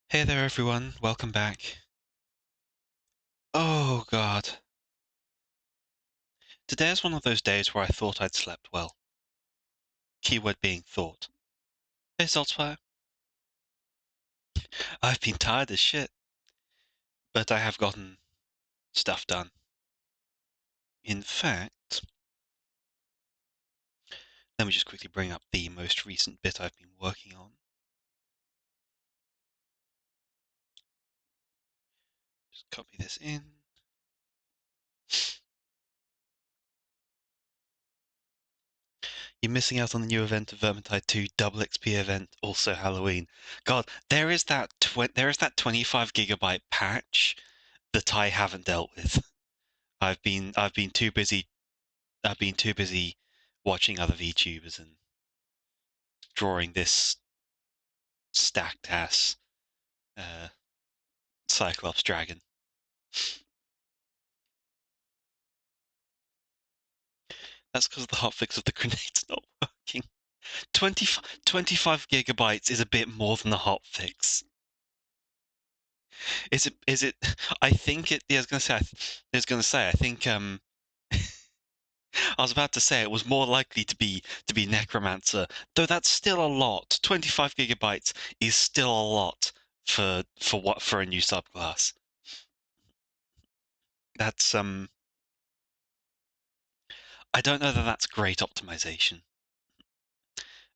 Hey there everyone, welcome back. Oh god. Today is one of those days where I thought I'd slept well. Keyword being thought. Hey Saltzfire. I've been tired as shit, but I have gotten stuff done. In fact, let me just quickly bring up the most recent bit I've been working on. Just copy this in. You're missing out on the new event of Vermintide 2 double XP event, also Halloween. God, there is that 25 gigabyte patch that I haven't dealt with. I've been too busy watching other VTubers and drawing this stacked ass uh, Cyclops dragon. That's because the hotfix of the grenade's not working. 25 gigabytes is a bit more than the hotfix. Is it? Is it? I think it. Yeah, I was gonna say. I think. I was about to say it was more likely to be Necromancer, though that's still a lot. 25 gigabytes is still a lot for a new subclass. That's I don't know that that's great optimization.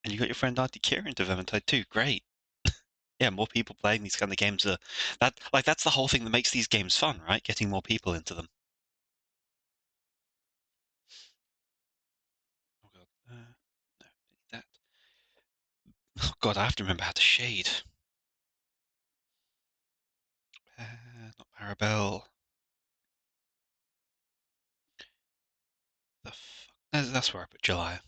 And you got your friend Auntie Kieran to Vermintide too. Great. Yeah, more people playing these kind of games are that's the whole thing that makes these games fun, right? Getting more people into them. Oh god. No, that. Oh god, I have to remember how to shade. Not Maribel. The fuck? That's where I put July.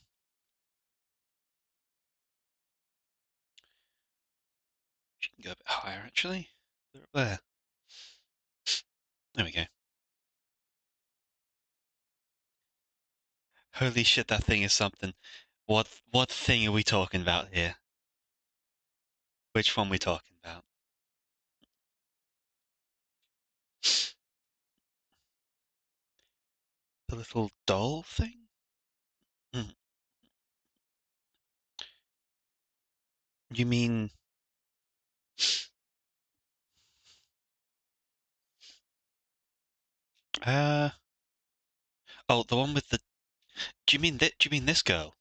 She can go a bit higher actually. Put her up there. There we go. Holy shit, that thing is something. What thing are we talking about here? Which one are we talking about? The little doll thing? Mm. You mean uh oh, the one with the do you mean this girl?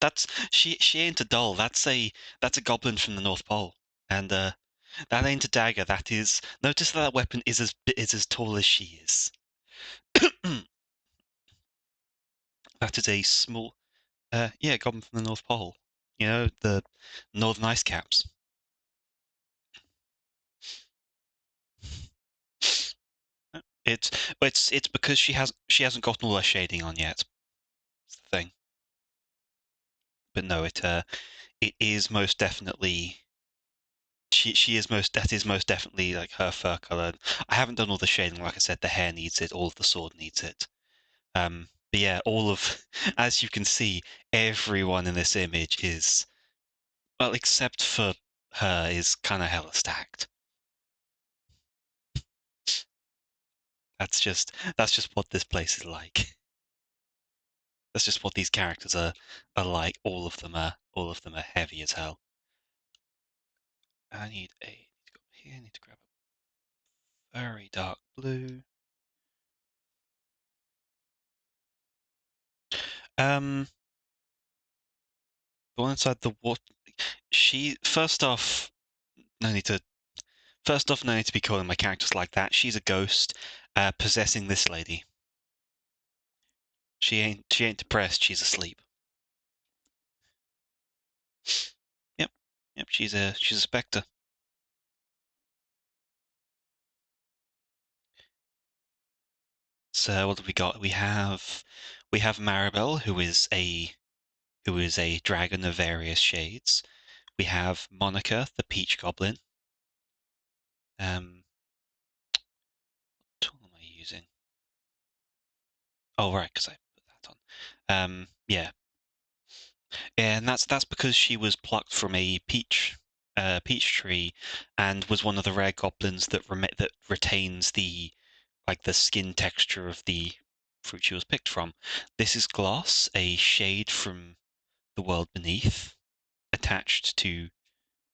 That's she ain't a doll. That's a goblin from the North Pole. And that ain't a dagger. That is notice that weapon is as tall as she is. That is a small yeah, goblin from the North Pole. You know, the northern ice caps. It's it's because she hasn't gotten all her shading on yet. That's the thing. But no, it is most definitely she is most that is most definitely like her fur color. I haven't done all the shading, like I said, the hair needs it, all of the sword needs it. But yeah, all of as you can see, everyone in this image is well, except for her, is kind of hella stacked. That's just what this place is like. That's just what these characters are like. All of them are heavy as hell. I need to go up here. I need to grab a very dark blue. Um, the one inside the water. She first off, no need to. First off, no need to be calling my characters like that. She's a ghost, possessing this lady. She ain't depressed. She's asleep. Yep, yep. She's a specter. So what have we got? We have Maribel, who is a dragon of various shades. We have Monica, the peach goblin. What tool am I using? Oh, right, because I put that on. Yeah, and that's because she was plucked from a peach peach tree, and was one of the rare goblins that retains the skin texture of the fruit she was picked from. This is Gloss, a shade from the world beneath, attached to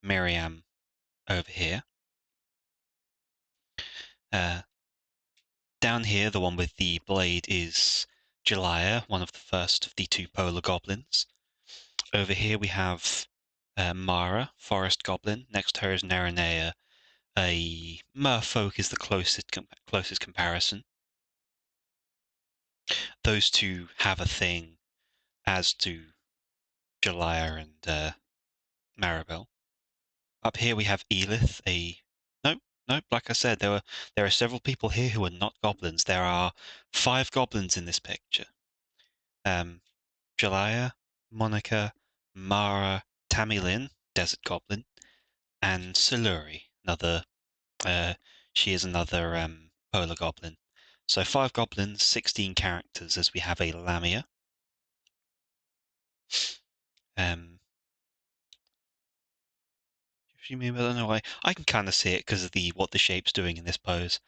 Miriam over here. Down here, the one with the blade is Jelaya, one of the first of the two polar goblins. Over here we have Mara, forest goblin. Next to her is Neranea. A merfolk is the closest comparison. Those two have a thing, as do Jelaya and Maribel. Up here we have Elith, nope, like I said, there are several people here who are not goblins. There are 5 goblins in this picture. Jelaya, Monica, Mara, Tamilin, desert goblin, and Siluri, she is another polar goblin. So 5 goblins, 16 characters, as we have a Lamia. I don't know why. I can kind of see it because of what the shape's doing in this pose.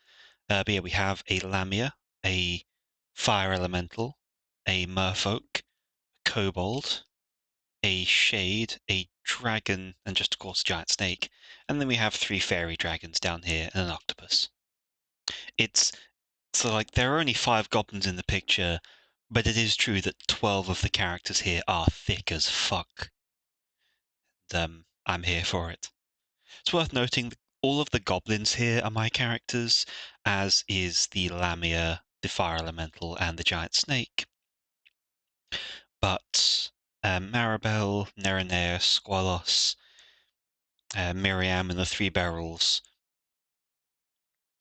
But yeah, we have a Lamia, a fire elemental, a merfolk, a kobold, a shade, a dragon, and just of course a giant snake. And then we have 3 fairy dragons down here and an octopus. It's so there are only 5 goblins in the picture, but it is true that 12 of the characters here are thick as fuck. And, I'm here for it. It's worth noting that all of the goblins here are my characters, as is the Lamia, the fire elemental, and the giant snake. But Maribel, Neranea, Squalos, Miriam, and the 3 barrels,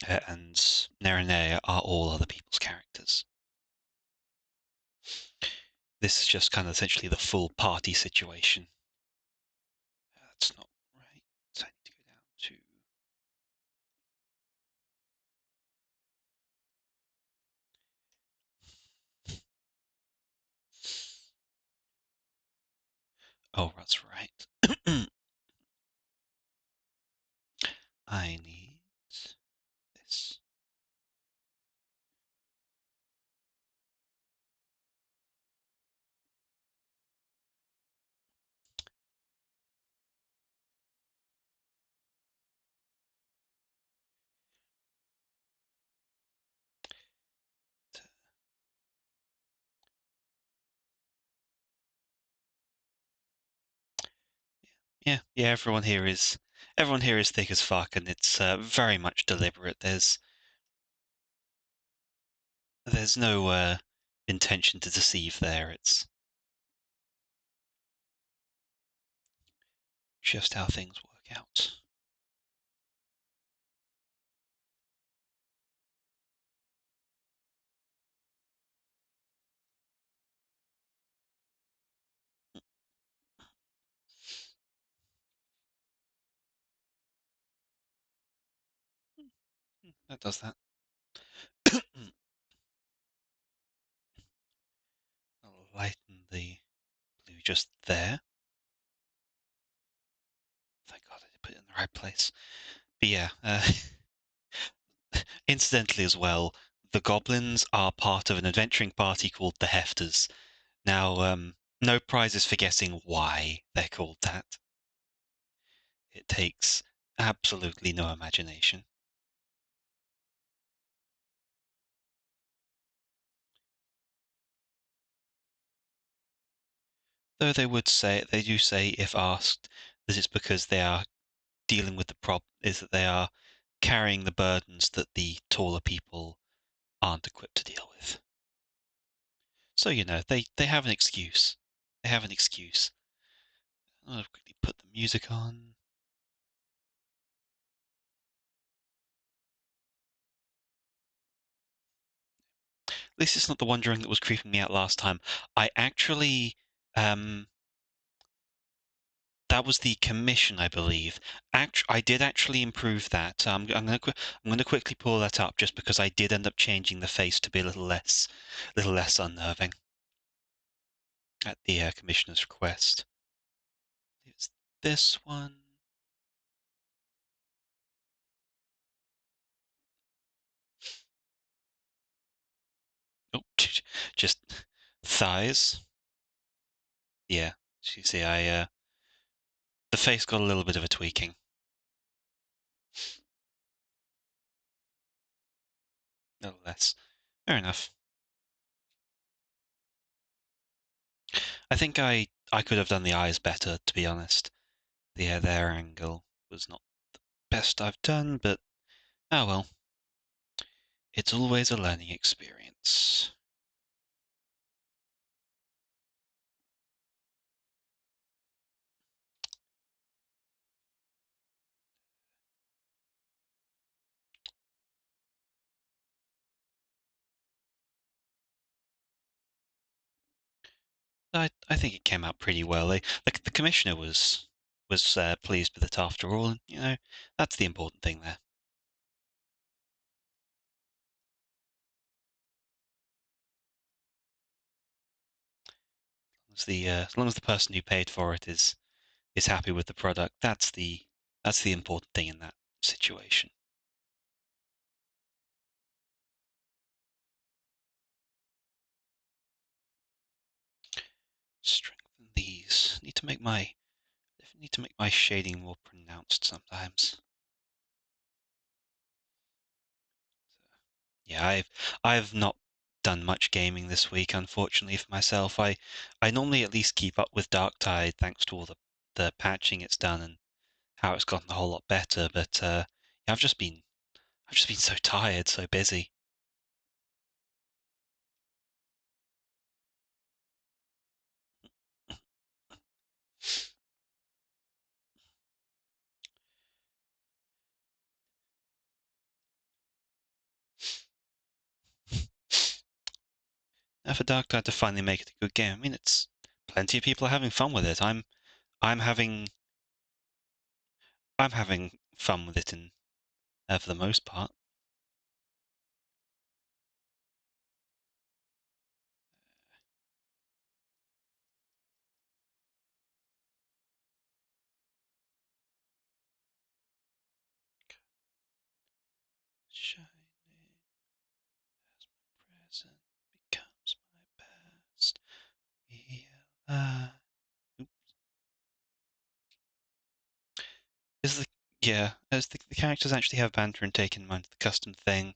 and Neranea are all other people's characters. This is just kind of essentially the full party situation. That's not right. So I need to go down to. Oh, that's right. I need this. Yeah, everyone here is thick as fuck, and it's very much deliberate. There's no intention to deceive there. It's just how things work out. That does that. I'll lighten the blue just there. Thank God I did put it in the right place. But yeah, incidentally as well, the goblins are part of an adventuring party called the Hefters. Now, no prizes for guessing why they're called that. It takes absolutely no imagination. Though they do say, if asked, that it's because they are dealing with the problem, is that they are carrying the burdens that the taller people aren't equipped to deal with. So, they have an excuse. They have an excuse. I'll quickly put the music on. At least it's not the wandering that was creeping me out last time. I actually, that was the commission, I believe. I did actually improve that. I'm going to quickly pull that up just because I did end up changing the face to be a little less unnerving at the commissioner's request. It's this one. Oh, just thighs. Yeah, you see, the face got a little bit of a tweaking. No less. Fair enough. I think I could have done the eyes better, to be honest. The their angle was not the best I've done, but oh well. It's always a learning experience. I think it came out pretty well. The commissioner was pleased with it after all, and that's the important thing there. As long as the person who paid for it is happy with the product, that's the important thing in that situation. Strengthen these. Need to make my shading more pronounced sometimes. Yeah, I've not done much gaming this week, unfortunately for myself. I normally at least keep up with Darktide thanks to all the patching it's done and how it's gotten a whole lot better. But yeah, I've just been so tired, so busy. Now for Darktide to finally make it a good game, I mean, it's plenty of people are having fun with it. I'm having I'm having fun with it for the most part. Shining as my present becomes my past. Realize. Is the Yeah, as the characters actually have banter and take in mind the custom thing,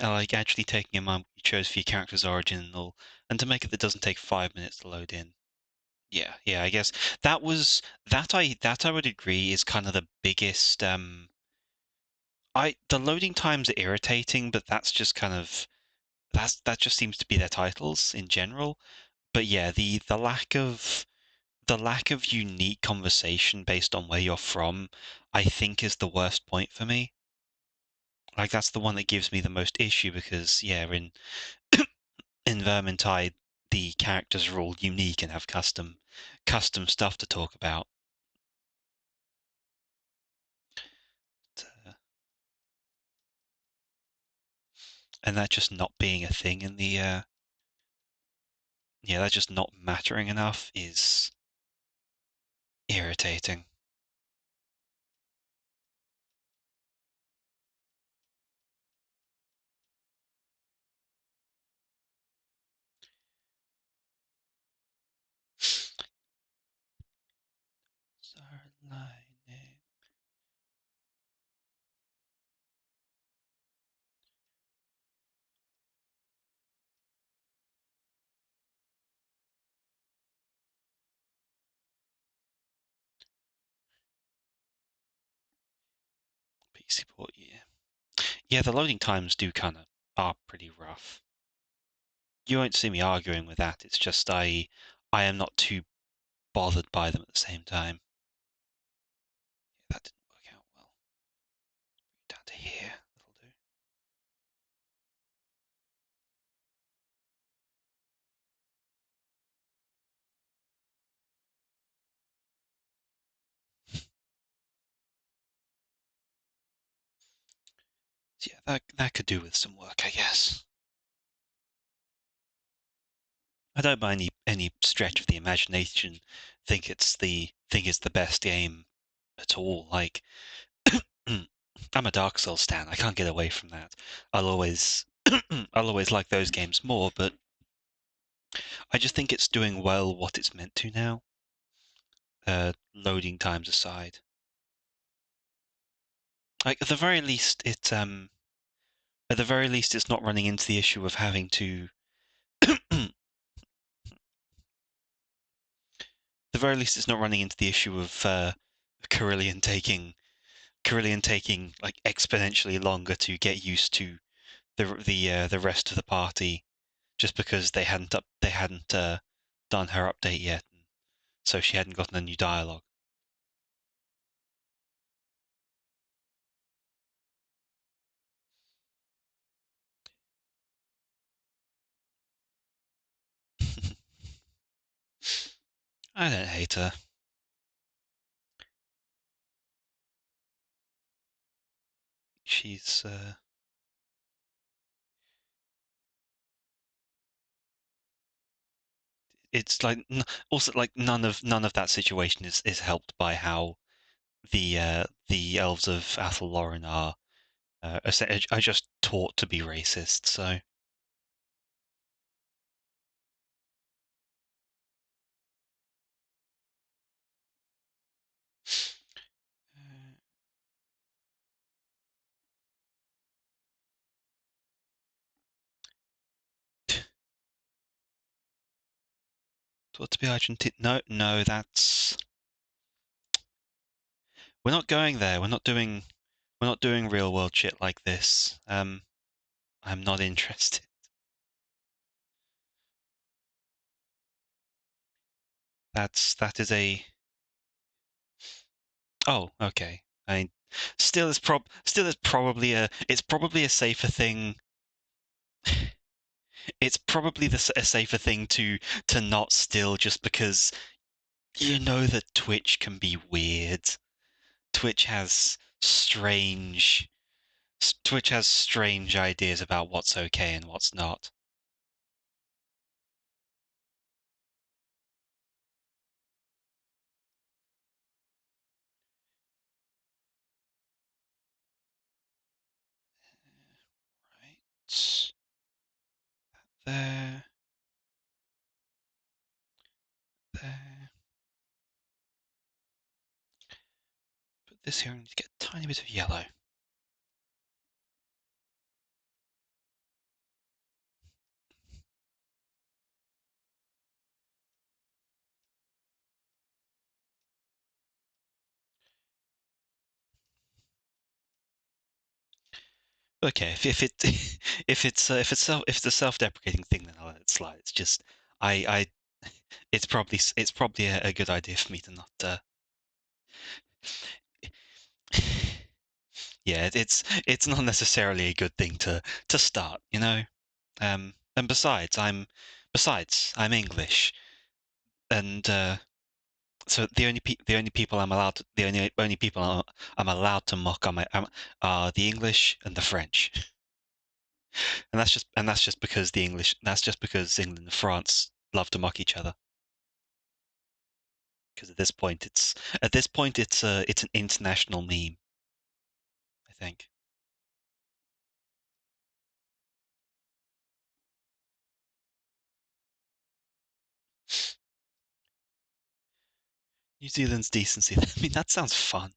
like actually taking in mind what you chose for your character's origin and all, and to make it that doesn't take 5 minutes to load in. Yeah, I guess that I would agree is kind of the biggest. I The loading times are irritating, but that's just kind of that just seems to be their titles in general. But yeah, the lack of unique conversation based on where you're from, I think is the worst point for me. Like that's the one that gives me the most issue because yeah, in Vermintide, the characters are all unique and have custom stuff to talk about. Uh, and that just not being a thing in the yeah, that just not mattering enough is irritating. Start lining. PC port, yeah. Yeah, the loading times do kind of are pretty rough. You won't see me arguing with that. It's just I am not too bothered by them at the same time. Yeah, that didn't work out well. Down to here. That'll do. So yeah, that could do with some work, I guess. I don't by any stretch of the imagination think it's the best game at all. Like I'm a Dark Souls stan. I can't get away from that. I'll always I'll always like those games more, but I just think it's doing well what it's meant to now. Loading times aside, like at the very least, it's not running into the issue of having to. At the very least, it's not running into the issue of Carillion taking like exponentially longer to get used to the rest of the party, just because they hadn't done her update yet, so she hadn't gotten a new dialogue. I don't hate her. She's it's like also like none of that situation is helped by how the elves of Athelloren are just taught to be racist. So taught to be Argentine. No, no, that's we're not going there. We're not doing real world shit like this. I'm not interested. That is a oh, okay. I mean, still is probably a safer thing. It's probably a safer thing to not still, just because you know that Twitch can be weird. Twitch has strange Twitch has strange ideas about what's okay and what's not. Right there, there. Put this here and get a tiny bit of yellow. Okay, if it if it's a self-deprecating thing, then I'll let it slide. It's just I it's probably a good idea for me to not. Yeah, it's not necessarily a good thing to start, you know. And besides I'm English, and so the only people I'm allowed to, the only people I'm allowed to mock are the English and the French. And that's just because England and France love to mock each other. Because at this point it's an international meme, I think. New Zealand's decency. I mean, that sounds fun.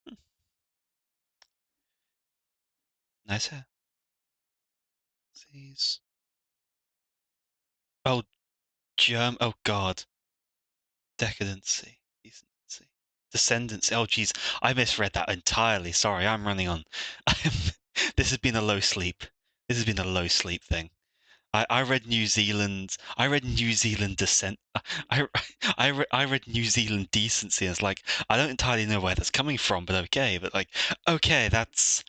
Hmm, nice hair. These. Oh, oh God, decadency, decency, descendancy. Oh, geez, I misread that entirely. Sorry, I'm running on. This has been a low sleep. This has been a low sleep thing. I read New Zealand. I read New Zealand descent. I I read New Zealand decency. And it's like I don't entirely know where that's coming from, but okay. But like, okay, that's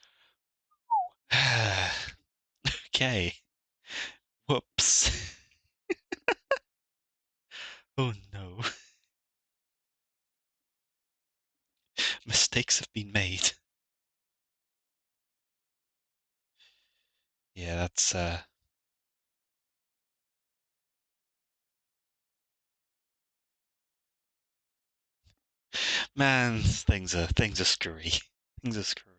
okay. Whoops. Oh no. Mistakes have been made. Yeah, that's Man, things are screwy. Things are screwy.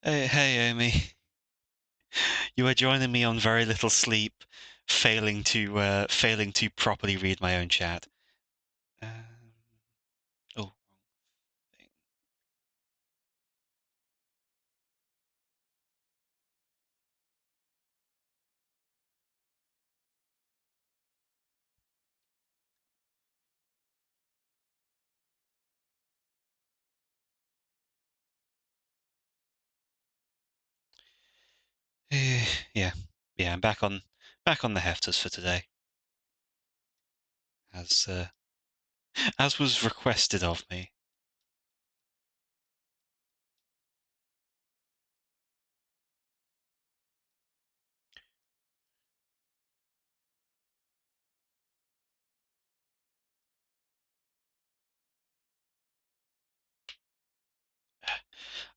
Hey, Amy. You are joining me on very little sleep, failing to properly read my own chat. Oh, wrong thing. Yeah, yeah. I'm back on the hefters for today, as as was requested of me.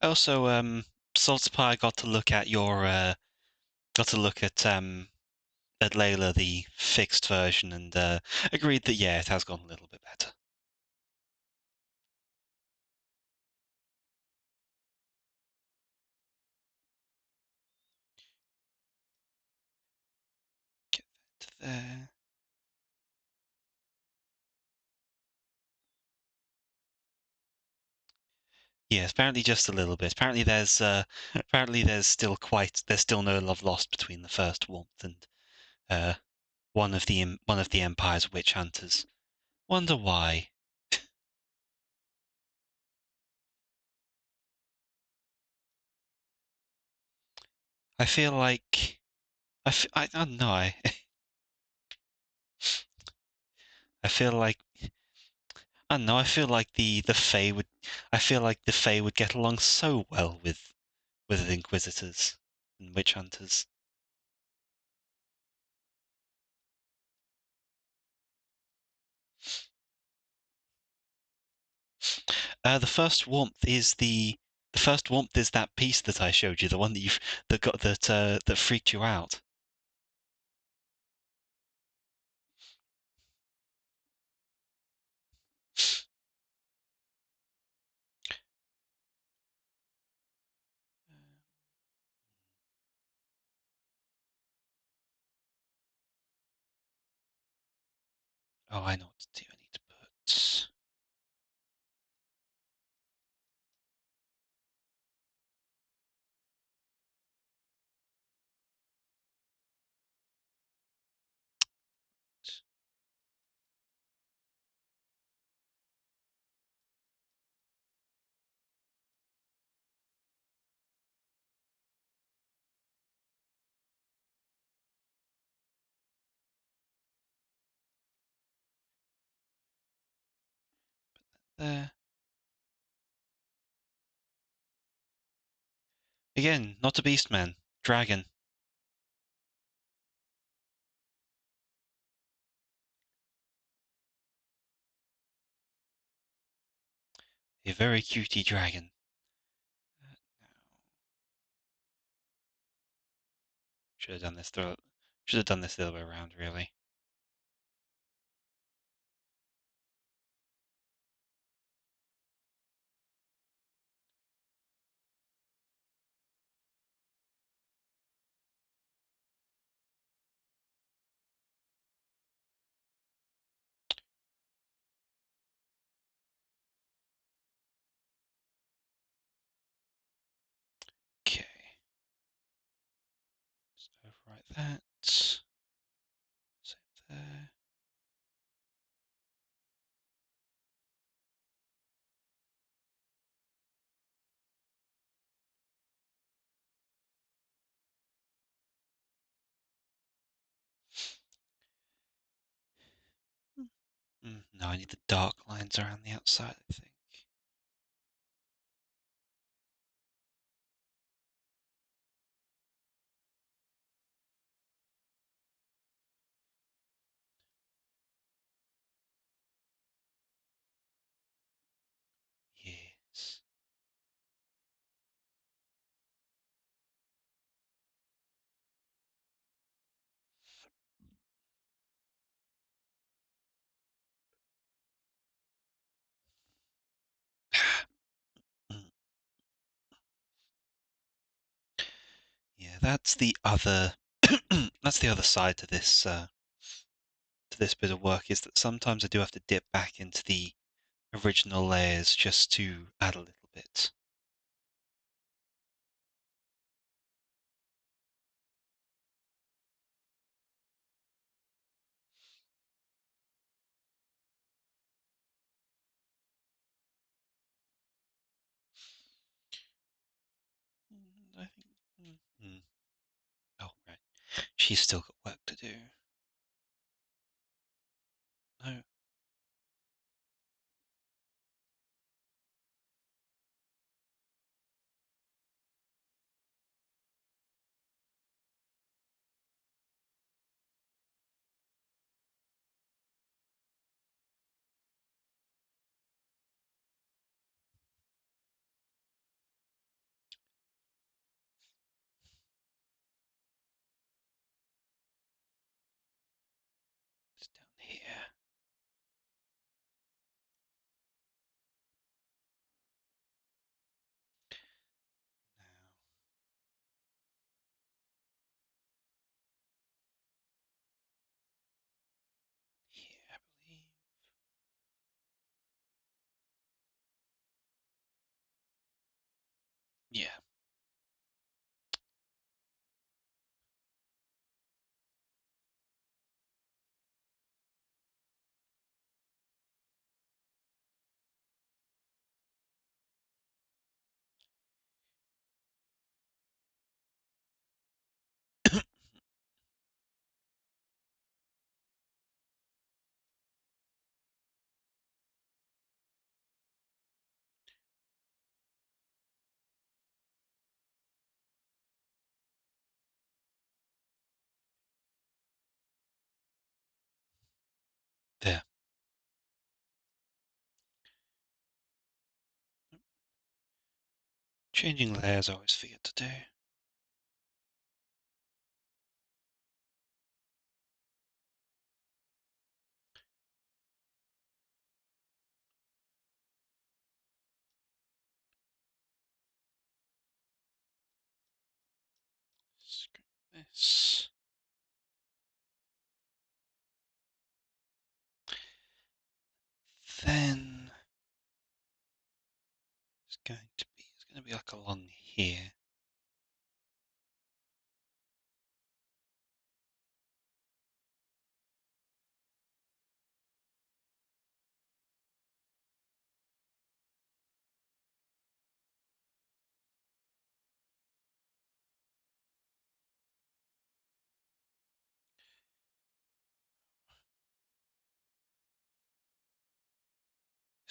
Also, Salted Pie got to look at got to look at Layla, the fixed version, and agreed that yeah, it has gone a little bit better. Get that there. Yes, apparently just a little bit. Apparently there's still no love lost between the first warmth and uh, one of the Empire's witch hunters. Wonder why. I feel like I don't know. I feel like I don't know. I feel like the Fae would get along so well with the Inquisitors and witch hunters. The first warmth is the first warmth is that piece that I showed you, the one that that freaked you out. Oh, I know what to do. I need to put. There. Again, not a beastman. Dragon. A very cutie dragon. Should have done this should have done this the other way around, really. Okay. Just overwrite that. Save there. No, I need the dark lines around the outside, I think. that's the other that's the other side to this bit of work, is that sometimes I do have to dip back into the original layers just to add a little bit. I think. Oh, right. She's still got work to do. No. It's down here. Now, here, I believe. Yeah. There. Changing layers I always forget to do. Screw this. Then it's going to be like along here.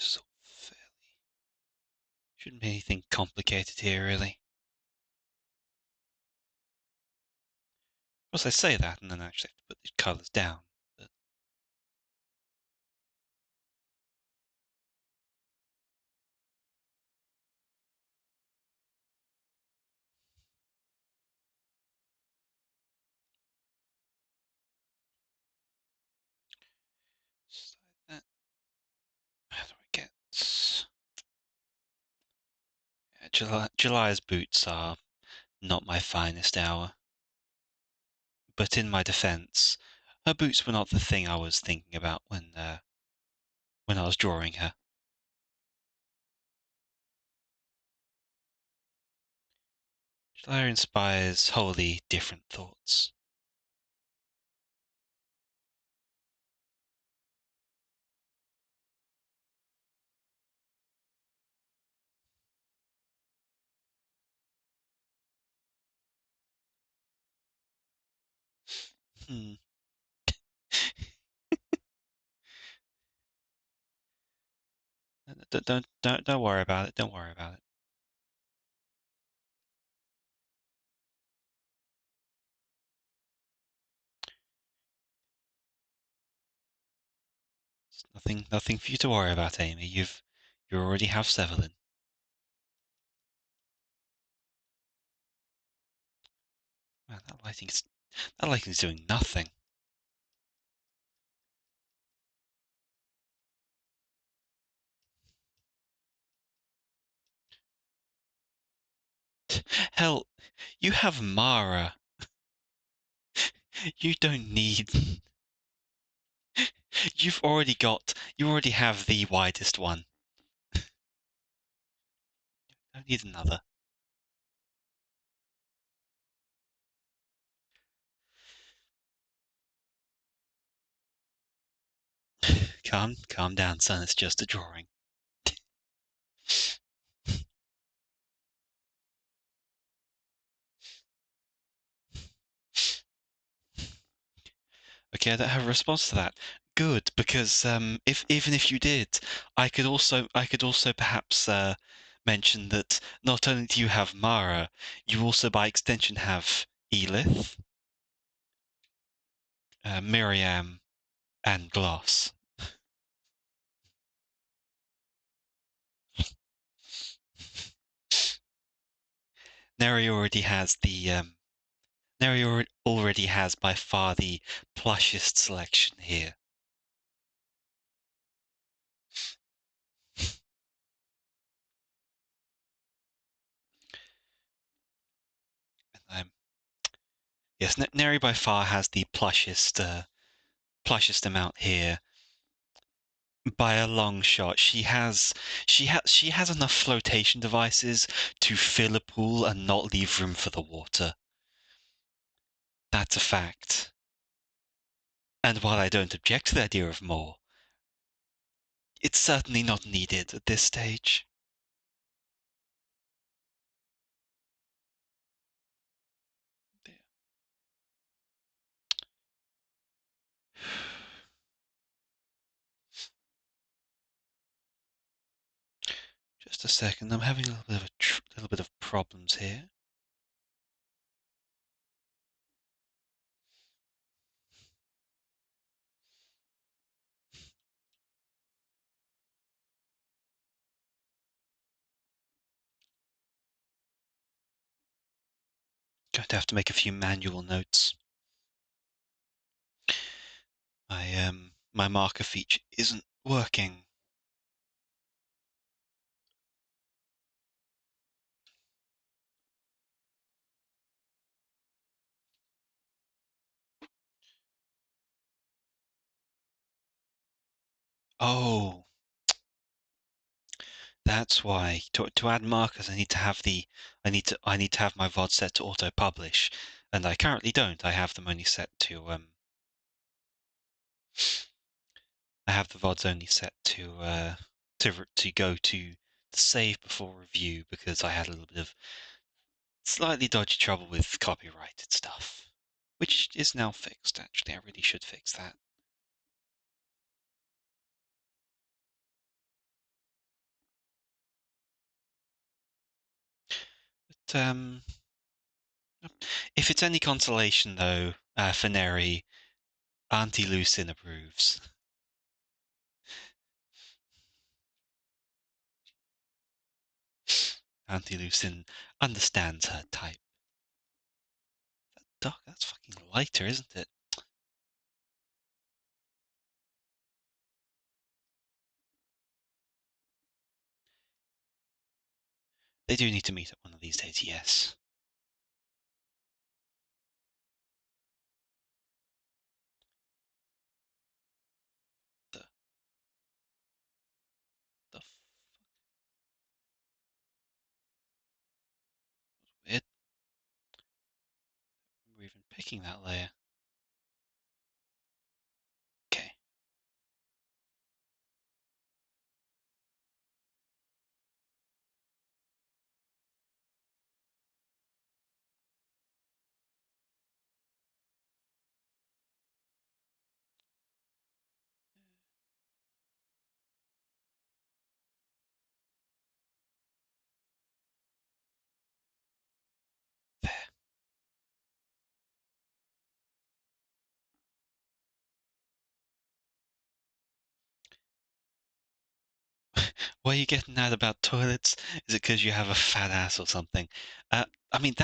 So fairly. Shouldn't be anything complicated here, really. Of course, I say that, and then I actually have to put these colours down. But just like that. How do I get? Yeah, July's boots are not my finest hour. But in my defence, her boots were not the thing I was thinking about when I was drawing her. July inspires wholly different thoughts. Hmm. Don't worry about it. Don't worry about it. It's nothing for you to worry about, Amy. You already have Severlin. Man, that lighting's doing nothing. Hell, You have Mara. You don't need. You already have the widest one. Don't need another. Calm down, son. It's just a drawing. Okay, I don't have a response to that. Good, because if even if you did, I could also perhaps mention that not only do you have Mara, you also by extension have Elith, Miriam, and Gloss. Neri already has the Neri already has by far the plushest selection here. Um, yes, Neri by far has the plushest amount here by a long shot. She has enough flotation devices to fill a pool and not leave room for the water. That's a fact. And while I don't object to the idea of more, it's certainly not needed at this stage. Just a second, I'm having a little bit of problems here. Going to have to make a few manual notes. My marker feature isn't working. Oh, that's why. To add markers, I need to have my VoD set to auto publish, and I currently don't. I have them only set to I have the VoDs only set to go to the save before review because I had a little bit of slightly dodgy trouble with copyrighted stuff, which is now fixed. Actually, I really should fix that. But if it's any consolation, though, for Neri, Auntie Lucin approves. Auntie Lucin understands her type. Doc, that's fucking lighter, isn't it? They do need to meet up one of these days, yes. The, the fuck? Weird. We're even picking that layer. Okay. There. Why are you getting mad about toilets? Is it because you have a fat ass or something? I mean,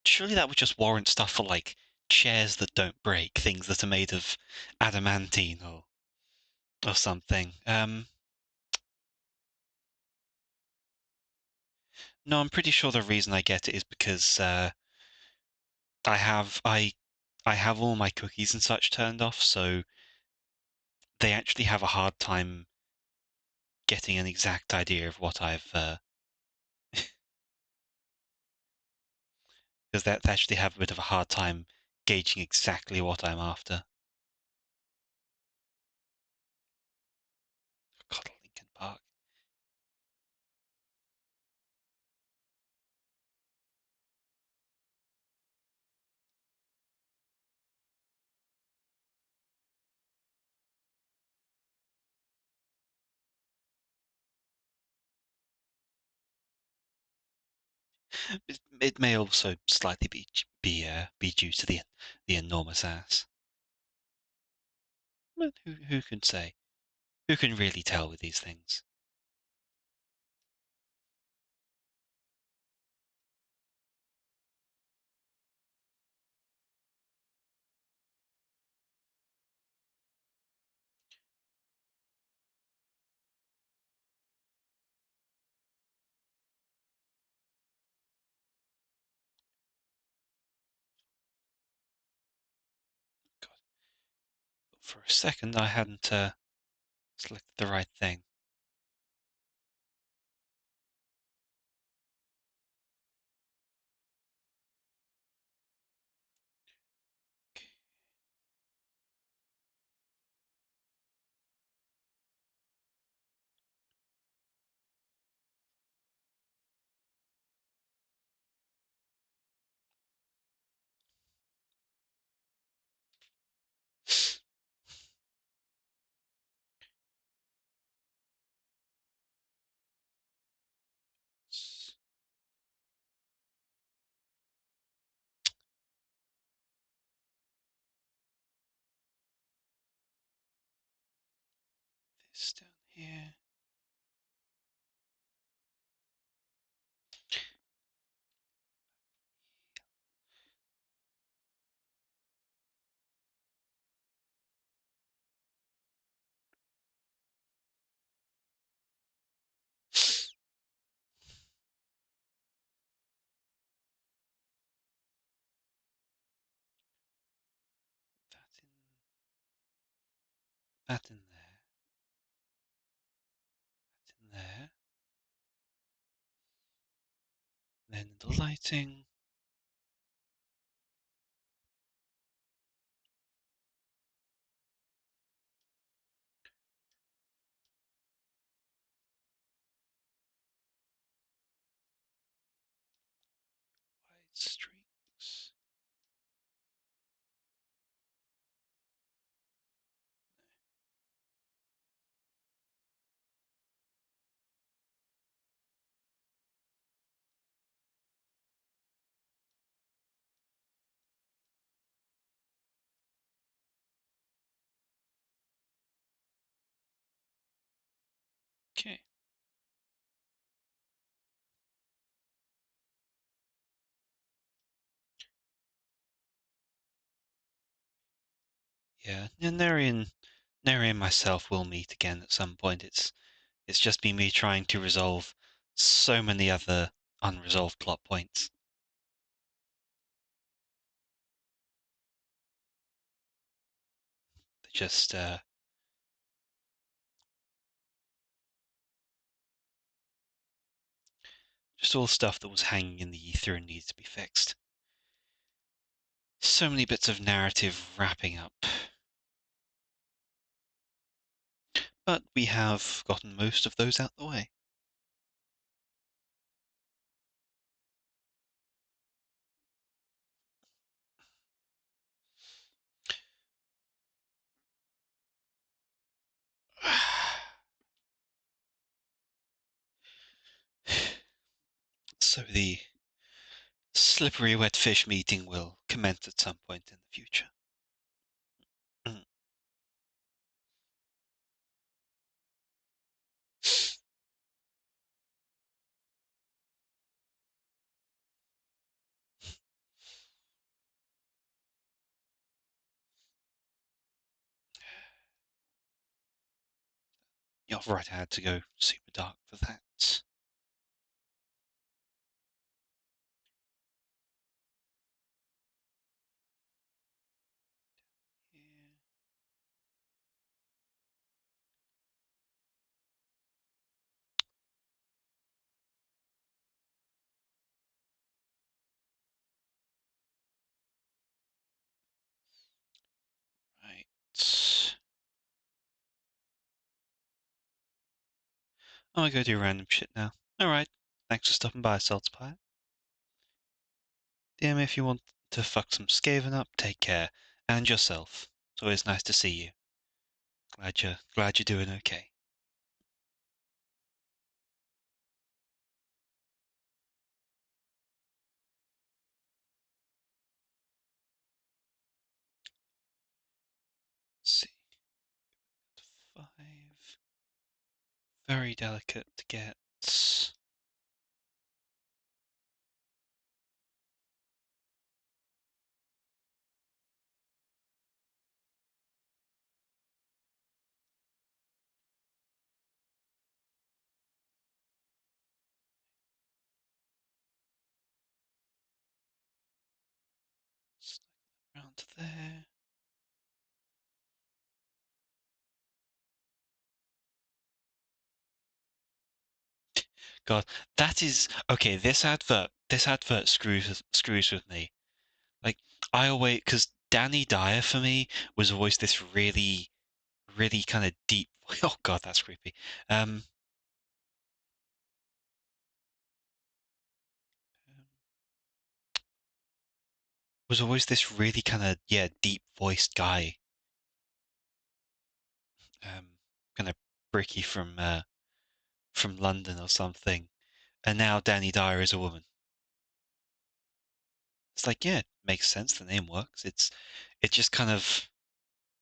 surely that would just warrant stuff for like chairs that don't break, things that are made of adamantine or something. No, I'm pretty sure the reason I get it is because I have all my cookies and such turned off, so they actually have a hard time getting an exact idea of what I've because they actually have a bit of a hard time gauging exactly what I'm after. God, Linkin Park. It may also slightly be due to the enormous ass. But who can say? Who can really tell with these things? God, for a second I hadn't selected the right thing. This down here. That in there. That in there. Then the lighting. White streaks. Okay. Yeah, and Neri and myself will meet again at some point. It's just been me trying to resolve so many other unresolved plot points. They just all stuff that was hanging in the ether and needs to be fixed. So many bits of narrative wrapping up. But we have gotten most of those out the way. So the slippery wet fish meeting will commence at some point in the future. Mm. You're right, I had to go super dark for that. I'm gonna go do random shit now. Alright. Thanks for stopping by, Saltspire. DM if you want to fuck some Skaven up, take care. And yourself. It's always nice to see you. Glad you're doing okay. Let's see. 5. Very delicate to get. Around there. God, that is okay. This advert screws with me. Like I always, because Danny Dyer for me was always this really, really kind of deep. Oh God, that's creepy. Um, was always this really kind of deep voiced guy. Kind of bricky from London or something. And now Danny Dyer is a woman. It's like, yeah, it makes sense. The name works. It's just kind of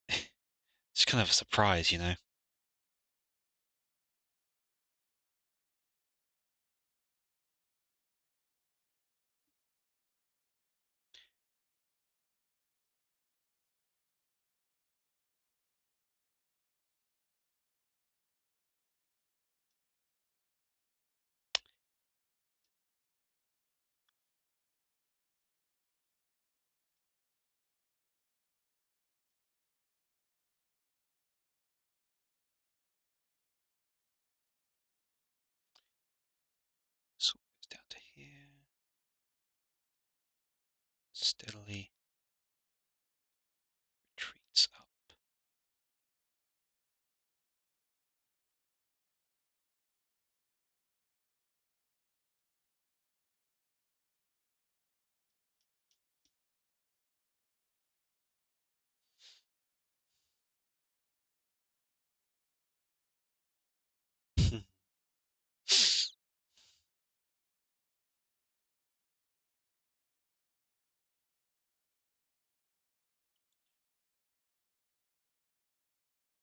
it's kind of a surprise, you know. So it goes down to here, steadily retreats up.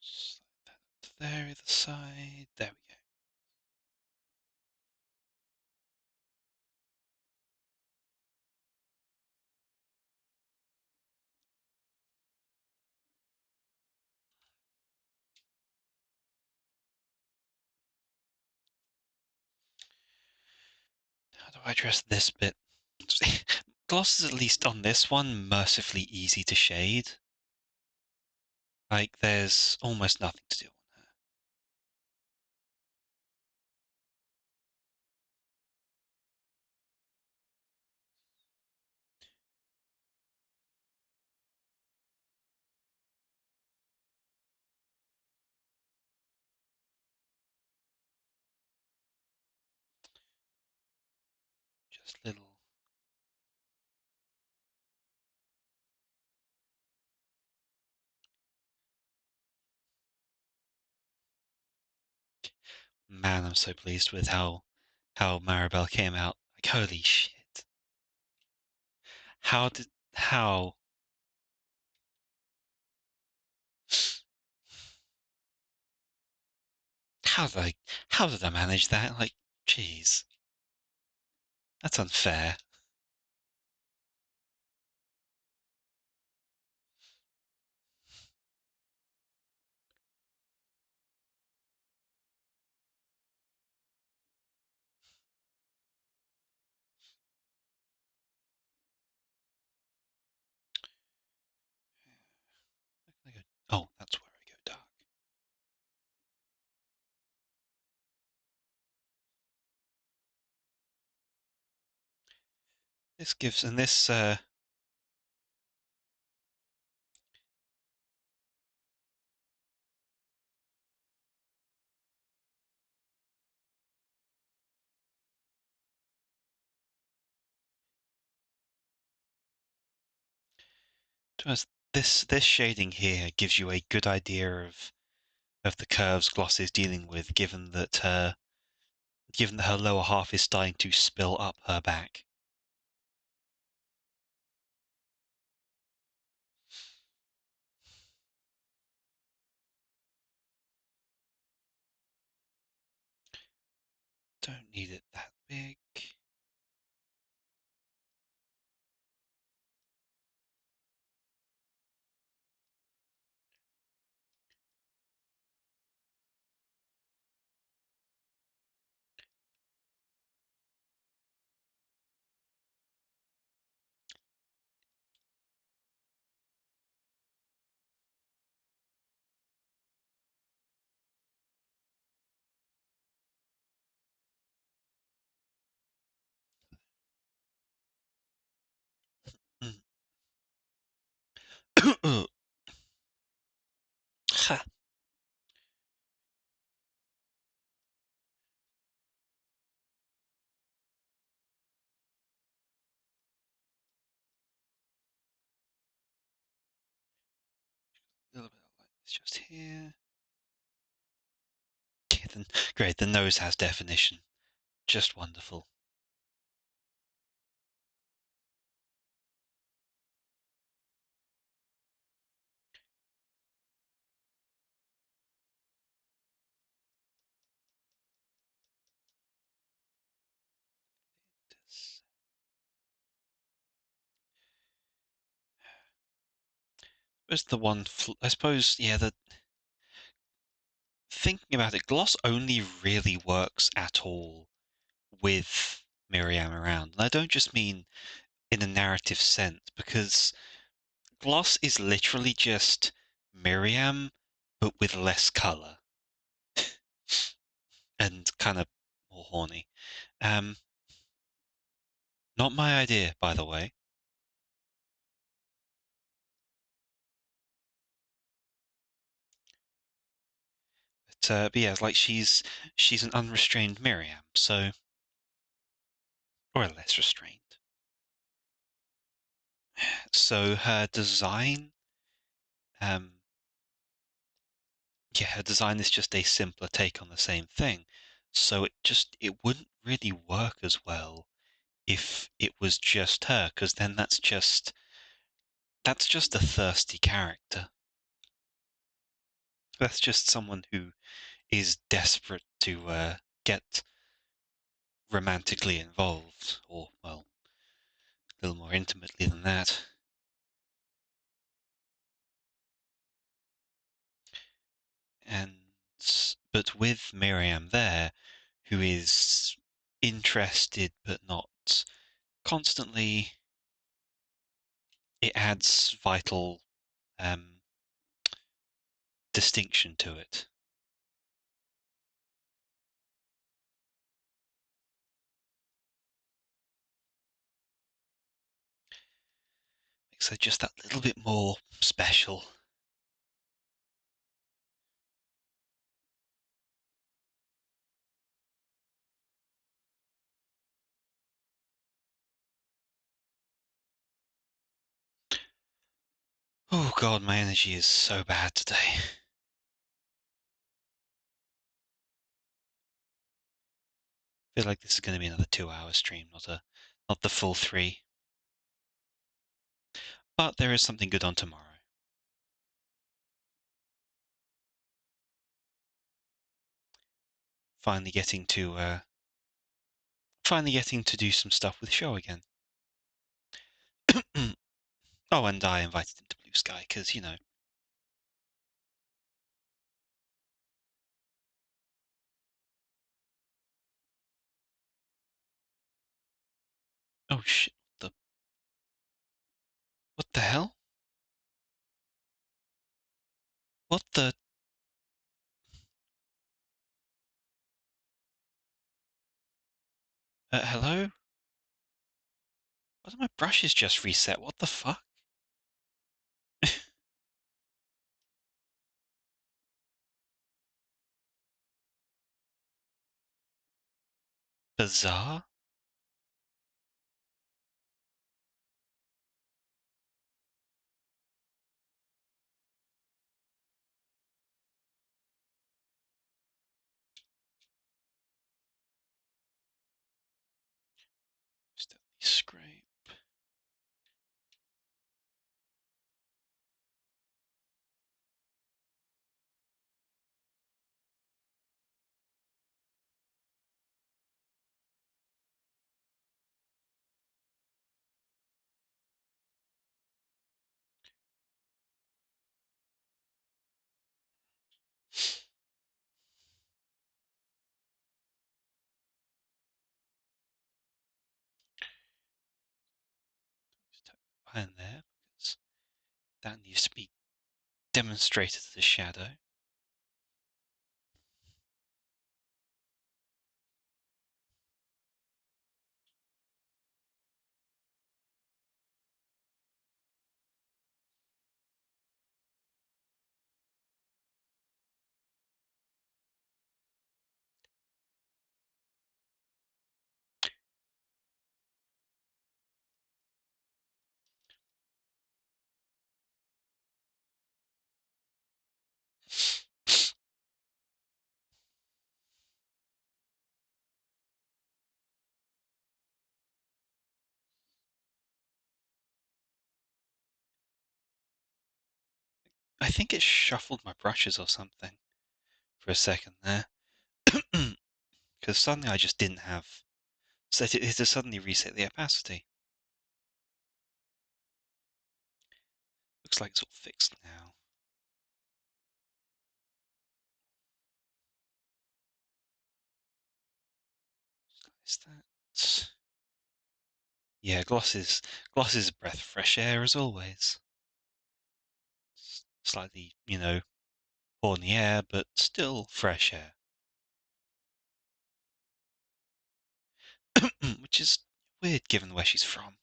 Slide that up to there, either side. There we go. How do I address this bit? Gloss is at least on this one mercifully easy to shade. Like there's almost nothing to do on her. Just little. Man, I'm so pleased with how Maribel came out. Like holy shit. How how did I how did I manage that? Like, jeez. That's unfair. Oh, that's where I go dark. This gives and this This shading here gives you a good idea of the curves Gloss is dealing with, given that her lower half is starting to spill up her back. Don't need it that big. Ha. A little bit of light just here. Okay, then, great, the nose has definition. Just wonderful. Where's the one? I suppose, yeah. Thinking about it, Gloss only really works at all with Miriam around, and I don't just mean in a narrative sense, because Gloss is literally just Miriam, but with less color and kind of more horny. Um, Not my idea, by the way. But yeah, like she's an unrestrained Miriam, so or a less restrained. So her design, um, yeah, her design is just a simpler take on the same thing. So it wouldn't really work as well if it was just her, because then that's just a thirsty character. That's just someone who is desperate to get romantically involved, or well, a little more intimately than that. And but with Miriam there, who is interested but not constantly, it adds vital distinction to it. Makes it just that little bit more special. Oh god, my energy is so bad today. I feel like this is going to be another 2-hour stream, not the full 3. But there is something good on tomorrow. Finally getting to do some stuff with Show again. Oh, and I invited him to Blue Sky because Oh shit! What the hell? What the? Hello? What are my brushes just reset? What the fuck? Bizarre? scrape. Just tuck the line there because that needs to be demonstrated as a shadow. I think it shuffled my brushes or something for a second there. Because suddenly I just didn't have. So it has suddenly reset the opacity. Looks like it's all fixed now. Is that? Yeah, gloss is a breath of fresh air as always. Slightly, poor in the air, but still fresh air. Which is weird given where she's from.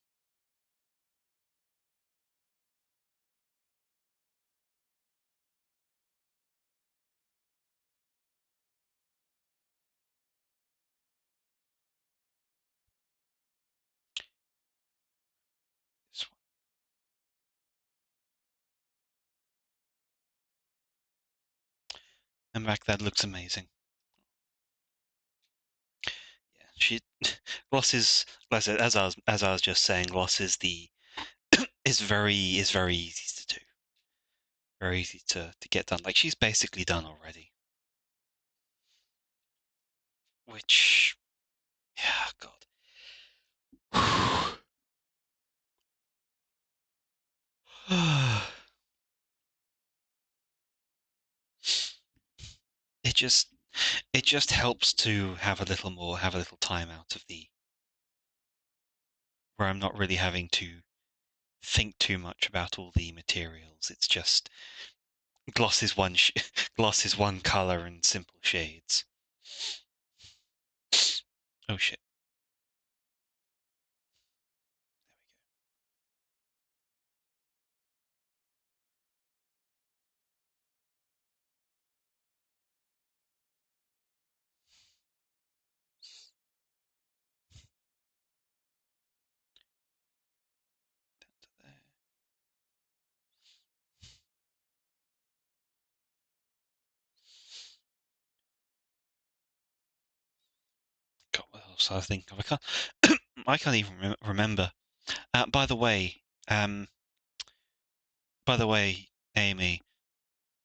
This one. And back that looks amazing. Yeah, she gloss is as I was just saying, gloss is very easy to do. Very easy to get done. Like she's basically done already. Which yeah, God. it just it just helps to have a little time out of the where I'm not really having to think too much about all the materials. It's just gloss is gloss is one color and simple shades. Oh shit. There we go. God, what else I think of? I can't. I can't even remember. By the way, um, Amy,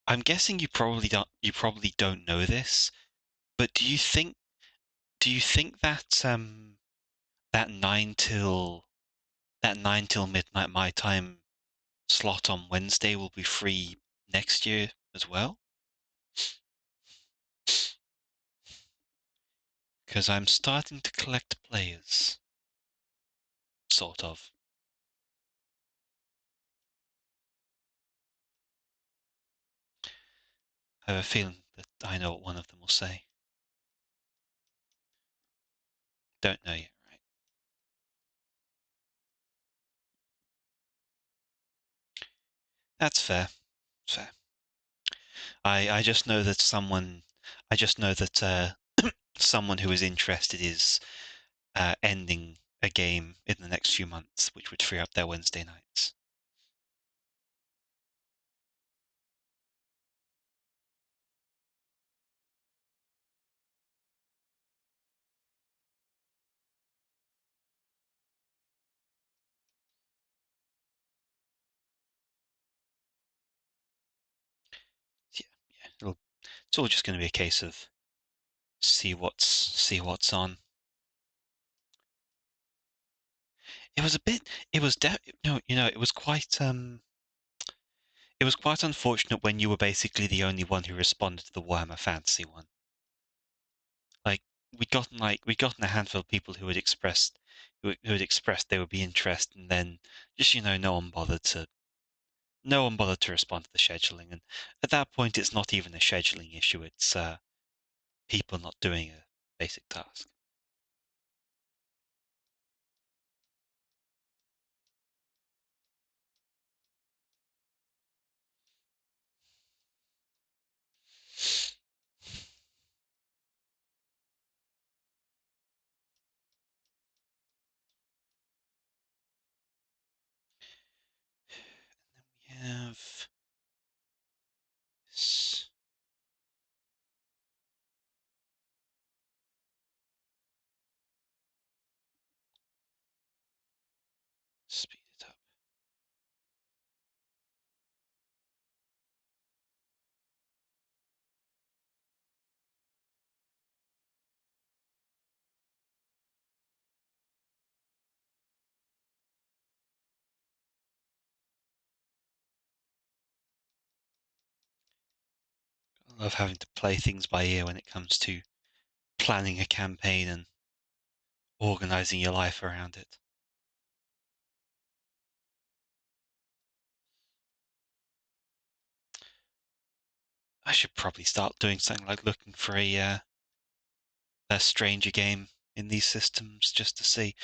I'm guessing you probably don't know this, but do you think that that that 9 till midnight my time slot on Wednesday will be free next year as well? Because I'm starting to collect players, sort of. I have a feeling that I know what one of them will say. Don't know yet, right? That's fair. Fair. I just know that someone who is interested is ending a game in the next few months, which would free up their Wednesday nights. It's all just going to be a case of see what's on. It was a bit. It was it was quite unfortunate when you were basically the only one who responded to the Warhammer Fantasy one. Like we'd gotten a handful of people who had expressed they would be interested, and then just no one bothered to respond to the scheduling. And at that point, it's not even a scheduling issue; it's people not doing a basic task. And then we have this. Speed it up. I love having to play things by ear when it comes to planning a campaign and organizing your life around it. I should probably start doing something like looking for a stranger game in these systems just to see.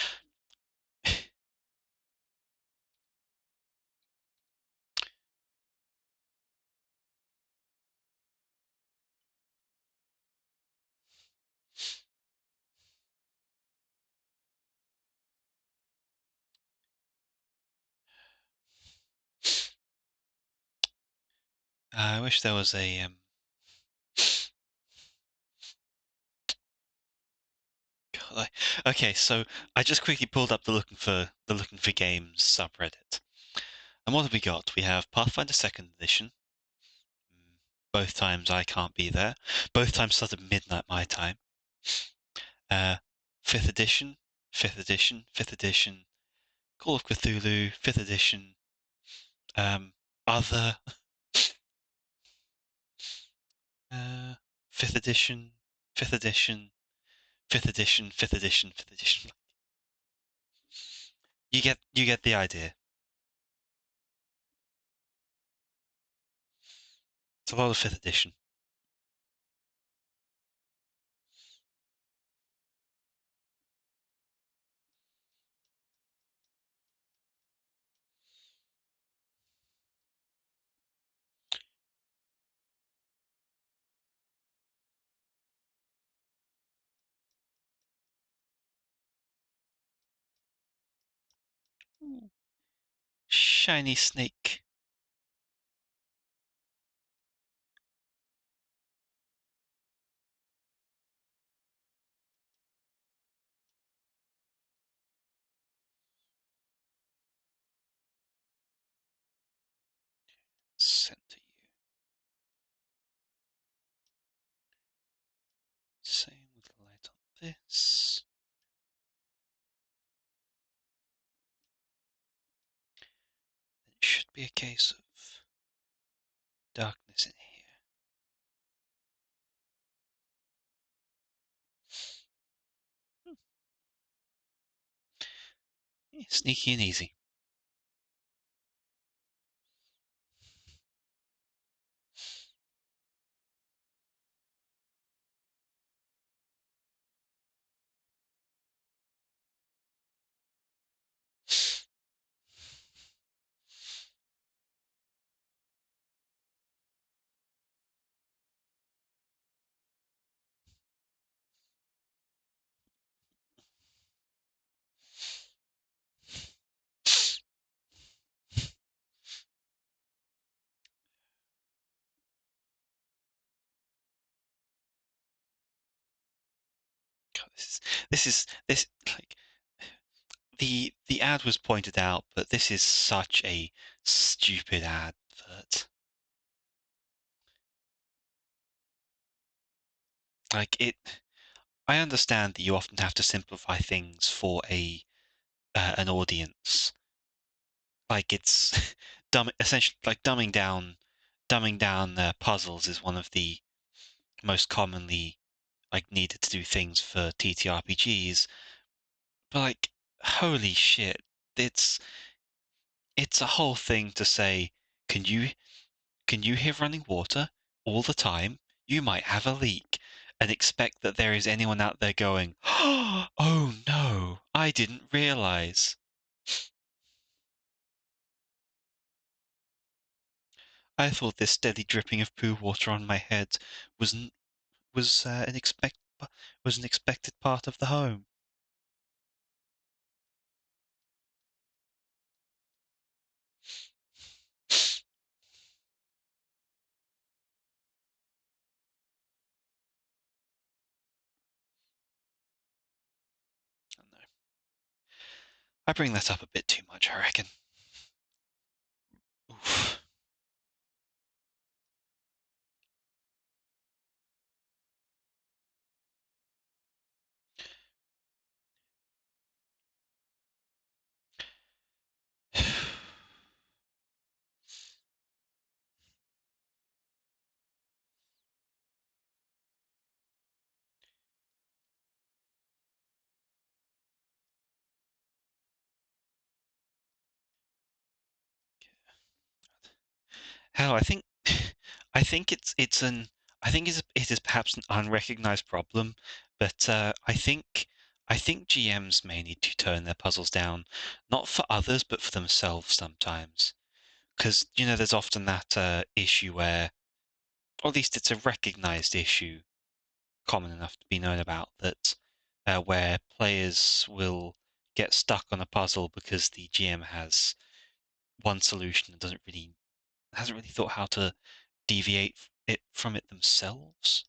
I wish there was a God, okay, so I just quickly pulled up the looking for games subreddit. And what have we got? We have Pathfinder Second Edition. Both times I can't be there. Both times start at midnight my time. Fifth edition, fifth edition, fifth edition. Call of Cthulhu, fifth edition. Other. Fifth edition, fifth edition, fifth edition, fifth edition, fifth edition. You get the idea. It's a lot of fifth edition. Shiny snake. Sent to you. Same with light on this. It should be a case of darkness in here. Yeah, sneaky and easy. God, this like the ad was pointed out, but this is such a stupid advert. Like it, I understand that you often have to simplify things for a an audience. Like it's essentially like dumbing down puzzles is one of the most commonly like needed to do things for TTRPGs. But like, holy shit, it's it's a whole thing to say, can you can you hear running water all the time? You might have a leak, and expect that there is anyone out there going, oh no, I didn't realize. I thought this steady dripping of poo water on my head was was an expected part of the home. I don't know. I bring that up a bit too much, I reckon. Oof. Hell, I think I think it's an I think it is perhaps an unrecognized problem, but I think GMs may need to turn their puzzles down, not for others, but for themselves sometimes. Because there's often that issue where, or at least it's a recognized issue, common enough to be known about, that where players will get stuck on a puzzle because the GM has one solution and hasn't really thought how to deviate from it themselves,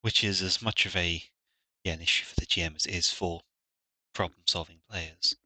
which is as much of an issue for the GM as it is for problem-solving players.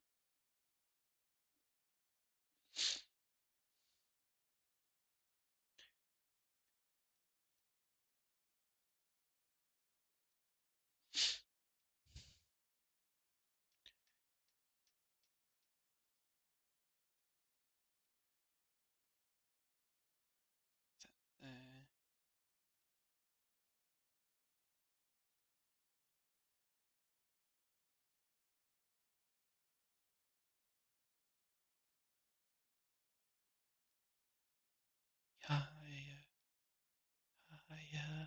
Uh, yeah,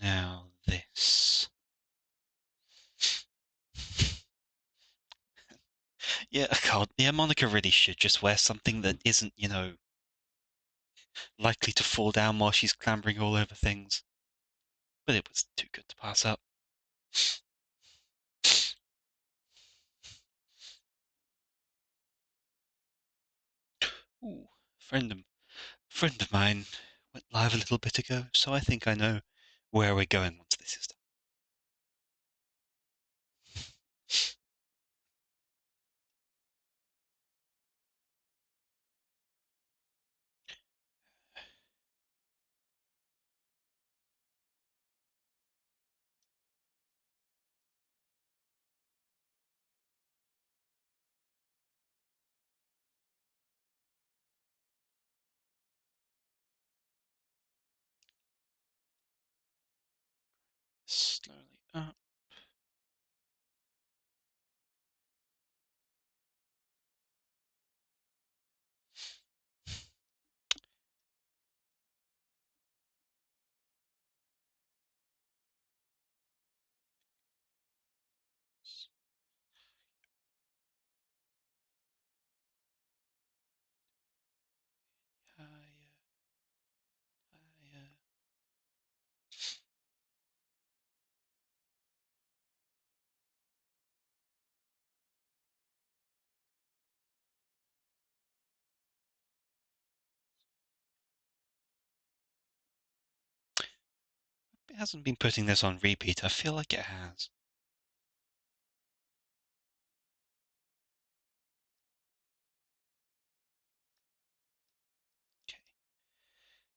now this. Yeah, God, yeah, Monica really should just wear something that isn't, likely to fall down while she's clambering all over things. But it was too good to pass up. Ooh, friend of friend of mine went live a little bit ago, so I think I know where we're going once this is done. Slowly up. Higher, higher. It hasn't been putting this on repeat. I feel like it has.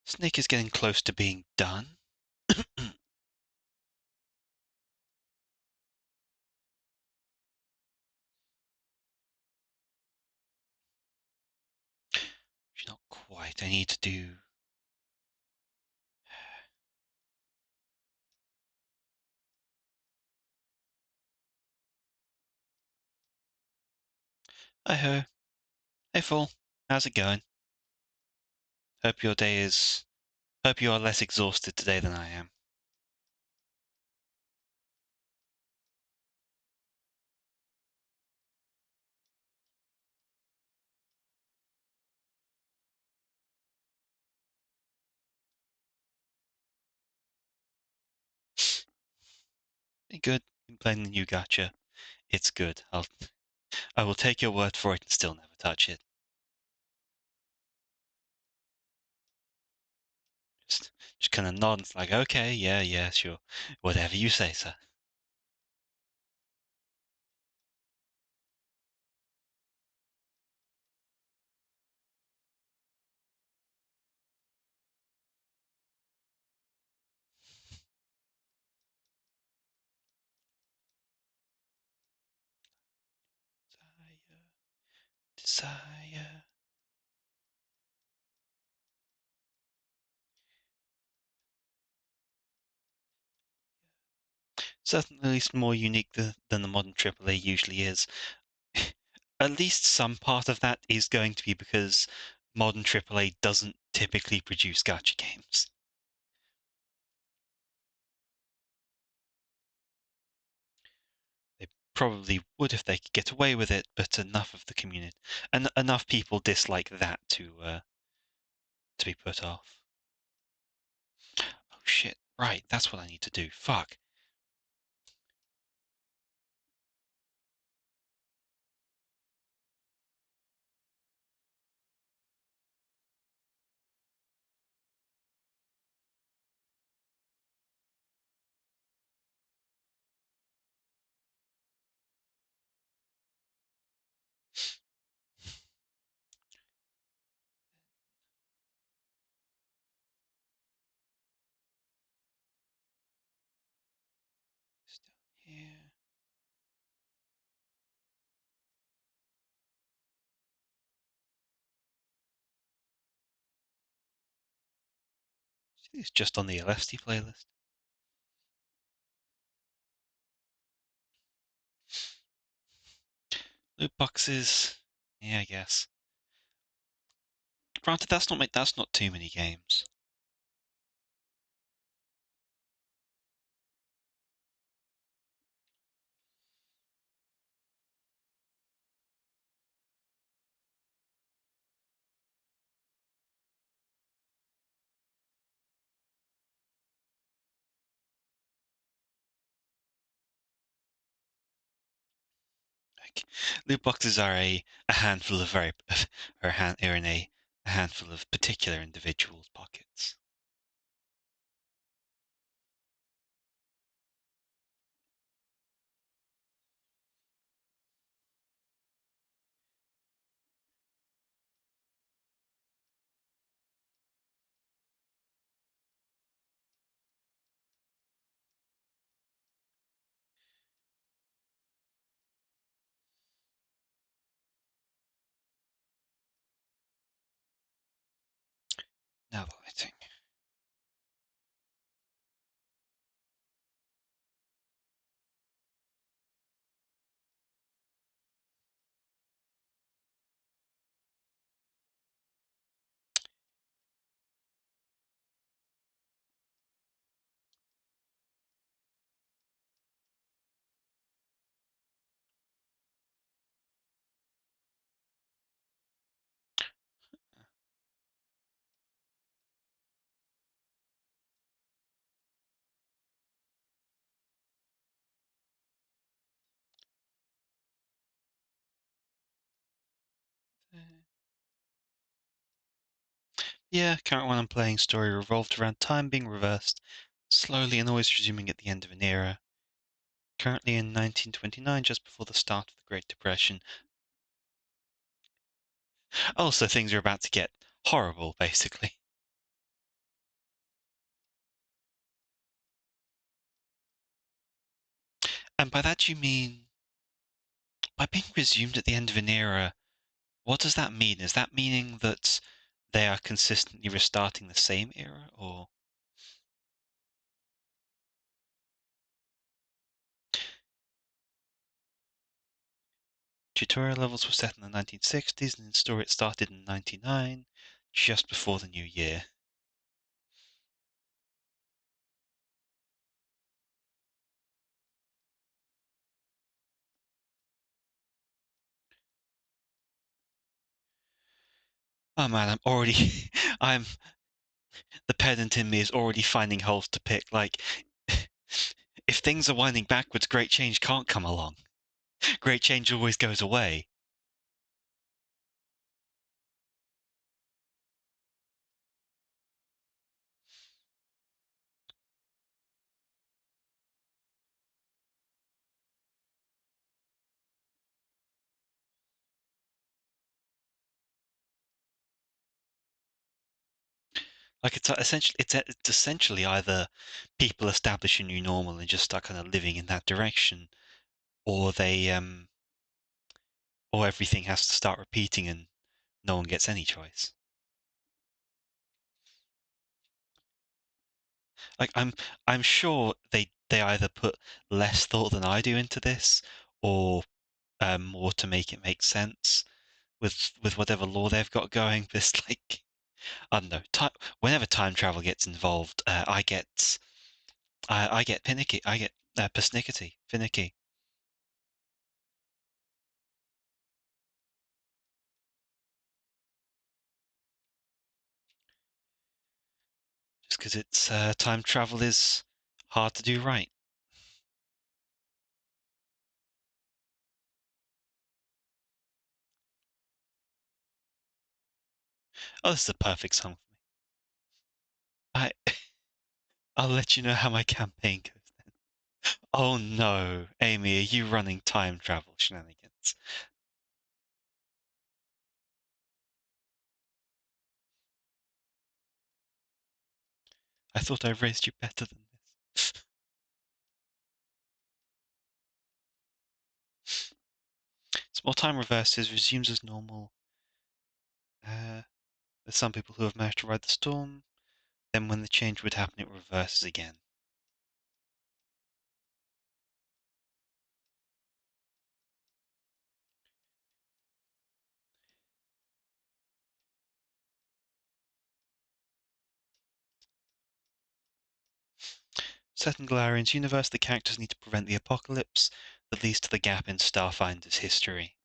Snake is getting close to being done. She's not quite. I need to do. Hi ho. Hey Fool. How's it going? Hope your day is. Hope you are less exhausted today than I am. Good. I'm playing the new gacha. It's good. I will take your word for it and still never touch it. Just kind of nod. It's like, okay, yeah, sure. Whatever you say, sir. Desire. Certainly at least more unique than the modern AAA usually is. At least some part of that is going to be because modern AAA doesn't typically produce gacha games. They probably would if they could get away with it, but enough of the community and enough people dislike that to be put off. Oh shit! Right, that's what I need to do. Fuck. It's down here. It's just on the LSD playlist. Loot boxes. Yeah, I guess. Granted, that's not too many games. Like, loot boxes are a handful of very are in a handful of particular individuals' pockets. Now the lighting. Yeah, current one I'm playing story revolved around time being reversed, slowly and always resuming at the end of an era. Currently in 1929, just before the start of the Great Depression. Oh, so things are about to get horrible, basically. And by that you mean by being resumed at the end of an era, what does that mean? Is that meaning that they are consistently restarting the same era, or tutorial levels were set in the 1960s and the story it started in 99, just before the new year? Oh man, I'm already, I'm, the pedant in me is already finding holes to pick. Like, if things are winding backwards, great change can't come along. Great change always goes away. Like it's essentially either people establish a new normal and just start kind of living in that direction, or or everything has to start repeating and no one gets any choice. Like I'm sure they either put less thought than I do into this, or more to make it make sense with whatever law they've got going. But it's like, I don't know. Whenever time travel gets involved, I get finicky. I get persnickety, finicky. Just because it's time travel is hard to do right. Oh, this is a perfect song for me. I I'll let you know how my campaign goes then. Oh no, Amy, are you running time travel shenanigans? I thought I raised you better than this. Small time reverses, resumes as normal. There's some people who have managed to ride the storm. Then when the change would happen, it reverses again. Set in Galarian's universe, the characters need to prevent the apocalypse that leads to the gap in Starfinder's history.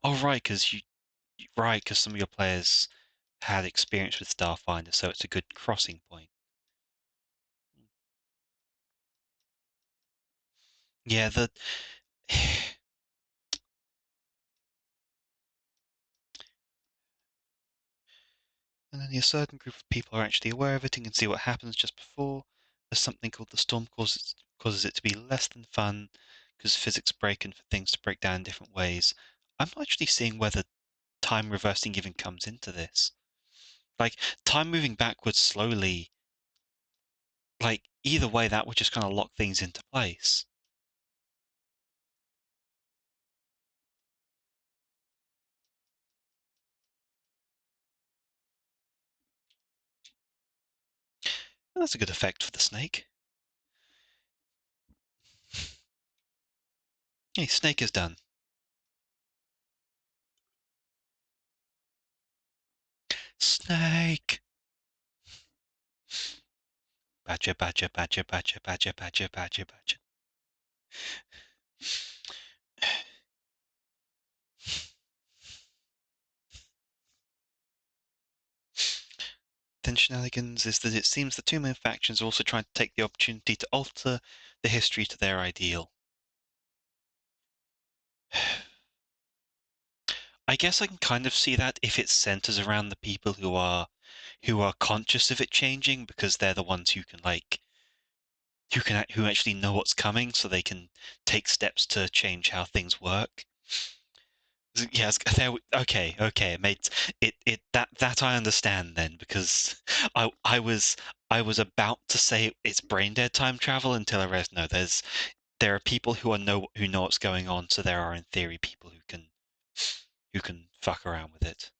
Oh, right, because some of your players had experience with Starfinder, so it's a good crossing point. Yeah, the and only a certain group of people are actually aware of it and can see what happens just before. There's something called the storm causes it to be less than fun because physics break and for things to break down in different ways. I'm not actually seeing whether time reversing even comes into this. Like time moving backwards slowly, like either way, that would just kind of lock things into place. And that's a good effect for the snake. Hey, snake is done. Snake! Badger, badger, badger, badger, badger, badger, badger, badger. Then shenanigans is that it seems the two main factions are also trying to take the opportunity to alter the history to their ideal. I guess I can kind of see that if it centers around the people who are conscious of it changing because they're the ones who can who actually know what's coming so they can take steps to change how things work. Yes, there. Okay, okay. It made it that I understand then, because I was about to say it's brain dead time travel until I realized no, there are people who know what's going on, so there are in theory people who can fuck around with it.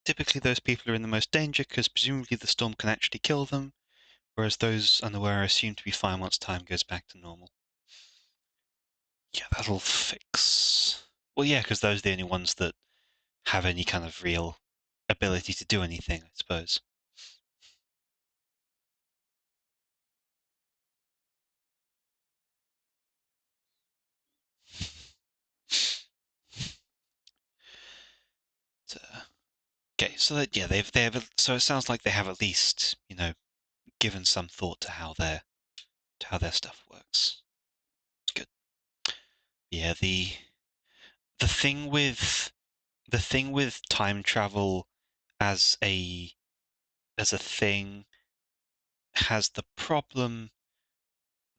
Typically, those people are in the most danger because presumably the storm can actually kill them, whereas those unaware are assumed to be fine once time goes back to normal. Yeah, that'll fix. Well, yeah, because those are the only ones that have any kind of real ability to do anything, I suppose. Okay, so that yeah, so it sounds like they have at least given some thought to how their stuff works. Good. Yeah, the thing with the thing with time travel as a thing has the problem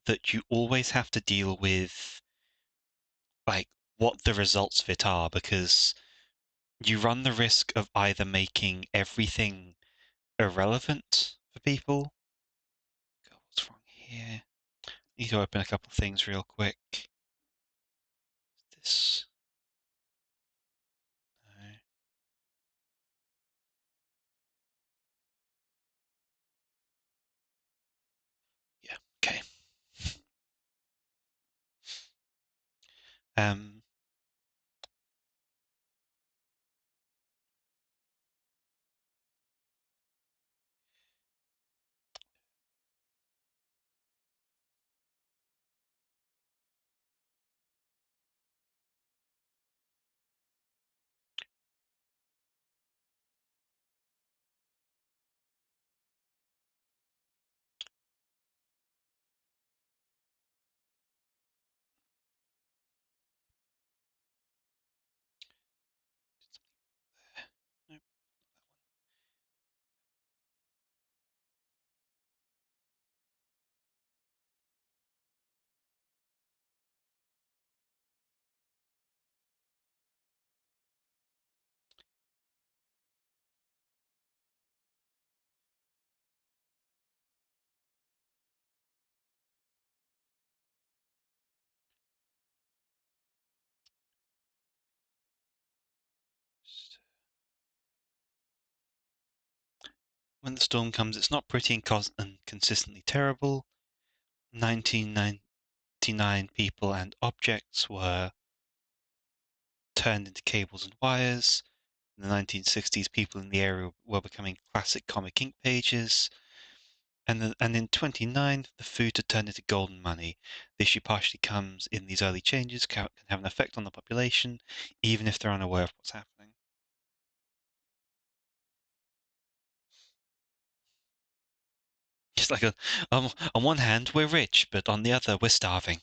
that you always have to deal with like what the results of it are, because you run the risk of either making everything irrelevant for people. God, what's wrong here? Need to open a couple of things real quick. This. No. Yeah. Okay. Um. Nope. When the storm comes, it's not pretty and consistently terrible. 1999 people and objects were turned into cables and wires. In the 1960s, people in the area were becoming classic comic ink pages. And in 29, the food had turned into golden money. The issue partially comes in these early changes can have an effect on the population, even if they're unaware of what's happening. It's like on one hand, we're rich, but on the other, we're starving.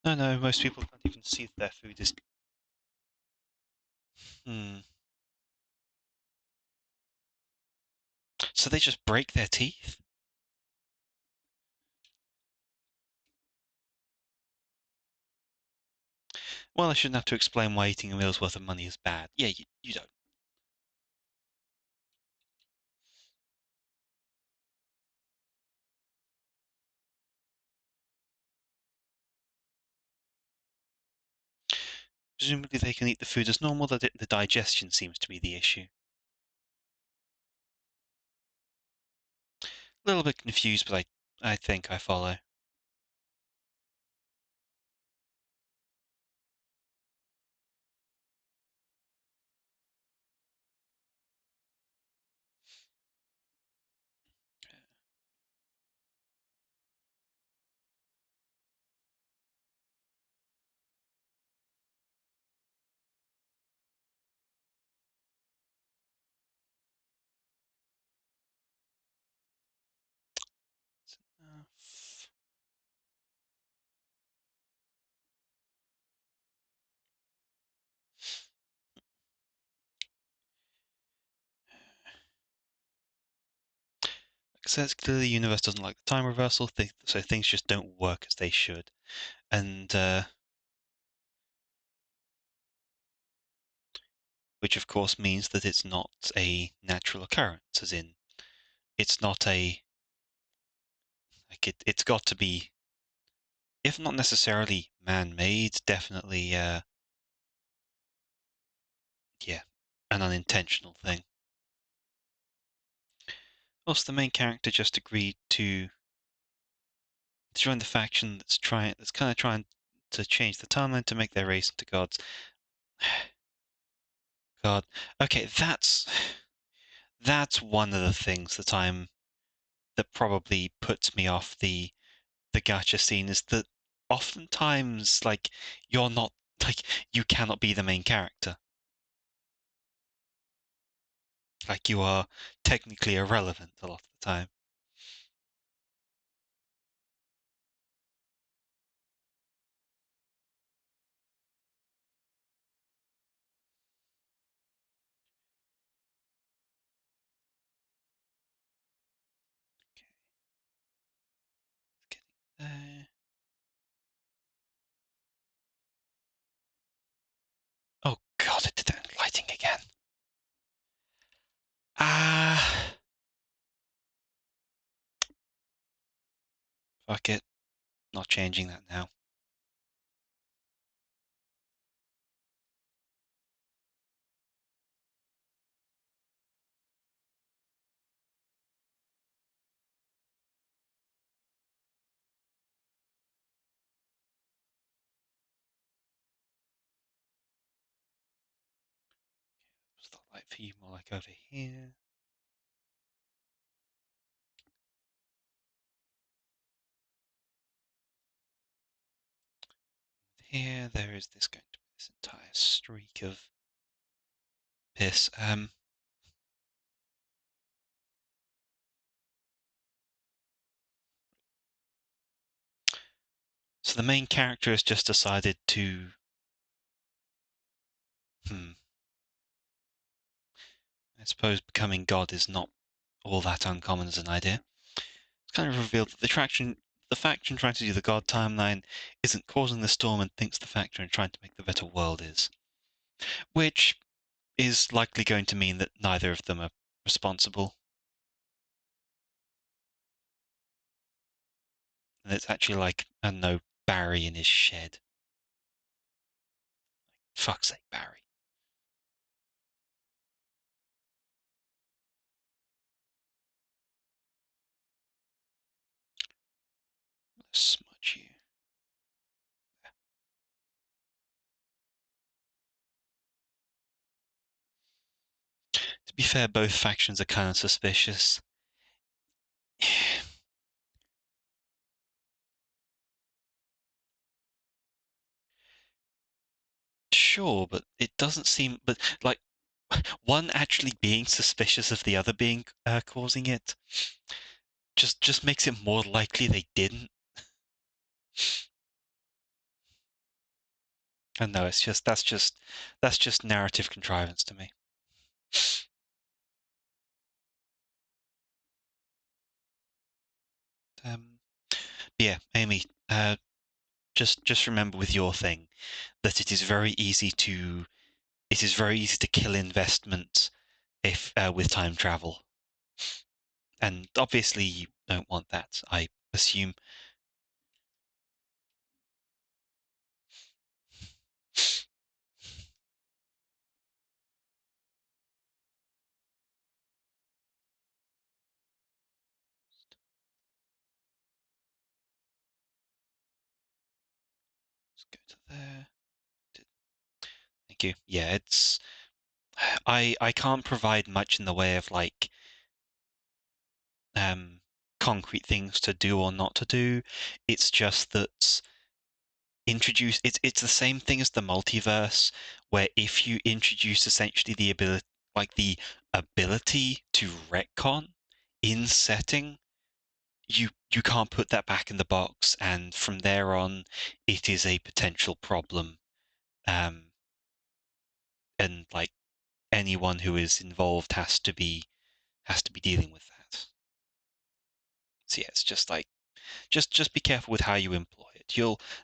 No, no, most people can't even see that their food is. Hmm. So they just break their teeth? Well, I shouldn't have to explain why eating a meal's worth of money is bad. Yeah, you don't. presumably they can eat the food as normal, that the digestion seems to be the issue. A little bit confused, but I think I follow. So it's clearly the universe doesn't like the time reversal, so things just don't work as they should. And which of course means that it's not a natural occurrence, as in, it's not it's got to be, if not necessarily man-made, definitely, yeah, an unintentional thing. Also, the main character just agreed to join the faction that's kind of trying to change the timeline to make their race into gods. God, okay, that's one of the things that probably puts me off the gacha scene, is that oftentimes, like, you're not, like, you cannot be the main character. Like, you are technically irrelevant a lot of the time. Okay. Oh god, it did that lighting again. Ah, fuck it. Not changing that now. Start light for you more like over here. Here, there is this going to be this entire streak of piss. So the main character has just decided to, I suppose becoming God is not all that uncommon as an idea. It's kind of revealed that the faction trying to do the God timeline isn't causing the storm and thinks the faction trying to make the better world is. Which is likely going to mean that neither of them are responsible. And it's actually like, I don't know, Barry in his shed. Fuck's sake, Barry. Smudge you. To be fair, both factions are kind of suspicious. Sure, but it doesn't seem. But like, one actually being suspicious of the other being causing it just makes it more likely they didn't. And no, it's just that's just narrative contrivance to me. Yeah, Amy. Just remember with your thing that it is very easy to kill investment if with time travel, and obviously you don't want that, I assume. there. Thank you. Yeah, it's I can't provide much in the way of like concrete things to do or not to do. It's just that it's the same thing as the multiverse, where if you introduce essentially the ability to retcon in setting, you can't put that back in the box, and from there on it is a potential problem. And like anyone who is involved has to be dealing with that. So yeah, it's just like just be careful with how you employ it.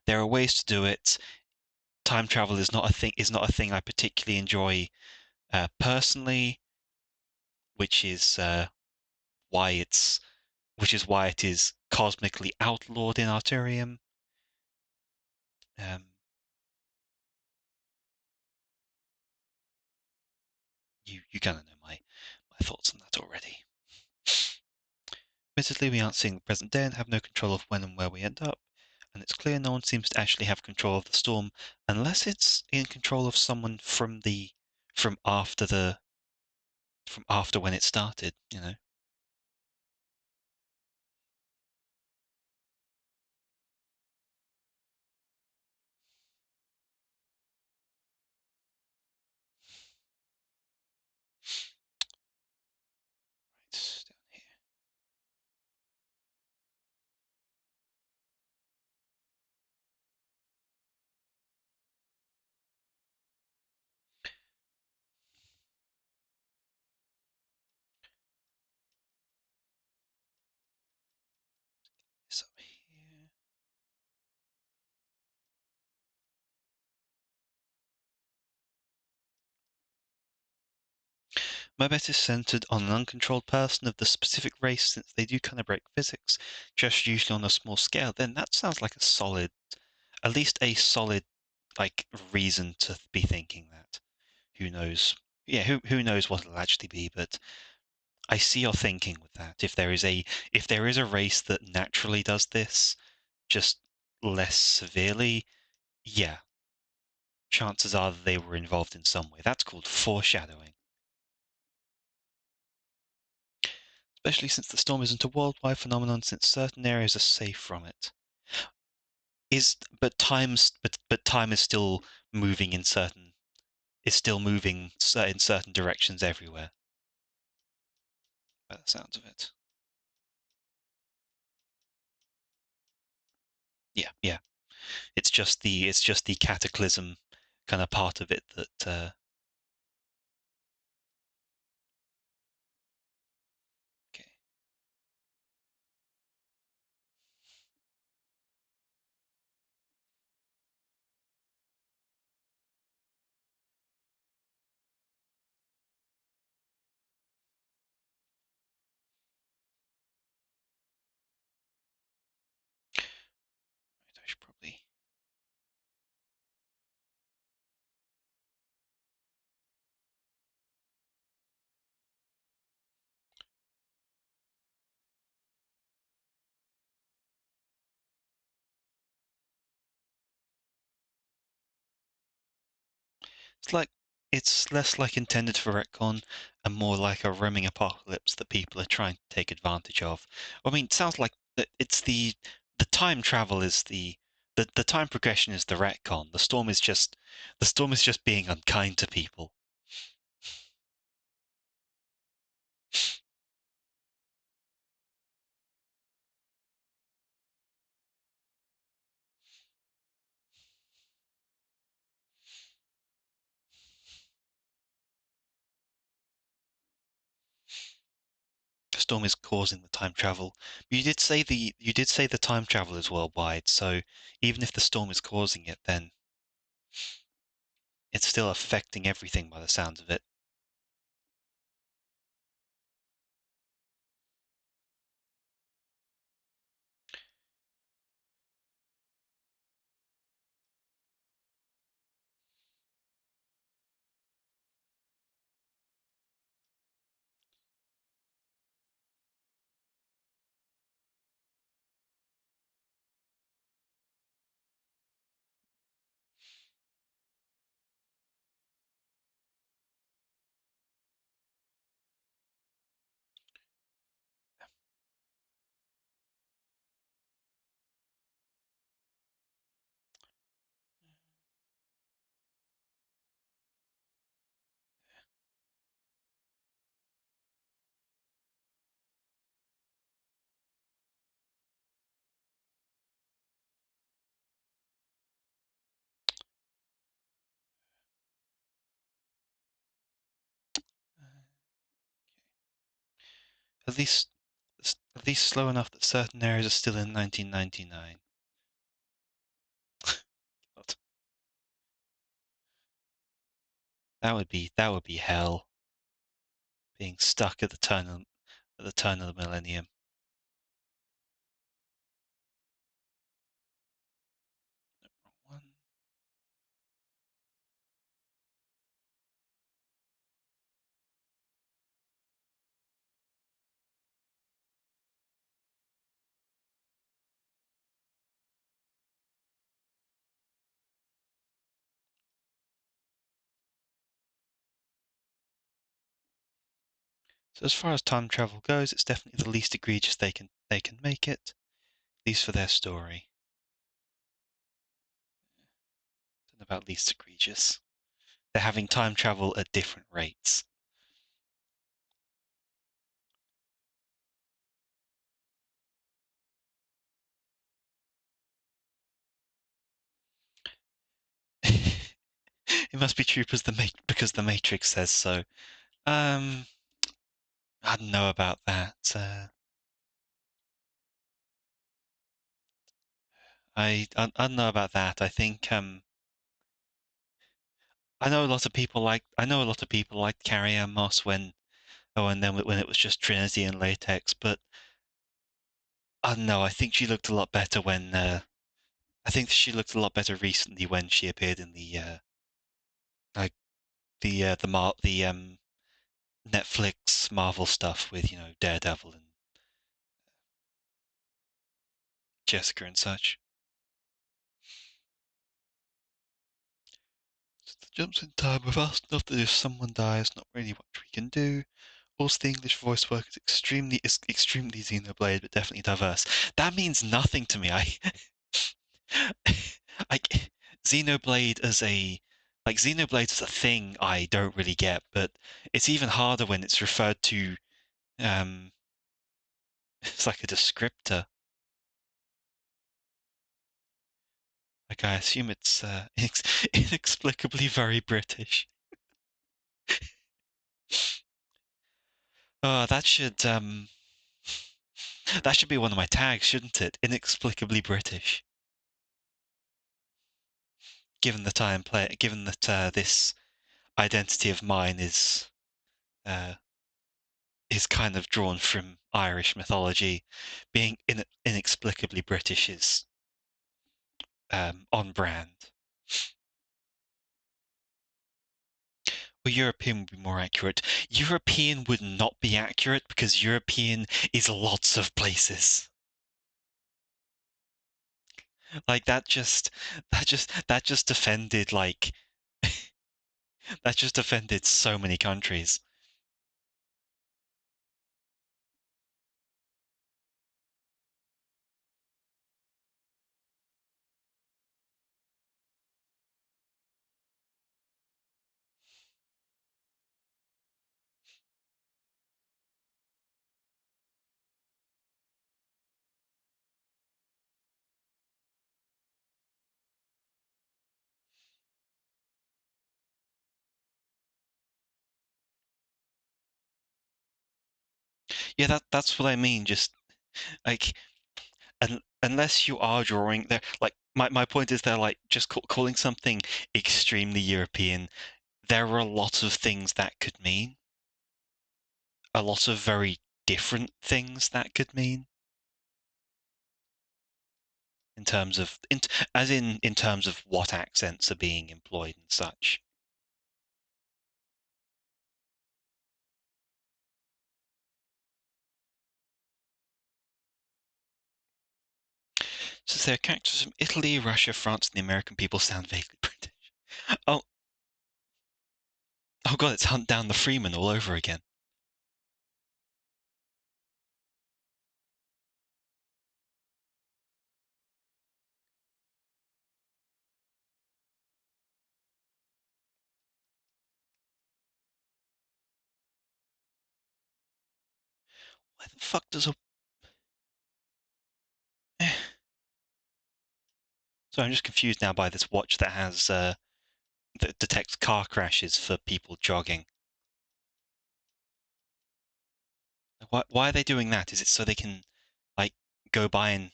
There are ways to do it. Time travel is not a thing I particularly enjoy personally, which is why it's which is why it is cosmically outlawed in Arturium. Um, you kind of know my thoughts on that already. Admittedly, we aren't seeing the present day and have no control of when and where we end up, and it's clear no one seems to actually have control of the storm unless it's in control of someone from after the from after when it started, you know. Right, down here. This up here. My bet is centered on an uncontrolled person of the specific race, since they do kind of break physics, just usually on a small scale. Then that sounds like at least a solid, like reason to be thinking that. Who knows? Yeah, who knows what it'll actually be? But I see your thinking with that. If there is a race that naturally does this, just less severely, yeah, chances are that they were involved in some way. That's called foreshadowing. Especially since the storm isn't a worldwide phenomenon, since certain areas are safe from it. But time is still moving in certain directions everywhere, by the sounds of it. Yeah, yeah. It's just the cataclysm kind of part of it that okay. Right, I should probably it's like it's less like intended for retcon and more like a roaming apocalypse that people are trying to take advantage of. I mean, it sounds like that it's the time travel is the time progression is the retcon. The storm is just being unkind to people. The storm is causing the time travel. But you did say the time travel is worldwide, so even if the storm is causing it, then it's still affecting everything by the sounds of it. At least slow enough that certain areas are still in 1999. God. That would be hell. Being stuck at the turn of the millennium. One. So as far as time travel goes, it's definitely the least egregious they can make it, at least for their story. Don't know about least egregious. They're having time travel at different rates. It must be true because the Matrix says so. I don't know about that. I don't know about that. I think I know a lot of people liked Carrie-Anne Moss and then when it was just Trinity and latex, but I don't know. I think she looked a lot better when I think she looked a lot better recently when she appeared in the like the Netflix Marvel stuff with Daredevil and Jessica and such. So the jumps in time with us, not that if someone dies, not really much we can do. Also, the English voice work is extremely Xenoblade, but definitely diverse. That means nothing to me. Like Xenoblade as a Xenoblade as a thing, I don't really get, but it's even harder when it's referred to. Um, it's like a descriptor. Like I assume it's inexplicably very British. Oh, that should be one of my tags, shouldn't it? Inexplicably British. Given that this identity of mine uh, is kind of drawn from Irish mythology, being inexplicably British is on brand. Well, European would be more accurate. European would not be accurate because European is lots of places. Like that just offended that just offended so many countries. Yeah, that's what I mean. Just like unless you are drawing there, like my point is they're like just calling something extremely European. There are a lot of things that could mean, a lot of very different things that could mean in terms of in terms of what accents are being employed and such. So there are characters from Italy, Russia, France, and the American people sound vaguely British. Oh, oh God, it's Hunt Down the Freeman all over again. Why the fuck does a So I'm just confused now by this watch that has that detects car crashes for people jogging. Why are they doing that? Is it so they can, like, go by and,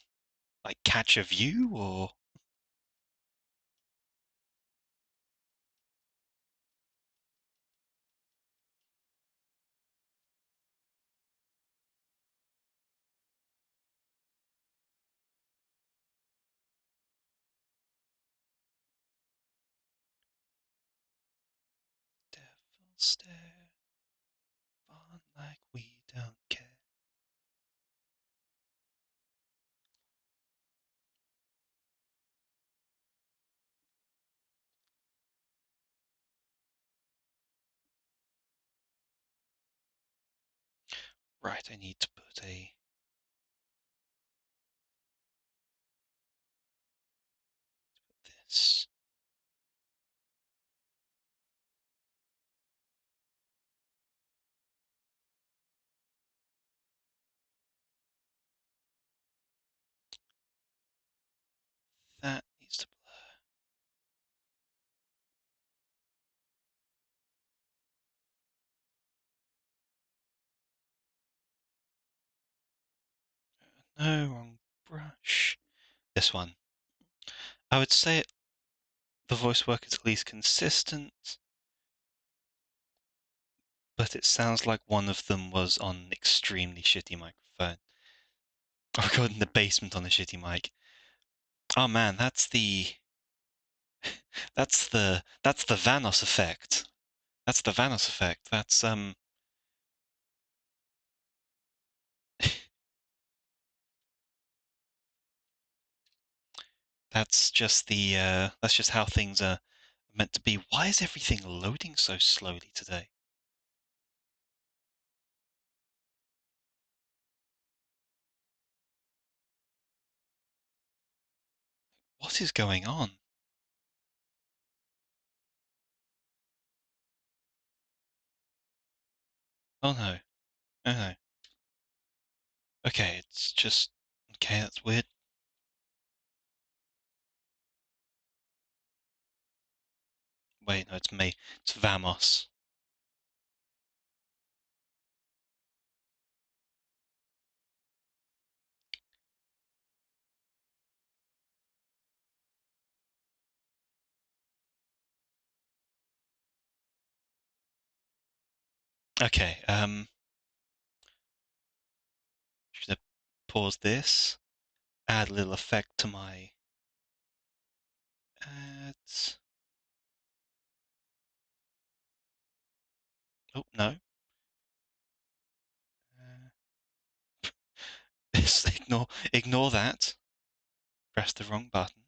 like, catch a view, or? Devil stare, fun like we don't care. Right, I need to put this. That needs to blur. No, wrong brush. This one. I would say the voice work is at least consistent, but it sounds like one of them was on an extremely shitty microphone. I recorded in the basement on a shitty mic. Oh man, that's the Vanos effect. That's the Vanos effect. That's just that's just how things are meant to be. Why is everything loading so slowly today? What is going on? Oh no. Oh no. Okay, it's just okay, that's weird. Wait, no, it's me. It's Vamos. Okay, should I pause this? Add a little effect to my ads. Oh no. Ignore that. Press the wrong button.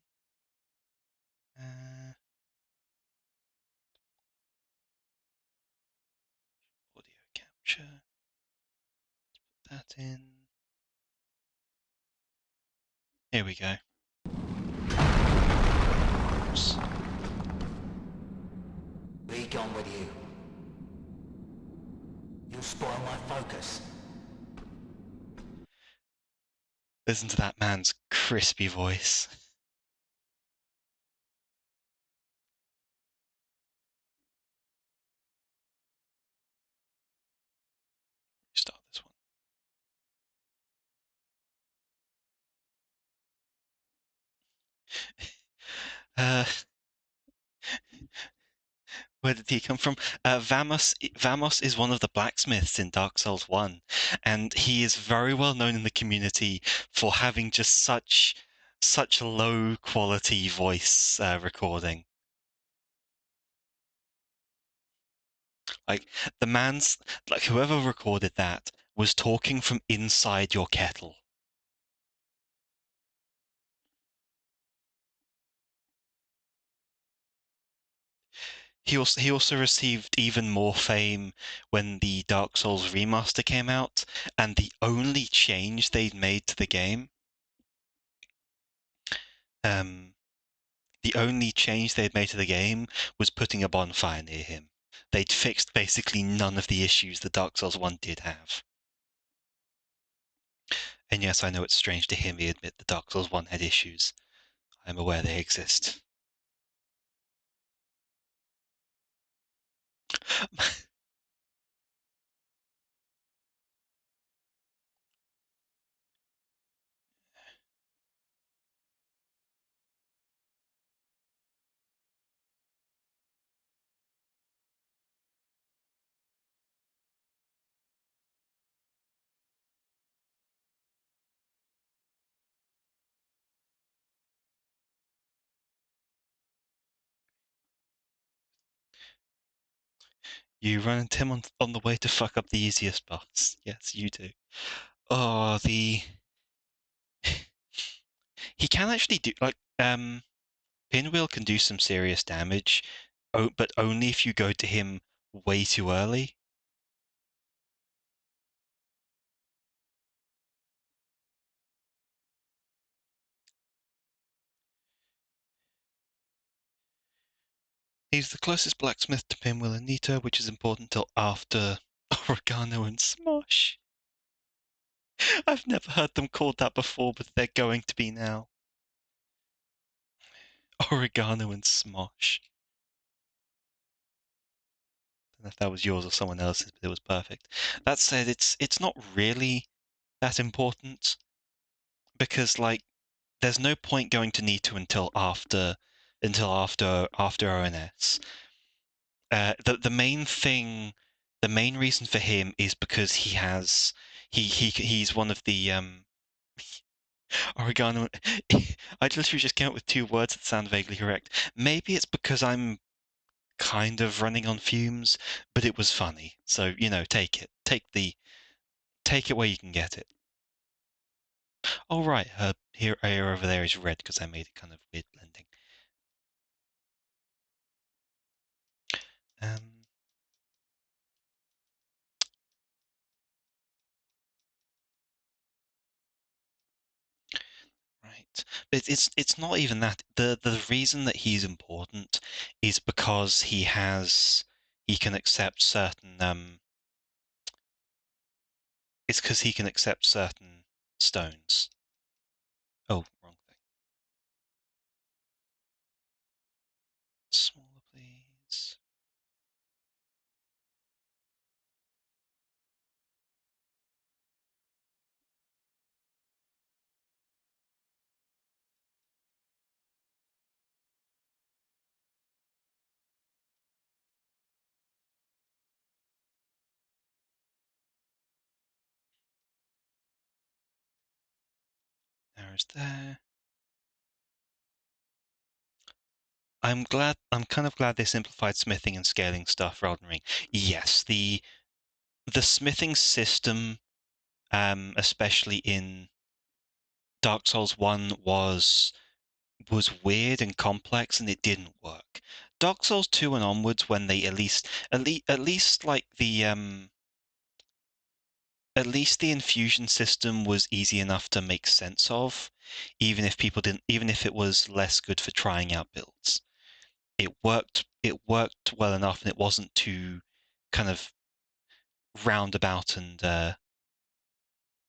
Audio capture. Put that in. Here we go. Oops. Be gone with you. You'll spoil my focus. Listen to that man's crispy voice. Start this one. Where did he come from? Vamos is one of the blacksmiths in Dark Souls 1, and he is very well known in the community for having just such low quality voice recording. Like the man's like whoever recorded that was talking from inside your kettle. He also received even more fame when the Dark Souls remaster came out, and the only change they'd made to the game, um, the only change they'd made to the game was putting a bonfire near him. They'd fixed basically none of the issues that Dark Souls 1 did have. And yes, I know it's strange to hear me admit that Dark Souls 1 had issues. I'm aware they exist. You run into him on the way to fuck up the easiest boss. Yes, you do. Oh, the he can actually do like Pinwheel can do some serious damage, but only if you go to him way too early. He's the closest blacksmith to Pinwheel and Nito, which is important till after Oregano and Smosh. I've never heard them called that before, but they're going to be now. Oregano and Smosh. I don't know if that was yours or someone else's, but it was perfect. That said, it's not really that important because like there's no point going to Nito until after ONS. The main thing, the main reason for him is because he's one of the oregano. I literally just came up with two words that sound vaguely correct. Maybe it's because I'm kind of running on fumes, but it was funny. So take it, take it where you can get it. Oh right, her here over there is red because I made it kind of weird blending. Um, Right. But it's not even that. The reason that he's important is because he can accept certain it's because he can accept certain stones. Oh, wrong thing. Smaller, please. There's there. I'm kind of glad they simplified smithing and scaling stuff rather than ring. Yes, the smithing system, especially in Dark Souls 1 was weird and complex and it didn't work. Dark Souls 2 and onwards when they at least like at least the infusion system was easy enough to make sense of, even if it was less good for trying out builds. It worked well enough and it wasn't too kind of roundabout and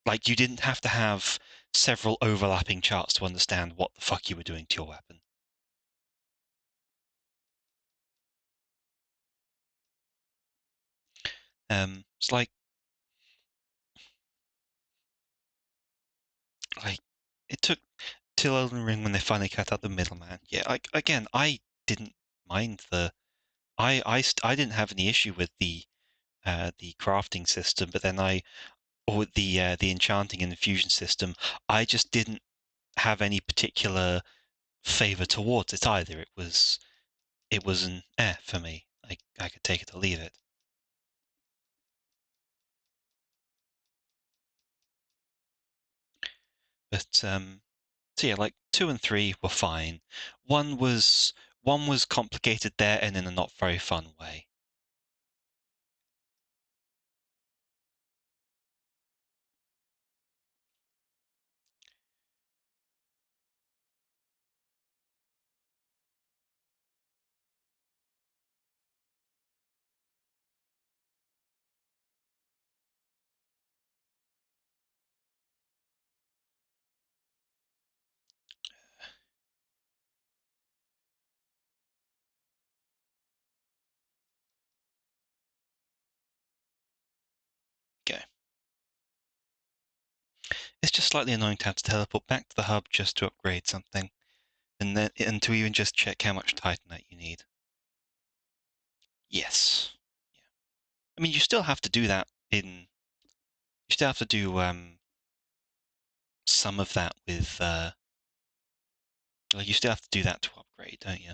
like you didn't have to have several overlapping charts to understand what the fuck you were doing to your weapon. It's like it took till Elden Ring when they finally cut out the middleman. Yeah, like again, I didn't mind I didn't have any issue with the crafting system, but then or the enchanting and infusion system, I just didn't have any particular favor towards it either. It was an for me. I could take it or leave it. But so yeah, like 2 and 3 were fine. One was complicated there and in a not very fun way. Okay. It's just slightly annoying to have to teleport back to the hub just to upgrade something, and to even just check how much Titanite you need. Yes. Yeah. I mean, you still have to do that in. You still have to do some of that with like you still have to do that to upgrade, don't you?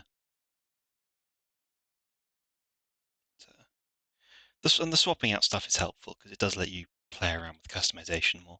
So, and the swapping out stuff is helpful because it does let you play around with customization more.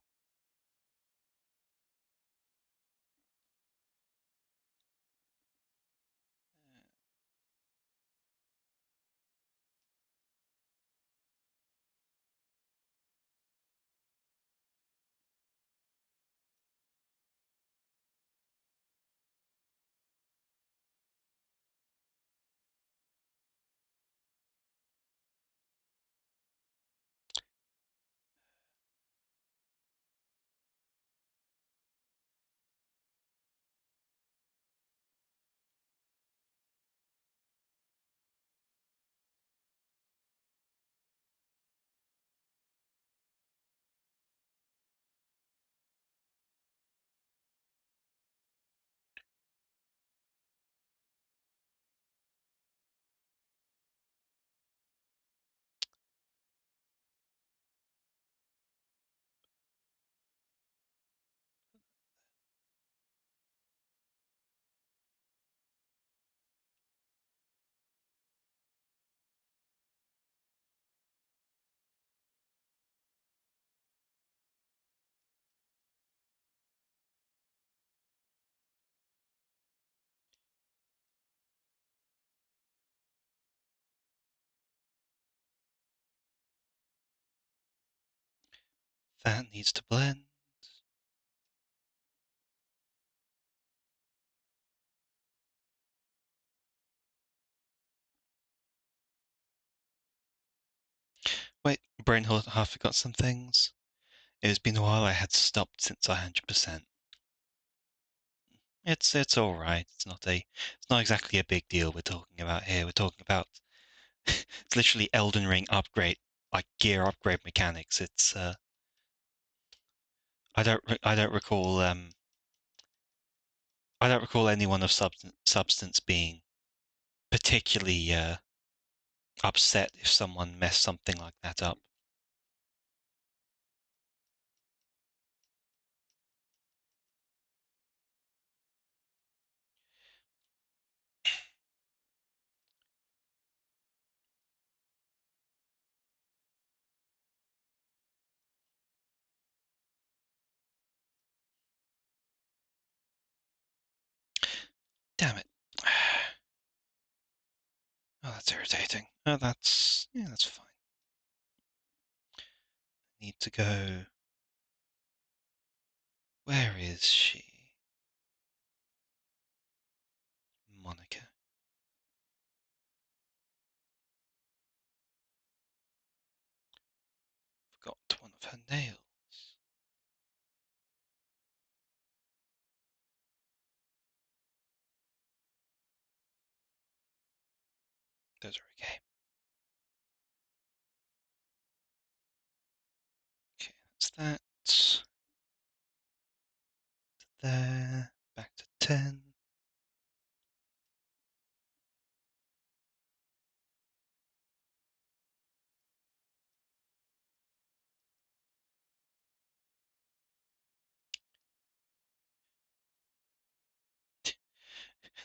That needs to blend. Wait, brain half forgot some things. It has been a while. I had stopped since 100%. It's all right. It's not exactly a big deal we're talking about here. We're talking about it's literally Elden Ring upgrade, like gear upgrade mechanics. It's I don't recall I don't recall anyone of substance being particularly upset if someone messed something like that up. Damn it. Oh, that's irritating. Oh, that's fine. Need to go. Where is she? Monica. Forgot one of her nails. Those are okay. Okay, that's that. There. Back to 10.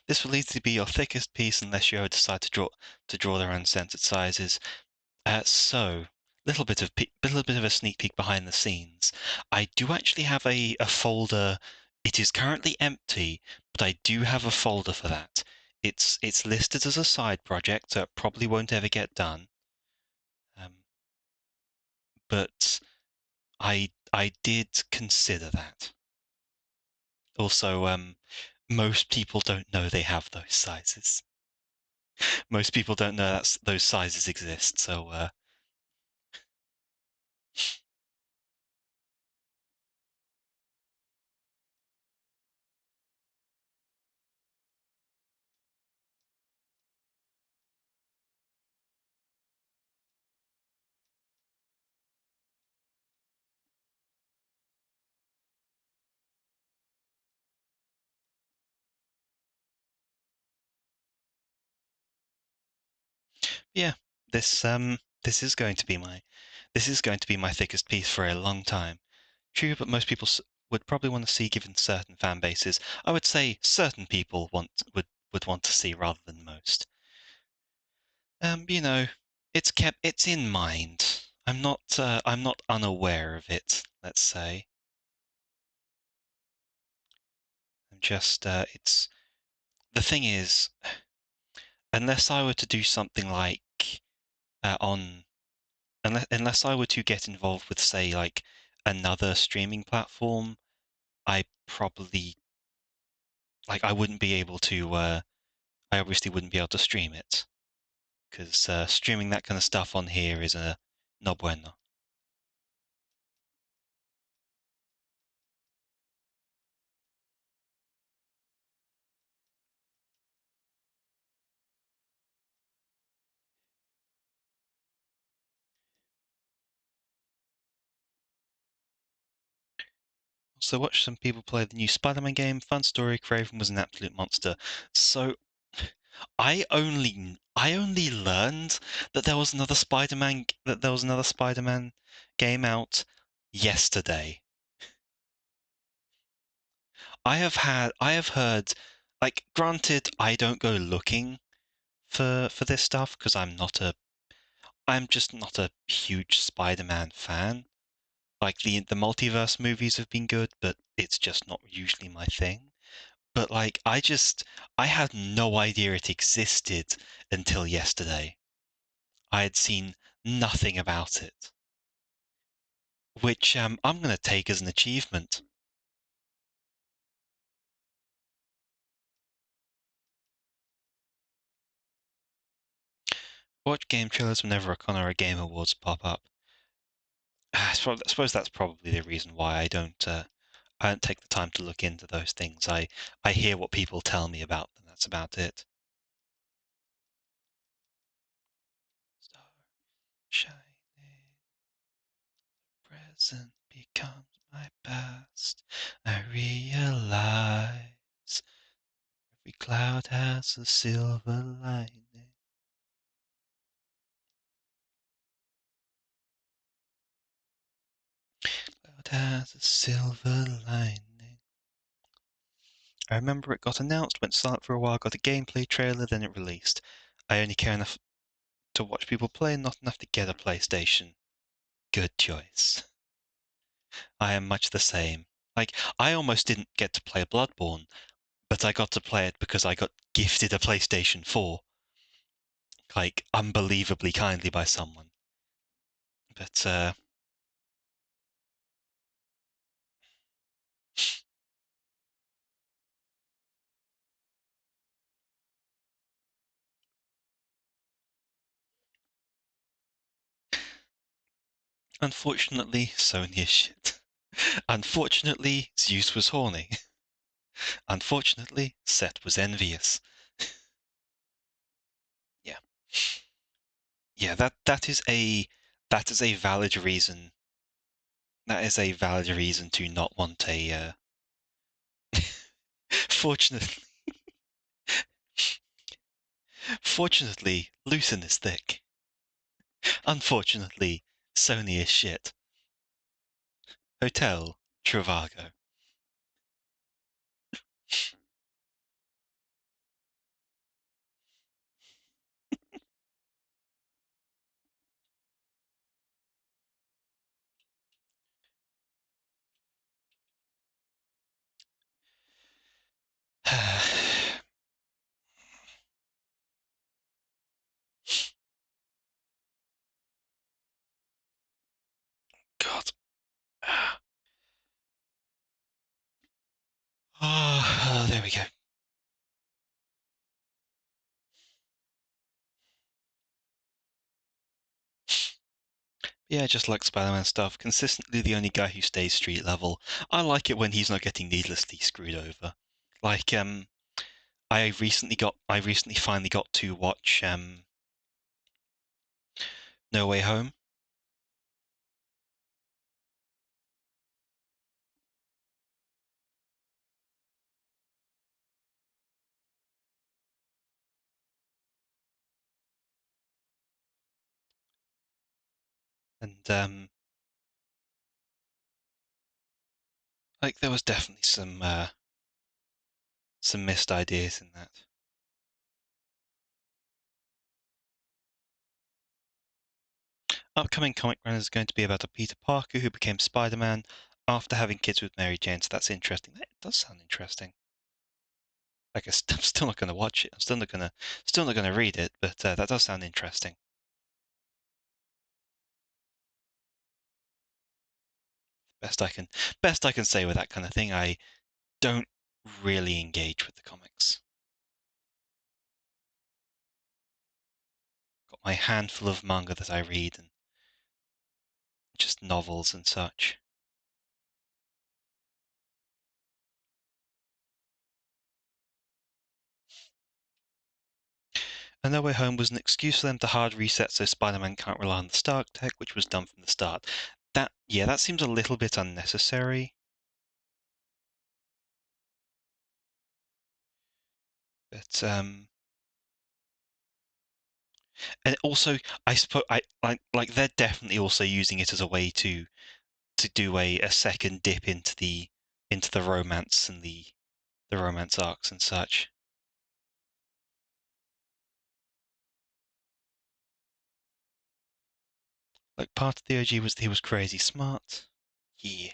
This will easily be your thickest piece unless you ever decide to draw their own scented sizes. So, little bit of a sneak peek behind the scenes. I do actually have a folder. It is currently empty, but I do have a folder for that. It's listed as a side project, so it probably won't ever get done. But I did consider that. Also, most people don't know they have those sizes. Most people don't know that those sizes exist. So yeah, this is going to be my thickest piece for a long time. True, but most people would probably want to see, given certain fan bases. I would say certain people would want to see rather than most. You know, it's in mind. I'm not unaware of it, let's say. I'm just it's the thing is, unless I were to do something like on unless I were to get involved with, say, like another streaming platform, I probably like I wouldn't be able to I obviously wouldn't be able to stream it because streaming that kind of stuff on here is a no bueno. So watch some people play the new Spider-Man game. Fun story. Craven was an absolute monster. So I only learned that there was another Spider-Man game out yesterday. I have heard, like, granted, I don't go looking for this stuff because I'm just not a huge Spider-Man fan. Like the multiverse movies have been good, but it's just not usually my thing. But like I had no idea it existed until yesterday. I had seen nothing about it, which I'm going to take as an achievement. Watch game trailers whenever a Con or a Game Awards pop up. I suppose that's probably the reason why I don't take the time to look into those things. I hear what people tell me about them. That's about it. Star shining, present becomes my past. I realize every cloud has a silver lining. Cloud has a silver lining. I remember it got announced, went silent for a while, got a gameplay trailer, then it released. I only care enough to watch people play, not enough to get a PlayStation. Good choice. I am much the same. Like, I almost didn't get to play Bloodborne, but I got to play it because I got gifted a PlayStation 4, like, unbelievably kindly by someone. But, unfortunately, Sony is shit. Unfortunately, Zeus was horny. Unfortunately, Set was envious. Yeah. Yeah, that is a valid reason. That is a valid reason to not want a fortunately fortunately, Lucen is thick. Unfortunately, Sony is shit. Hotel Trivago. God. Oh, there we go. Yeah, just like Spider-Man stuff. Consistently the only guy who stays street level. I like it when he's not getting needlessly screwed over. Like, I recently finally got to watch No Way Home, and like there was definitely some missed ideas in that. Upcoming comic run is going to be about a Peter Parker who became Spider-Man after having kids with Mary Jane. So that's interesting. That does sound interesting. Like I'm still not going to watch it. I'm still not gonna read it. But that does sound interesting. Best I can say with that kind of thing. I don't really engage with the comics. Got my handful of manga that I read and just novels and such. And No Way Home was an excuse for them to hard reset so Spider-Man can't rely on the Stark tech, which was done from the start. That seems a little bit unnecessary. But and also I suppose I like they're definitely also using it as a way to do a second dip into the romance and the romance arcs and such. Like part of the OG was he was crazy smart. Yeah.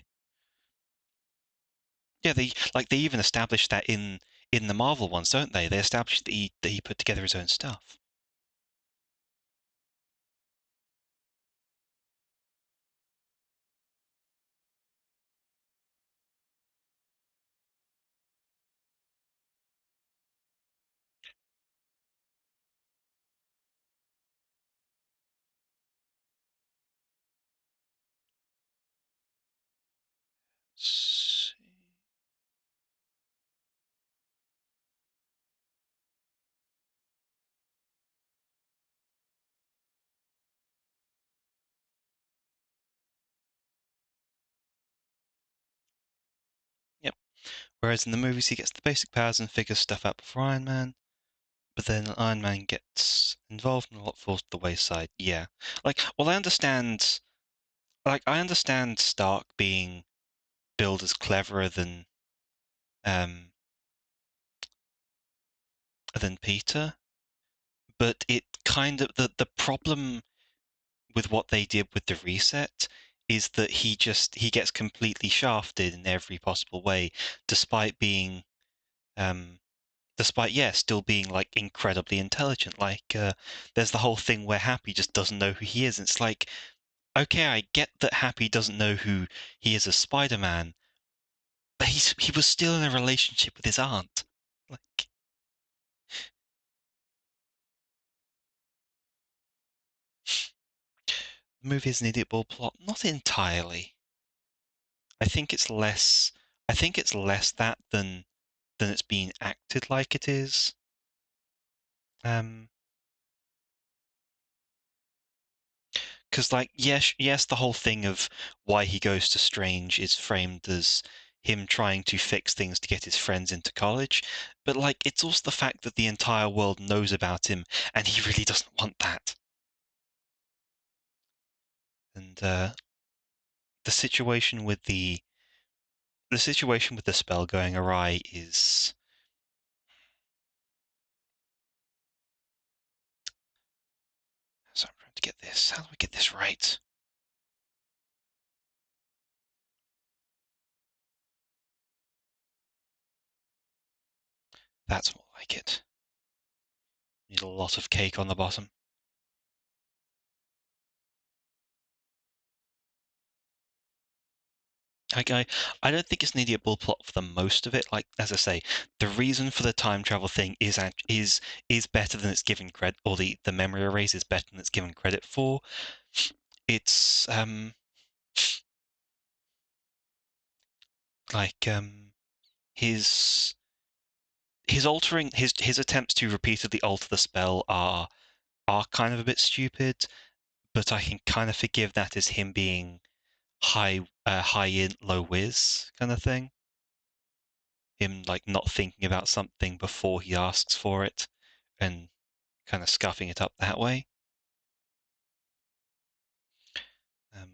Yeah, they even established that in the Marvel ones, don't they? They established that he put together his own stuff. Yep. Whereas in the movies, he gets the basic powers and figures stuff out before Iron Man, but then Iron Man gets involved and a lot falls to the wayside. Yeah. Well, I understand Stark being billed as cleverer um than Peter, but it kind of the problem with what they did with the reset is that he gets completely shafted in every possible way, despite being um despite still being like incredibly intelligent. There's the whole thing where Happy just doesn't know who he is. It's like, okay, I get that Happy doesn't know who he is as Spider-Man, but he was still in a relationship with his aunt. Like, the movie is an idiot ball plot, not entirely. I think it's less. I think it's less that than it's being acted like it is. Um, because yes, the whole thing of why he goes to Strange is framed as him trying to fix things to get his friends into college, but like it's also the fact that the entire world knows about him and he really doesn't want that. And the situation with the situation with the spell going awry is. So I'm trying to get this. How do we get this right? That's more like it. Need a lot of cake on the bottom. Like I don't think it's an idiot bull plot for the most of it. Like as I say, the reason for the time travel thing is better than it's given credit, or the memory erase is better than it's given credit for. It's like his his attempts to repeatedly alter the spell are kind of a bit stupid, but I can kind of forgive that as him being high in low whiz kind of thing. Him like not thinking about something before he asks for it and kind of scuffing it up that way. Um,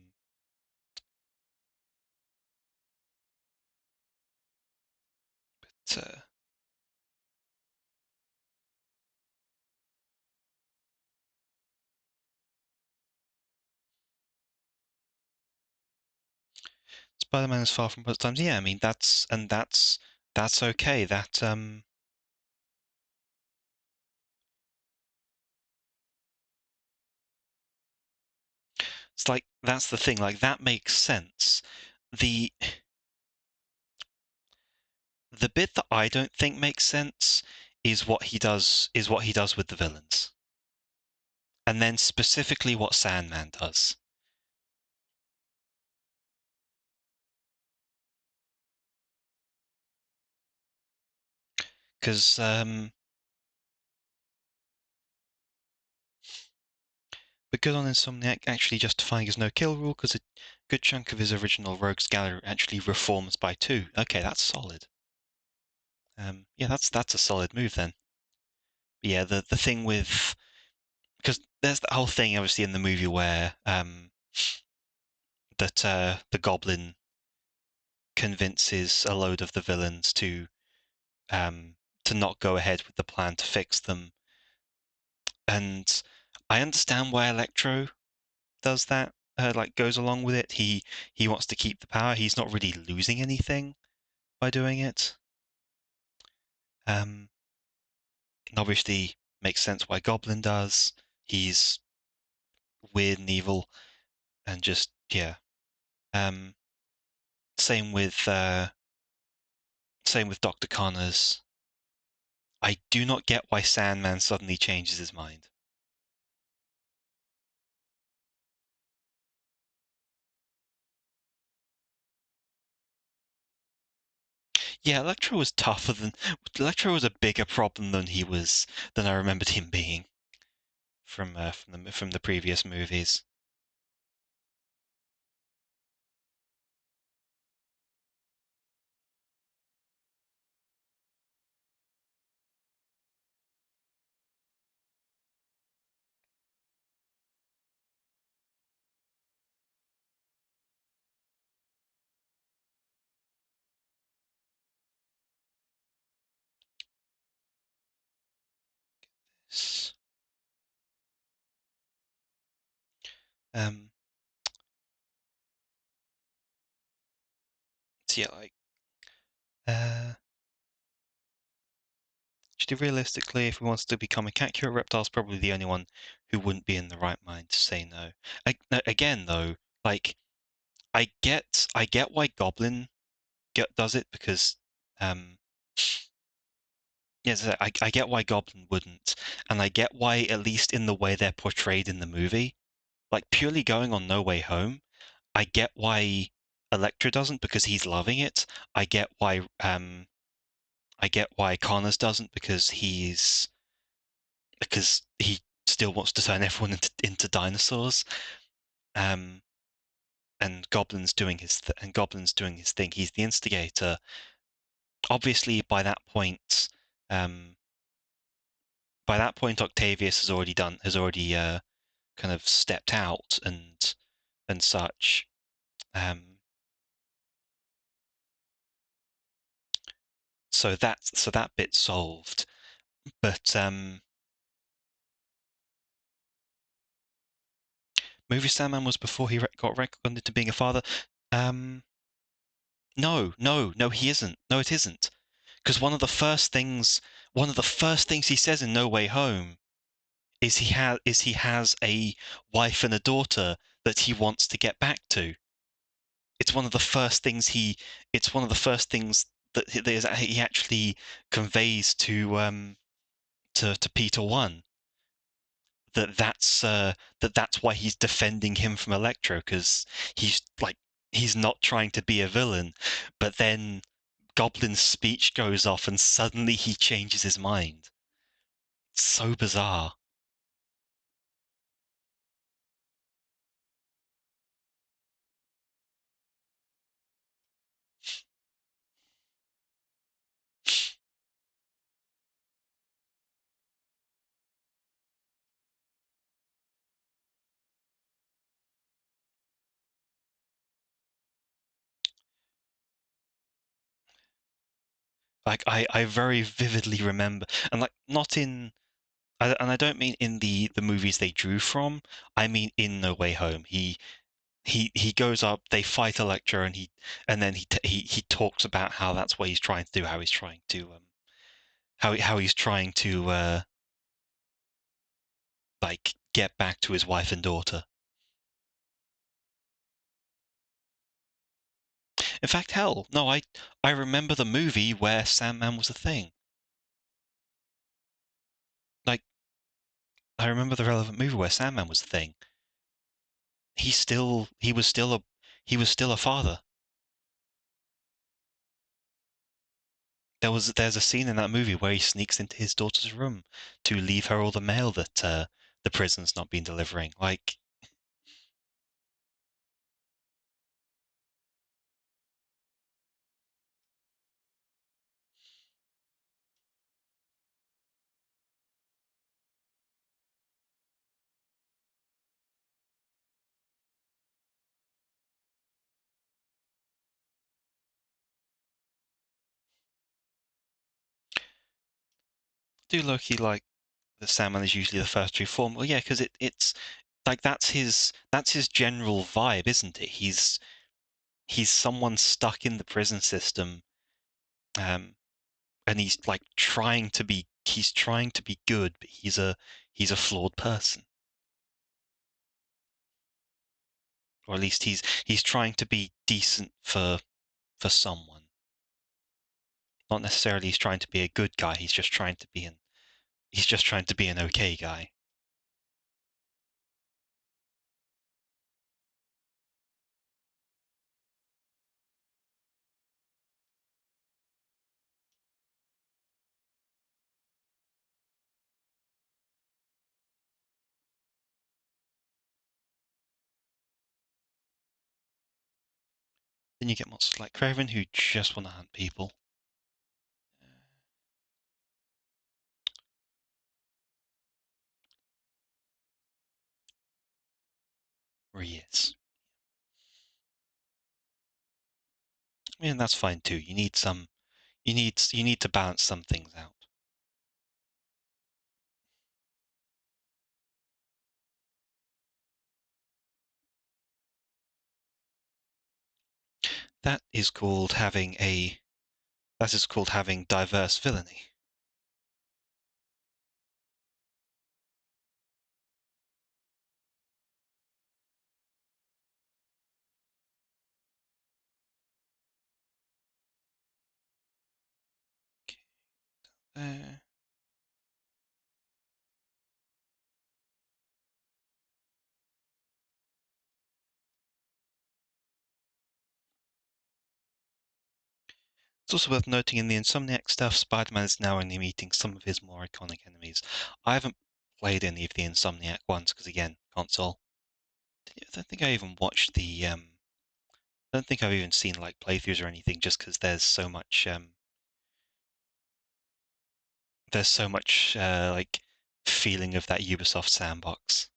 but Spider-Man is far from times. Yeah, I mean that's okay. It's like that's the thing. Like that makes sense. The the bit that I don't think makes sense is what he does with the villains, and then specifically what Sandman does. Because but good on Insomniac actually justifying his no-kill rule, because a good chunk of his original Rogues Gallery actually reforms by 2. Okay, that's solid. Yeah, that's a solid move then. But yeah, the thing with, because there's the whole thing obviously in the movie where that the Goblin convinces a load of the villains um, to not go ahead with the plan to fix them, and I understand why Electro does that. Like goes along with it. He wants to keep the power. He's not really losing anything by doing it. And obviously makes sense why Goblin does. He's weird and evil, and just yeah. Um, same with Dr. Connors. I do not get why Sandman suddenly changes his mind. Yeah, Electro was a bigger problem than I remembered him being from the previous movies. Um, so yeah, like uh, actually, realistically, if we wanted to become accurate, Reptile's probably the only one who wouldn't be in the right mind to say no. Again, though, like I get why Goblin does it, because um, yes, I get why Goblin wouldn't, and I get why, at least in the way they're portrayed in the movie, like purely going on No Way Home, I get why Elektra doesn't, because he's loving it. I get why Connors doesn't, because he still wants to turn everyone into dinosaurs. Um, and Goblin's doing his thing. He's the instigator. Obviously, um, by that point, Octavius has already kind of stepped out and such. Um, so that bit's solved. But Movie Sandman was before he got recommended to being a father. Um, no, he isn't. No, it isn't. Because one of the first things he says in No Way Home is he has a wife and a daughter that he wants to get back to. It's one of the first things it's one of the first things that he actually conveys to Peter One, that's why he's defending him from Electro, because he's like he's not trying to be a villain, but then Goblin's speech goes off and suddenly he changes his mind. It's so bizarre. Like I very vividly remember, and like not in, and I don't mean in the movies they drew from. I mean in No Way Home. he goes up, they fight Electro, and then he talks about how that's what he's trying to do, how he's trying to how he's trying to like get back to his wife and daughter. In fact, hell, no, I remember the movie where Sandman was a thing. Like, I remember the relevant movie where Sandman was a thing. He was still a father. There's a scene in that movie where he sneaks into his daughter's room to leave her all the mail that the prison's not been delivering. Like, do Loki like that Sandman is usually the first true form? Well, yeah, because it's like that's his general vibe, isn't it? He's someone stuck in the prison system, um, and he's trying to be good, but he's a flawed person, or at least he's trying to be decent for someone. Not necessarily he's trying to be a good guy. He's just trying to be an okay guy. Then you get monsters like Kraven who just want to hunt people. Or he is. I mean, that's fine too. You need to balance some things out. That is called having diverse villainy. Okay. It's also worth noting in the Insomniac stuff, Spider-Man is now only meeting some of his more iconic enemies. I haven't played any of the Insomniac ones because, again, console. I don't think I even watched the. I don't think I've even seen like playthroughs or anything, just because there's so much like feeling of that Ubisoft sandbox.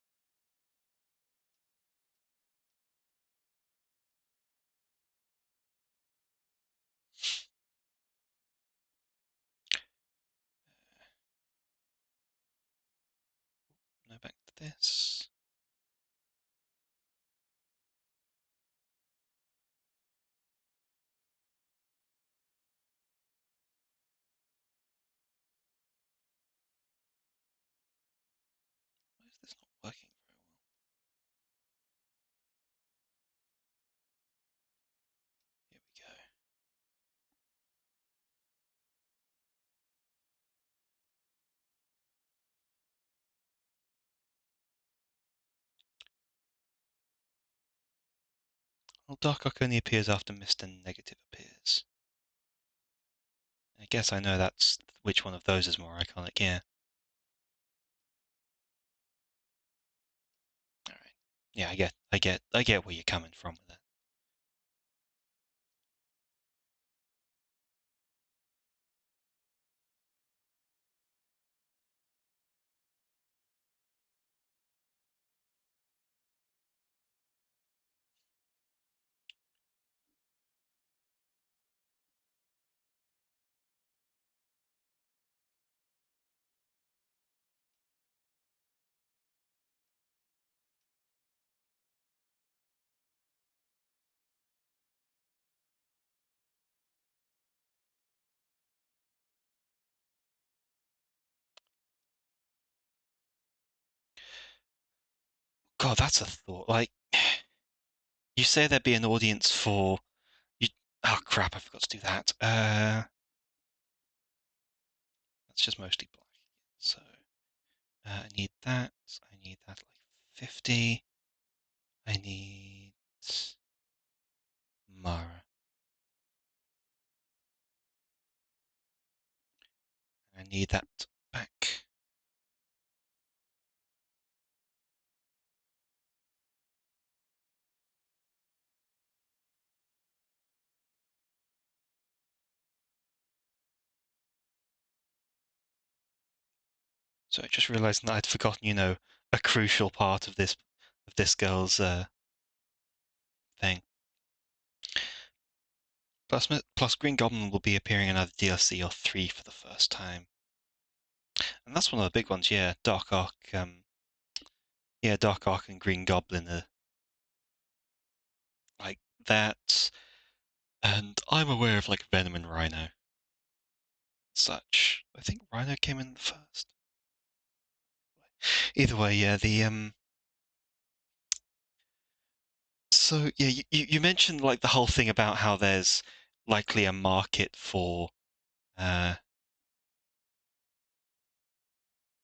No, back to this. Why is this not working very well? Here we go. Well, Dark Oak only appears after Mr. Negative appears. I guess I know that's which one of those is more iconic, yeah. Alright. Yeah, I get where you're coming from with that. God, that's a thought. Like, you say there'd be an audience for you. Oh crap! I forgot to do that. That's just mostly black. So I need that. I need that like 50. I need Mara. I need that back. So I just realised that I'd forgotten, a crucial part of this girl's thing. Plus, Green Goblin will be appearing in either DLC or 3 for the first time, and that's one of the big ones. Yeah, Dark Arc. Yeah, Dark Arc and Green Goblin are like that, and I'm aware of like Venom and Rhino. Such. I think Rhino came in first. Either way, yeah. So yeah, you mentioned like the whole thing about how there's likely a market for uh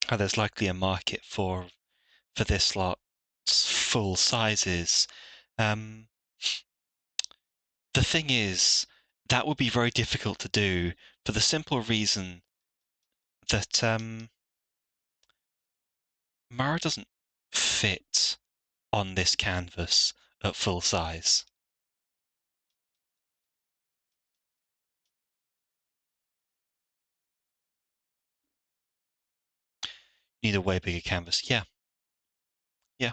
how there's likely a market for this lot's full sizes. Um, the thing is, that would be very difficult to do for the simple reason that Mara doesn't fit on this canvas at full size. You need a way bigger canvas. Yeah, yeah.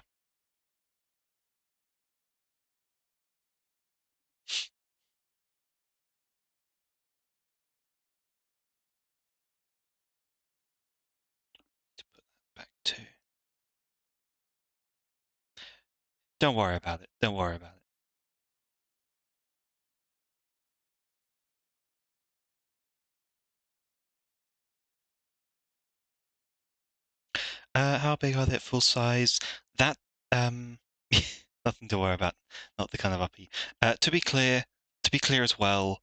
To put that back too. Don't worry about it. Don't worry about it. How big are they at full size? That um, nothing to worry about. Not the kind of uppy. To be clear as well,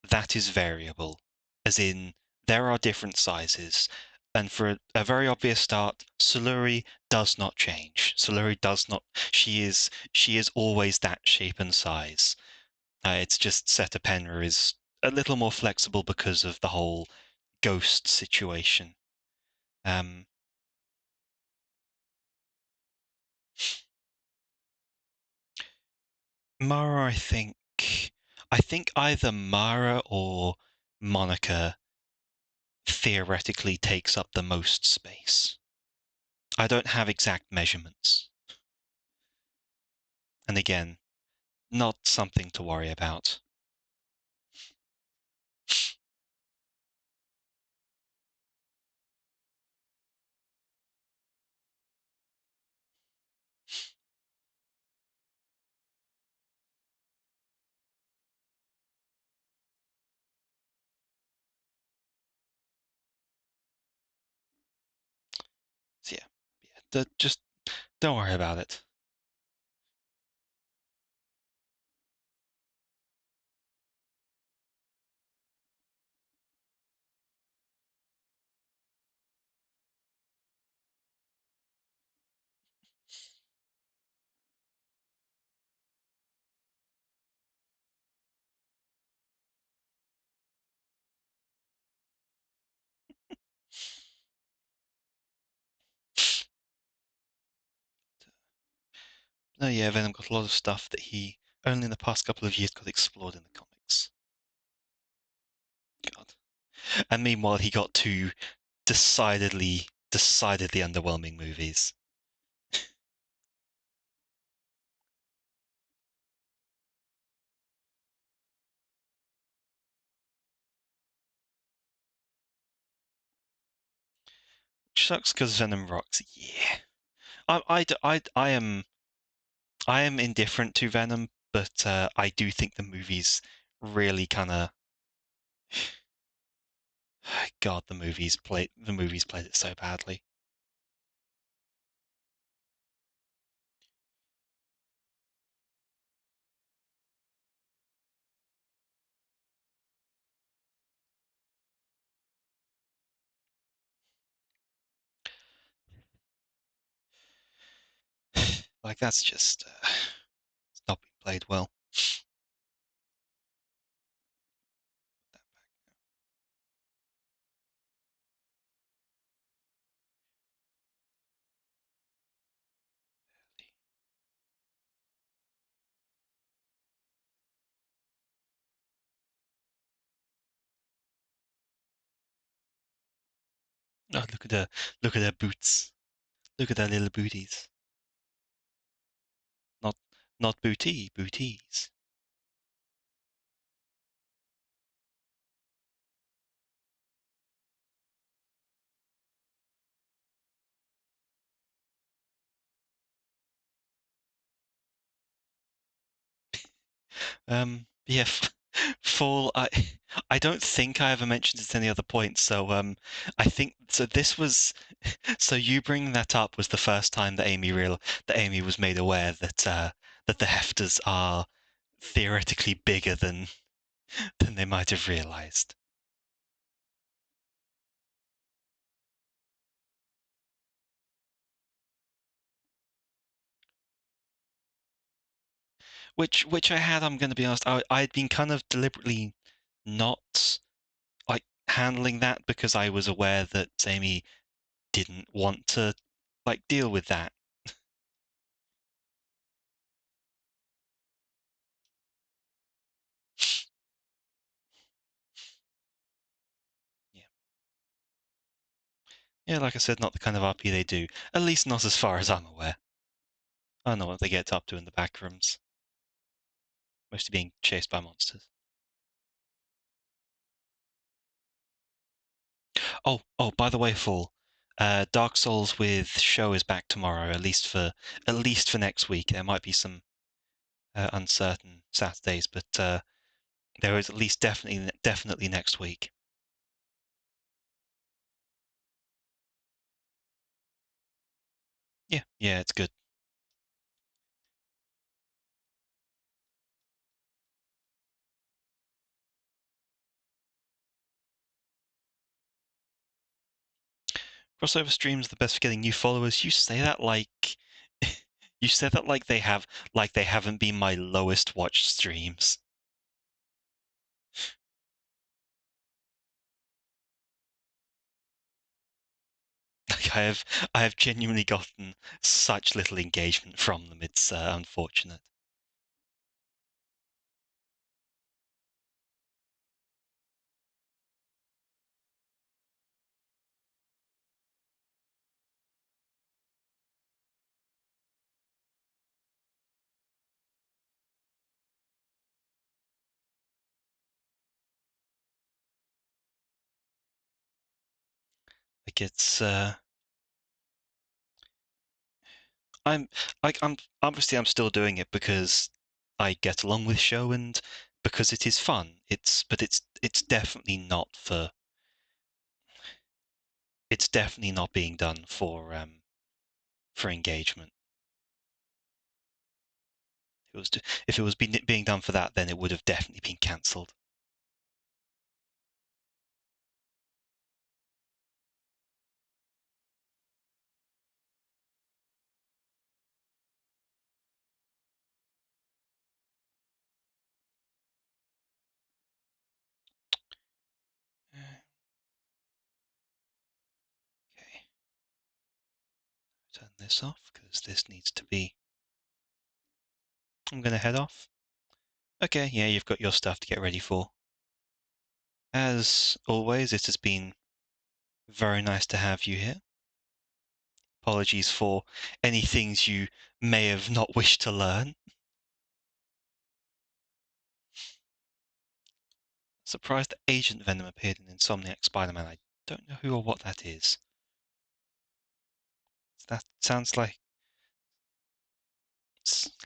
that is variable, as in there are different sizes. And for a very obvious start, Soluri does not change. Soluri does not. She is always that shape and size. It's just Seta Penra is a little more flexible because of the whole ghost situation. Um, Mara, I think either Mara or Monica theoretically takes up the most space. I don't have exact measurements. And again, not something to worry about. So yeah, just don't worry about it. No, yeah, Venom got a lot of stuff that he only in the past couple of years got explored in the comics. God. And meanwhile, he got two decidedly underwhelming movies. Which sucks because Venom rocks. Yeah. I am indifferent to Venom, but I do think the movies really kind of God, the movies played it so badly. Like that's just it's not being played well. Oh, look at her boots. Look at her little booties. Not not booty, booties. Yeah, full. I don't think I ever mentioned it at any other point. So I think so. This was so you bringing that up was the first time that Amy was made aware that that the hefters are theoretically bigger than they might have realized. Which I had. I'm going to be honest. I'd been kind of deliberately not like handling that because I was aware that Amy didn't want to like deal with that. Yeah. Yeah, like I said, not the kind of RP they do. At least not as far as I'm aware. I don't know what they get up to in the back rooms. Mostly being chased by monsters. Oh, by the way, Fall. Dark Souls with show is back tomorrow, at least for next week. There might be some uncertain Saturdays, but there is at least definitely next week. Yeah, it's good. Crossover streams are the best for getting new followers. You say that like you said that like they haven't been my lowest watched streams. Like I have genuinely gotten such little engagement from them. It's unfortunate. Like it's I'm I'm obviously I'm still doing it because I get along with show and because it is fun. It's definitely not it's definitely not being done for engagement. If it was being done for that, then it would have definitely been cancelled. Okay, turn this off because this needs to be. I'm gonna head off. Okay, yeah, you've got your stuff to get ready for. As always, it has been very nice to have you here. Apologies for any things you may have not wished to learn. Surprised that Agent Venom appeared in Insomniac Spider-Man. I don't know who or what that is. That sounds like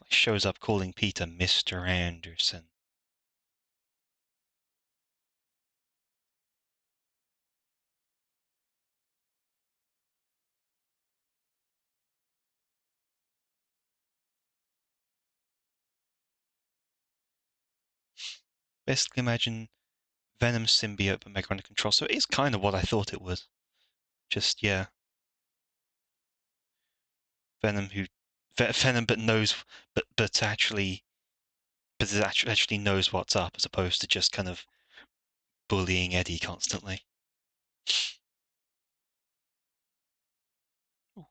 shows up calling Peter Mr. Anderson. Basically, imagine Venom symbiote but Mega under control. So it is kind of what I thought it was. Just yeah, Venom who Venom, but actually, but it actually knows what's up, as opposed to just kind of bullying Eddie constantly. Ooh,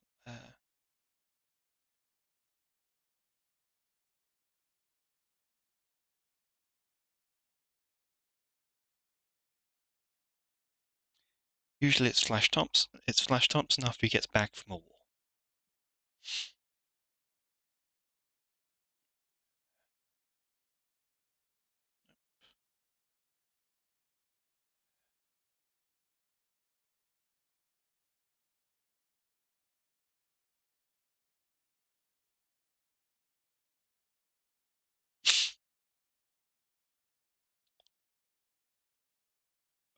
usually it's Flash Thompson. It's Flash Thompson after he gets back from a war.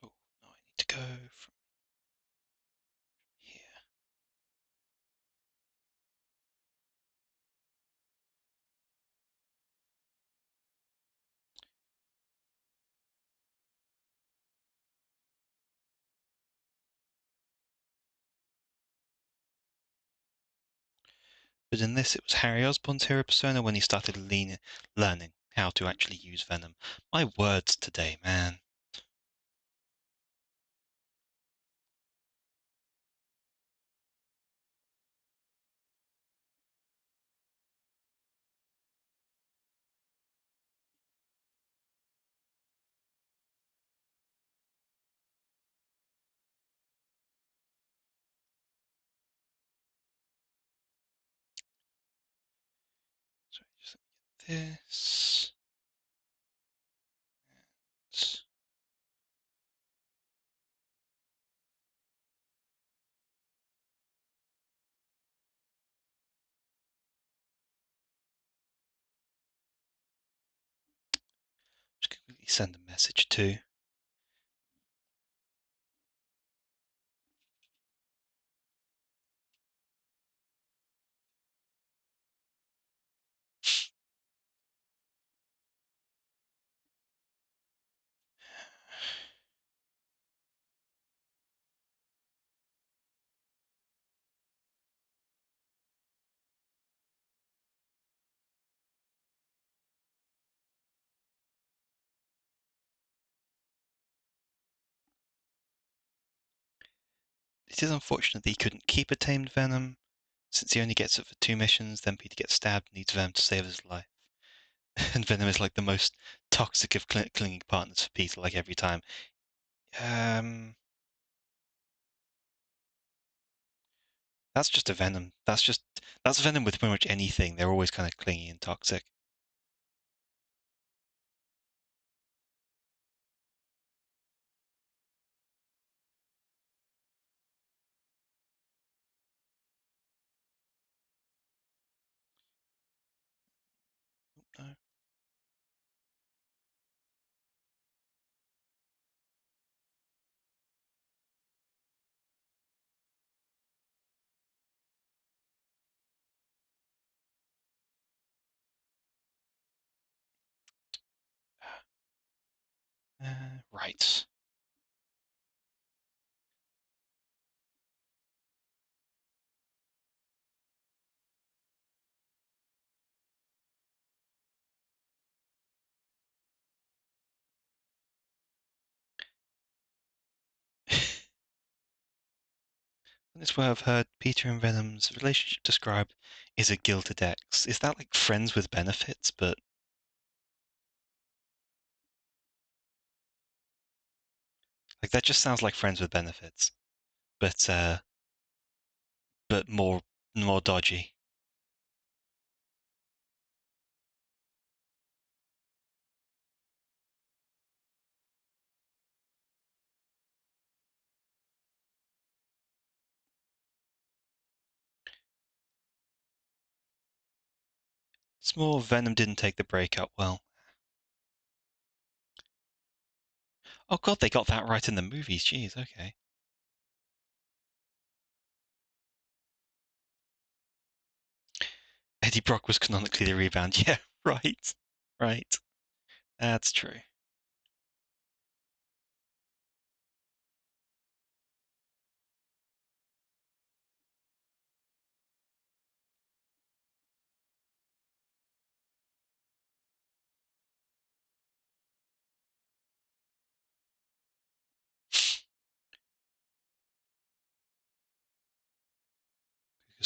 Oh, no, I need to go from here. But in this, it was Harry Osborn's hero persona when he started learning how to actually use Venom. My words today, man. So just get this. Just quickly send a message to. It is unfortunate that he couldn't keep a tamed Venom, since he only gets it for 2 missions. Then Peter gets stabbed, needs Venom to save his life. And Venom is like the most toxic of clinging partners for Peter, like every time. Um, that's just a Venom. That's Venom with pretty much anything. They're always kind of clingy and toxic. No. Right. This way I've heard Peter and Venom's relationship described is a gilded ex. Is that like friends with benefits? But like that just sounds like friends with benefits, but more dodgy. It's more Venom didn't take the breakup well. Oh god, they got that right in the movies. Jeez, okay. Eddie Brock was canonically the rebound. Yeah, right. Right. That's true.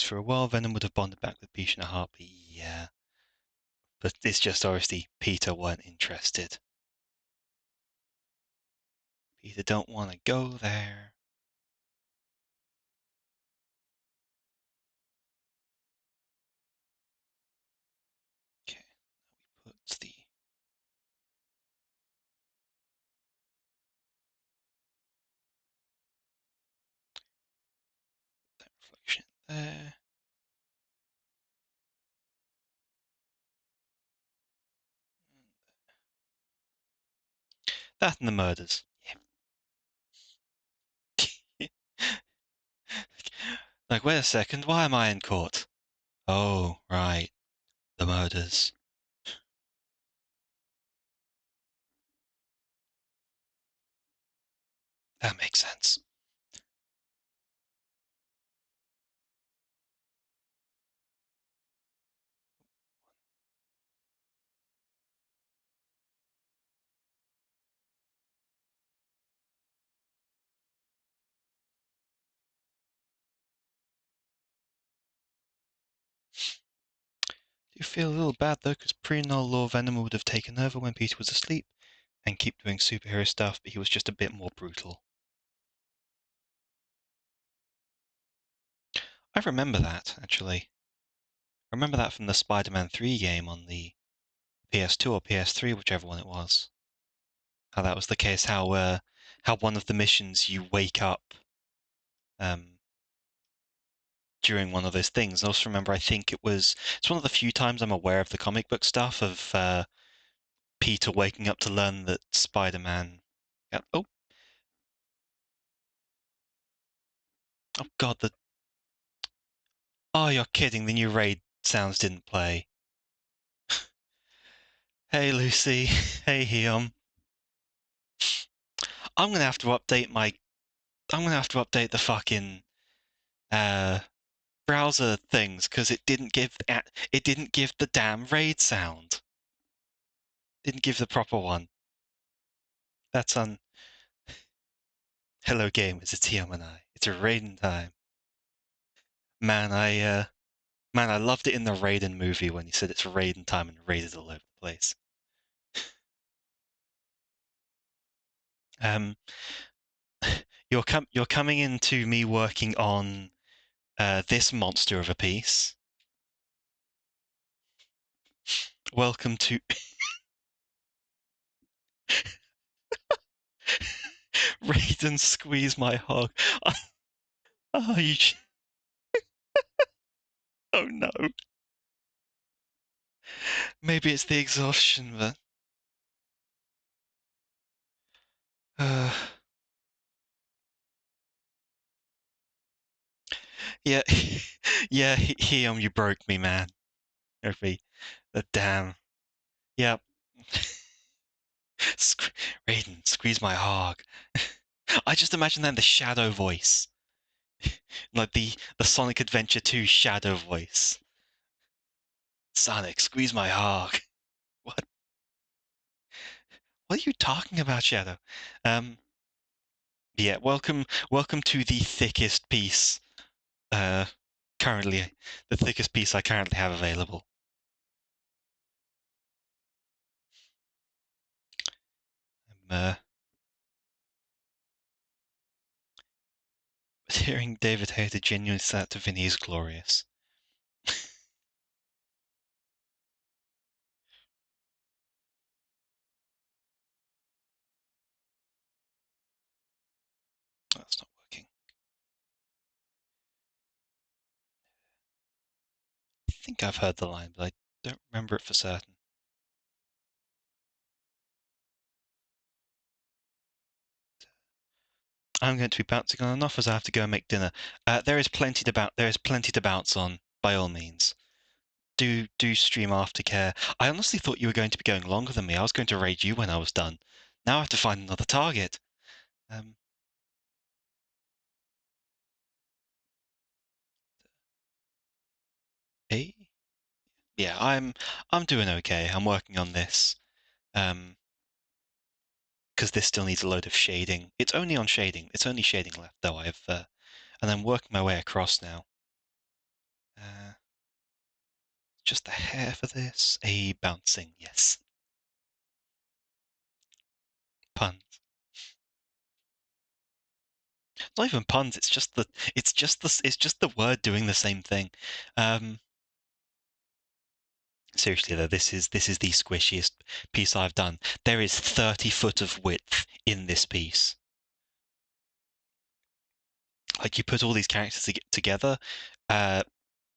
focus for a while. Venom would have bonded back with Peach in a heartbeat. Yeah. But it's just obviously Peter weren't interested. Peter don't want to go there. Okay, now we put the that reflection there. That and the murders. Yeah. Like, wait a second, why am I in court? Oh, right, the murders. That makes sense. Do you feel a little bad though, because pre-null law Venom would have taken over when Peter was asleep and keep doing superhero stuff, but he was just a bit more brutal. I remember that, actually. I remember that from the Spider-Man 3 game on the PS2 or PS3, whichever one it was. How that was the case, how one of the missions you wake up during one of those things. And I also remember, I think it's one of the few times I'm aware of the comic book stuff of Peter waking up to learn that Spider-Man. Oh, oh God! Oh, you're kidding! The new raid sounds didn't play. Hey, Lucy. Hey, Heom. I'm gonna have to update my. I'm gonna have to update the fucking browser things because it didn't give the damn raid sound. Didn't give the proper one. That's on. Hello, gamers. It's Heom and I. It's a raiding time. Man, I loved it in the Raiden movie when he said it's Raiden time and raided all over the place. Um, you're coming into me working on this monster of a piece. Welcome to Raiden squeeze my hog. Oh, oh no. Maybe it's the exhaustion, but uh, yeah, yeah. Heom, you broke me, man. Every the damn. Yep. Raiden, squeeze my hog. I just imagine that in the Shadow voice, like the Sonic Adventure 2 Shadow voice. Sonic, squeeze my hog. What? What are you talking about, Shadow? Yeah, welcome to the thickest piece. Currently, the thickest piece I currently have available. Hearing David Hayter genuinely say that to Vinny is glorious. That's not working. I think I've heard the line, but I don't remember it for certain. I'm going to be bouncing on and off as I have to go and make dinner. There is plenty to bounce on, by all means. Do stream aftercare. I honestly thought you were going to be going longer than me. I was going to raid you when I was done. Now I have to find another target. Eh? Yeah, I'm doing okay. I'm working on this. Because this still needs a load of shading. It's only on shading. It's only shading left though. And I'm working my way across now. Just the hair for this. A bouncing, yes. Puns. It's not even puns. It's just the word doing the same thing. Seriously though, this is the squishiest piece I've done. There is 30 foot of width in this piece. Like you put all these characters together, uh,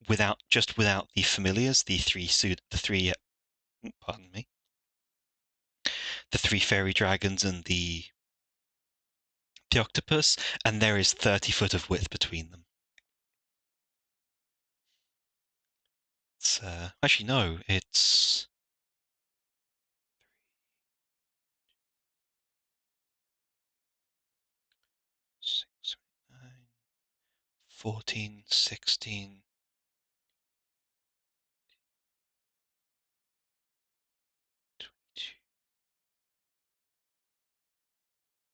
without the familiars, the three pardon me, the three fairy dragons and the octopus, and there is 30 foot of width between them. It's actually no, it's 6, 9, 14, 16.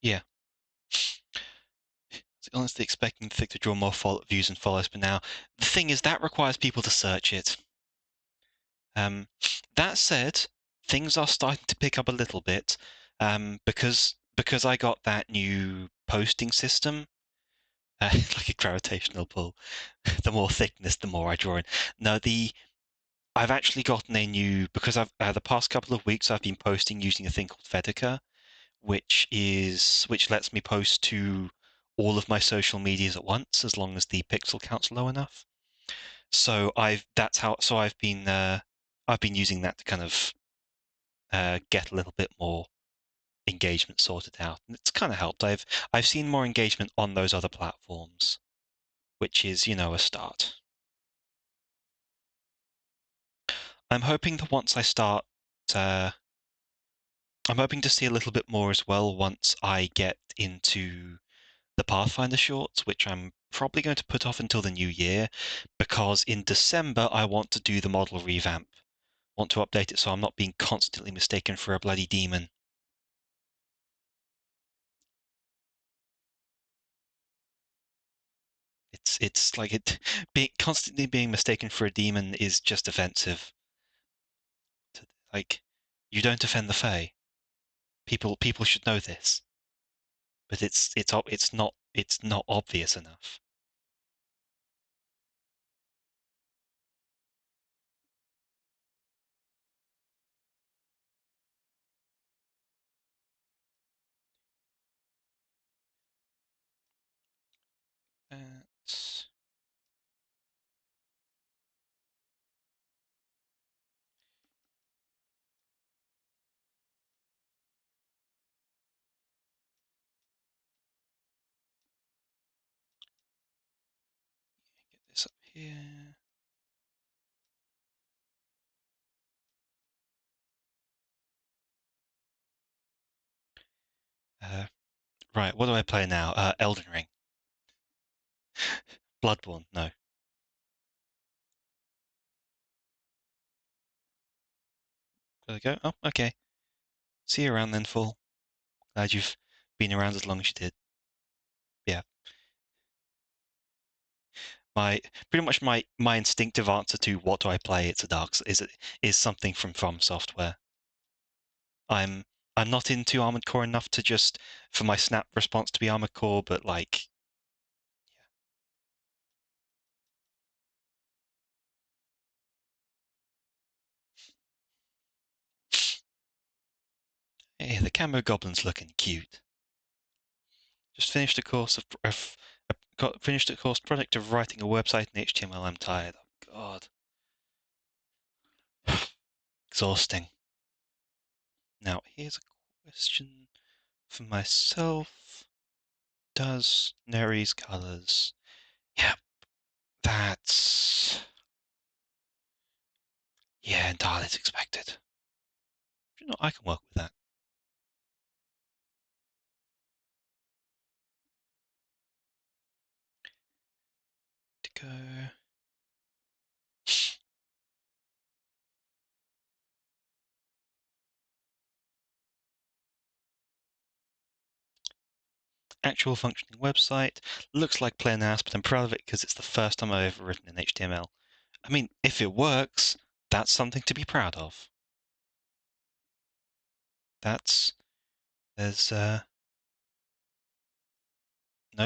Yeah. Honestly expecting the thing to draw more views and follows, but now the thing is that requires people to search it. That said, things are starting to pick up a little bit, because I got that new posting system, like a gravitational pull. The more thickness, the more I draw in. No, I've actually gotten a new, because I've the past couple of weeks I've been posting using a thing called Vedica, which lets me post to all of my social medias at once as long as the pixel count's low enough. So I've been using that to kind of get a little bit more engagement sorted out, and it's kind of helped. I've seen more engagement on those other platforms, which is a start. I'm hoping that once I start, uh, I'm hoping to see a little bit more as well once I get into the Pathfinder shorts, which I'm probably going to put off until the new year, because in December I want to do the model revamp. Want to update it so I'm not being constantly mistaken for a bloody demon. It's like constantly being mistaken for a demon is just offensive. Like, you don't offend the Fae. People should know this, but it's not obvious enough. That's Get this up here. Right, what do I play now? Elden Ring. Bloodborne, no. There we go. Oh, okay. See you around then, Fool. Glad you've been around as long as you did. Yeah. My pretty much my instinctive answer to what do I play? It's a is something from Software. I'm I'm not into Armored Core enough to just for my snap response to be Armored Core, but like hey, the camo goblin's looking cute. Just finished a course finished a course project of writing a website in HTML. I'm tired. Oh, God. Exhausting. Now here's a question for myself. Does Neri's colors? Yep, that's entirely as expected. You know, I can work with that. To go. Actual functioning website. Looks like plain ass, but I'm proud of it because it's the first time I've ever written in HTML. I mean, if it works, That's something to be proud of. There's no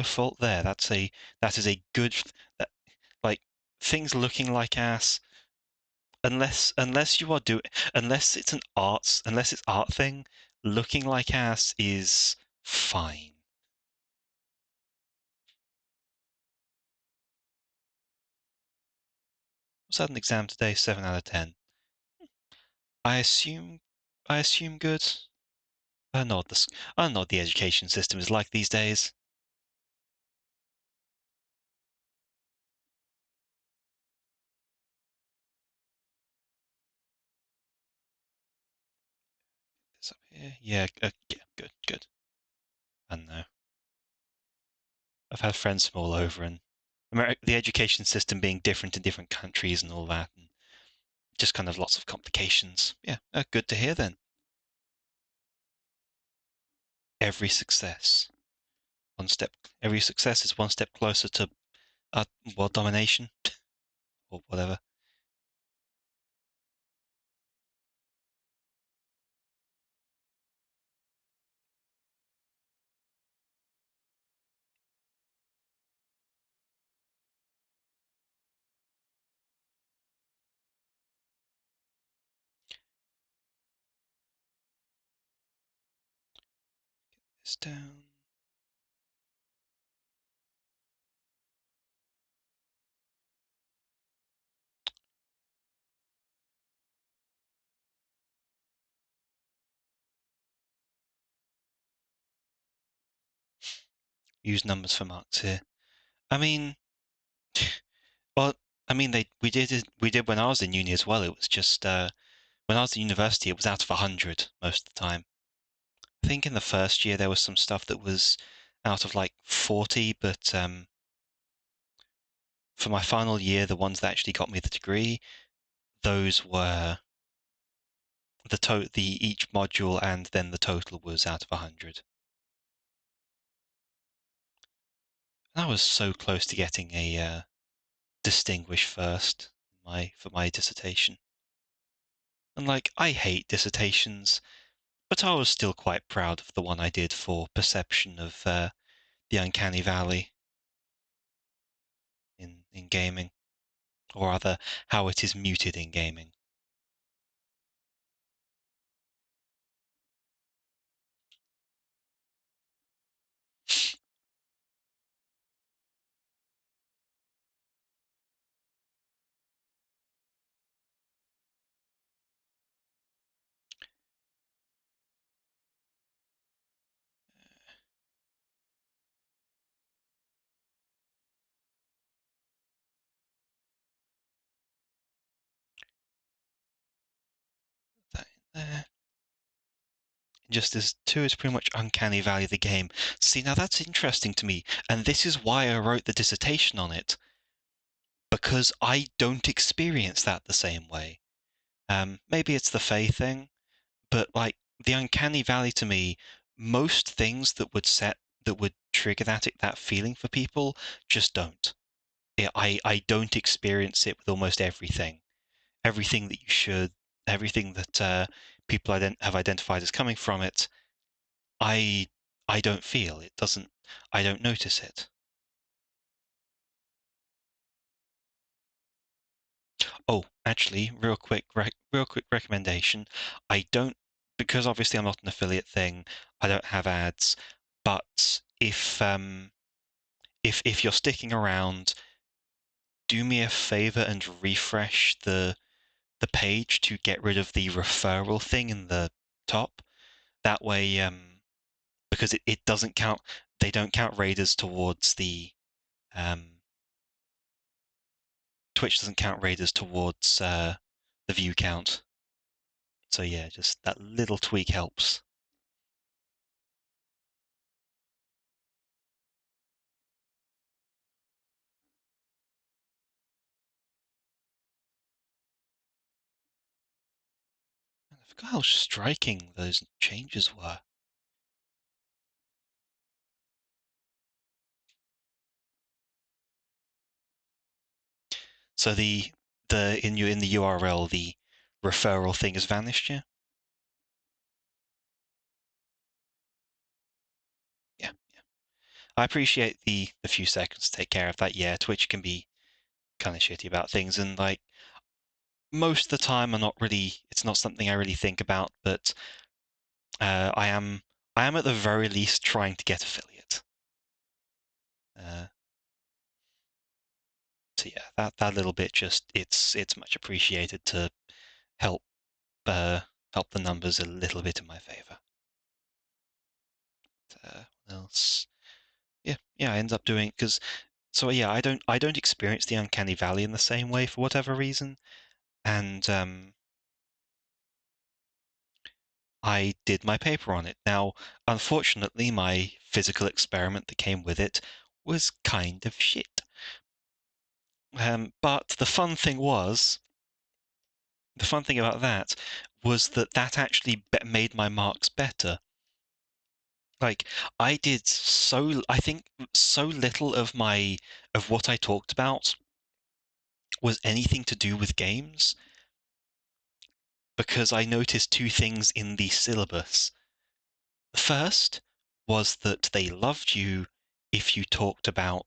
fault there. That is a good that, like things looking like ass. Unless you are doing unless it's art thing, looking like ass is fine. Was that an exam today? 7 out of 10. I assume I assume good. I don't know what the education system is like these days. It's up here. Yeah, yeah, good. I don't know. I've had friends from all over, and the education system being different in different countries and all that, and just kind of lots of complications. Yeah, good to hear then. Every success, one step. Every success is one step closer to world domination or whatever. It's down. Use numbers for marks here. I mean, well, I mean we did when I was in uni as well. It was just when I was in university, it was out of 100 most of the time. I think in the first year there was some stuff that was out of like 40, but for my final year, the ones that actually got me the degree, those were the each module and then the total was out of 100. And I was so close to getting a distinguished first for my dissertation. And like I hate dissertations, but I was still quite proud of the one I did for perception of the uncanny valley in gaming, or rather how it is muted in gaming. That there. Just as 2 is pretty much uncanny valley the game. See, now that's interesting to me, and this is why I wrote the dissertation on it, because I don't experience that the same way. Maybe it's the Fae thing, but like the uncanny valley to me, most things that would trigger that feeling for people just don't. I don't experience it with almost everything. Everything that you should, everything that people have identified as coming from it, I I don't feel it. Doesn't I don't notice it. Oh, actually, real quick recommendation. I don't because obviously I'm not an affiliate thing. I don't have ads, but if you're sticking around, do me a favor and refresh the page to get rid of the referral thing in the top. That way, because it doesn't count. They don't count raiders towards the Twitch doesn't count raiders towards the view count. So yeah, just that little tweak helps. I forgot how striking those changes were. So in the URL the referral thing has vanished. Yeah, yeah, yeah. I appreciate the few seconds to take care of that. Yeah, Twitch can be kind of shitty about things, and like most of the time, it's not something I really think about, but I am at the very least trying to get affiliate. Uh, so yeah, that little bit just it's much appreciated to help uh, help the numbers a little bit in my favor. What else? Yeah, I end up doing because so yeah, I don't experience the uncanny valley in the same way for whatever reason, and I did my paper on it. Now, unfortunately, my physical experiment that came with it was kind of shit. But the fun thing about that was that actually made my marks better. Like I think so little of what I talked about was anything to do with games because I noticed two things in the syllabus. The first was that they loved you if you talked about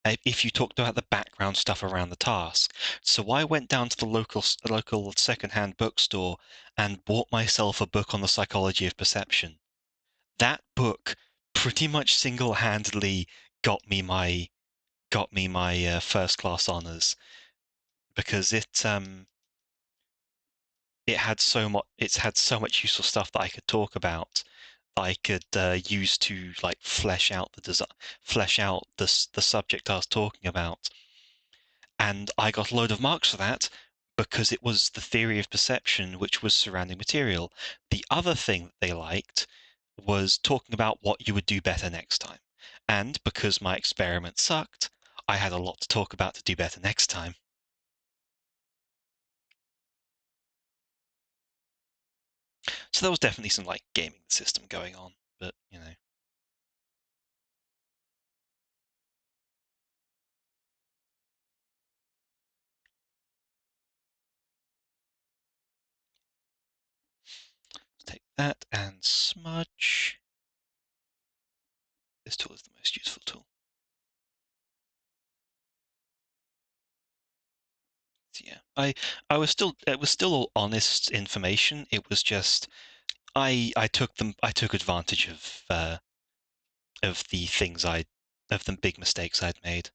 the background stuff around the task. So I went down to the local secondhand bookstore and bought myself a book on the psychology of perception. That book pretty much single-handedly got me my first class honors because it's had so much useful stuff that I could talk about that I could use to like flesh out the subject I was talking about, and I got a load of marks for that because it was the theory of perception which was surrounding material. The other thing that they liked was talking about what you would do better next time, and because my experiment sucked, I had a lot to talk about to do better next time. So there was definitely some like gaming the system going on, but you know. Take that and smudge. This tool is the most useful tool. So yeah, it was still all honest information. It was just I took advantage of the things of the big mistakes I'd made.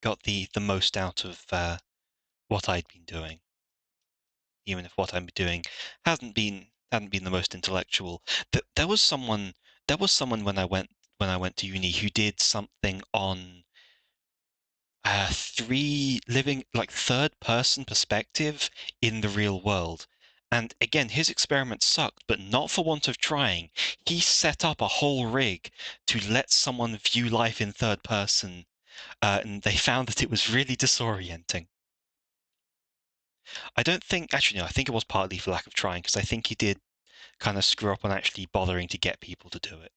Got the most out of what I'd been doing, even if what I'm doing hadn't been the most intellectual. There was someone when I went to uni who did something on three living like third person perspective in the real world. And again, his experiment sucked, but not for want of trying. He set up a whole rig to let someone view life in third person, and they found that it was really disorienting. I don't think, actually, no, I think it was partly for lack of trying, because I think he did kind of screw up on actually bothering to get people to do it.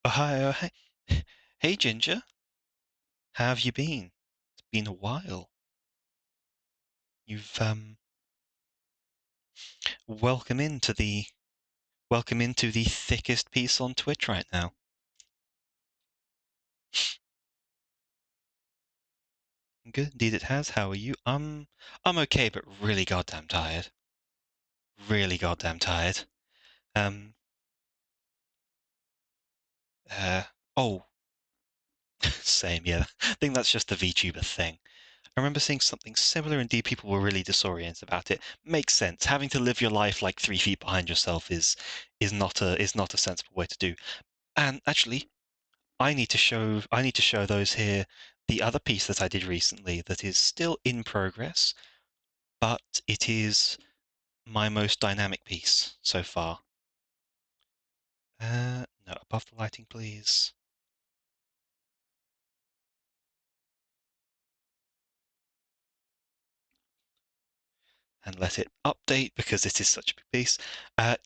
Oh, hey, hey, Ginger, how have you been? It's been a while. You've welcome into the welcome into the thickest piece on Twitch right now. Good, indeed it has. How are you? I'm okay, but really goddamn tired. Really goddamn tired. Um, uh, oh, same, yeah. I think that's just the VTuber thing. I remember seeing something similar, indeed people were really disoriented about it. Makes sense. Having to live your life like 3 feet behind yourself is not a sensible way to do. And actually, I need to show those here the other piece that I did recently that is still in progress, but it is my most dynamic piece so far. No, above the lighting, please. and let it update because this is such a big piece.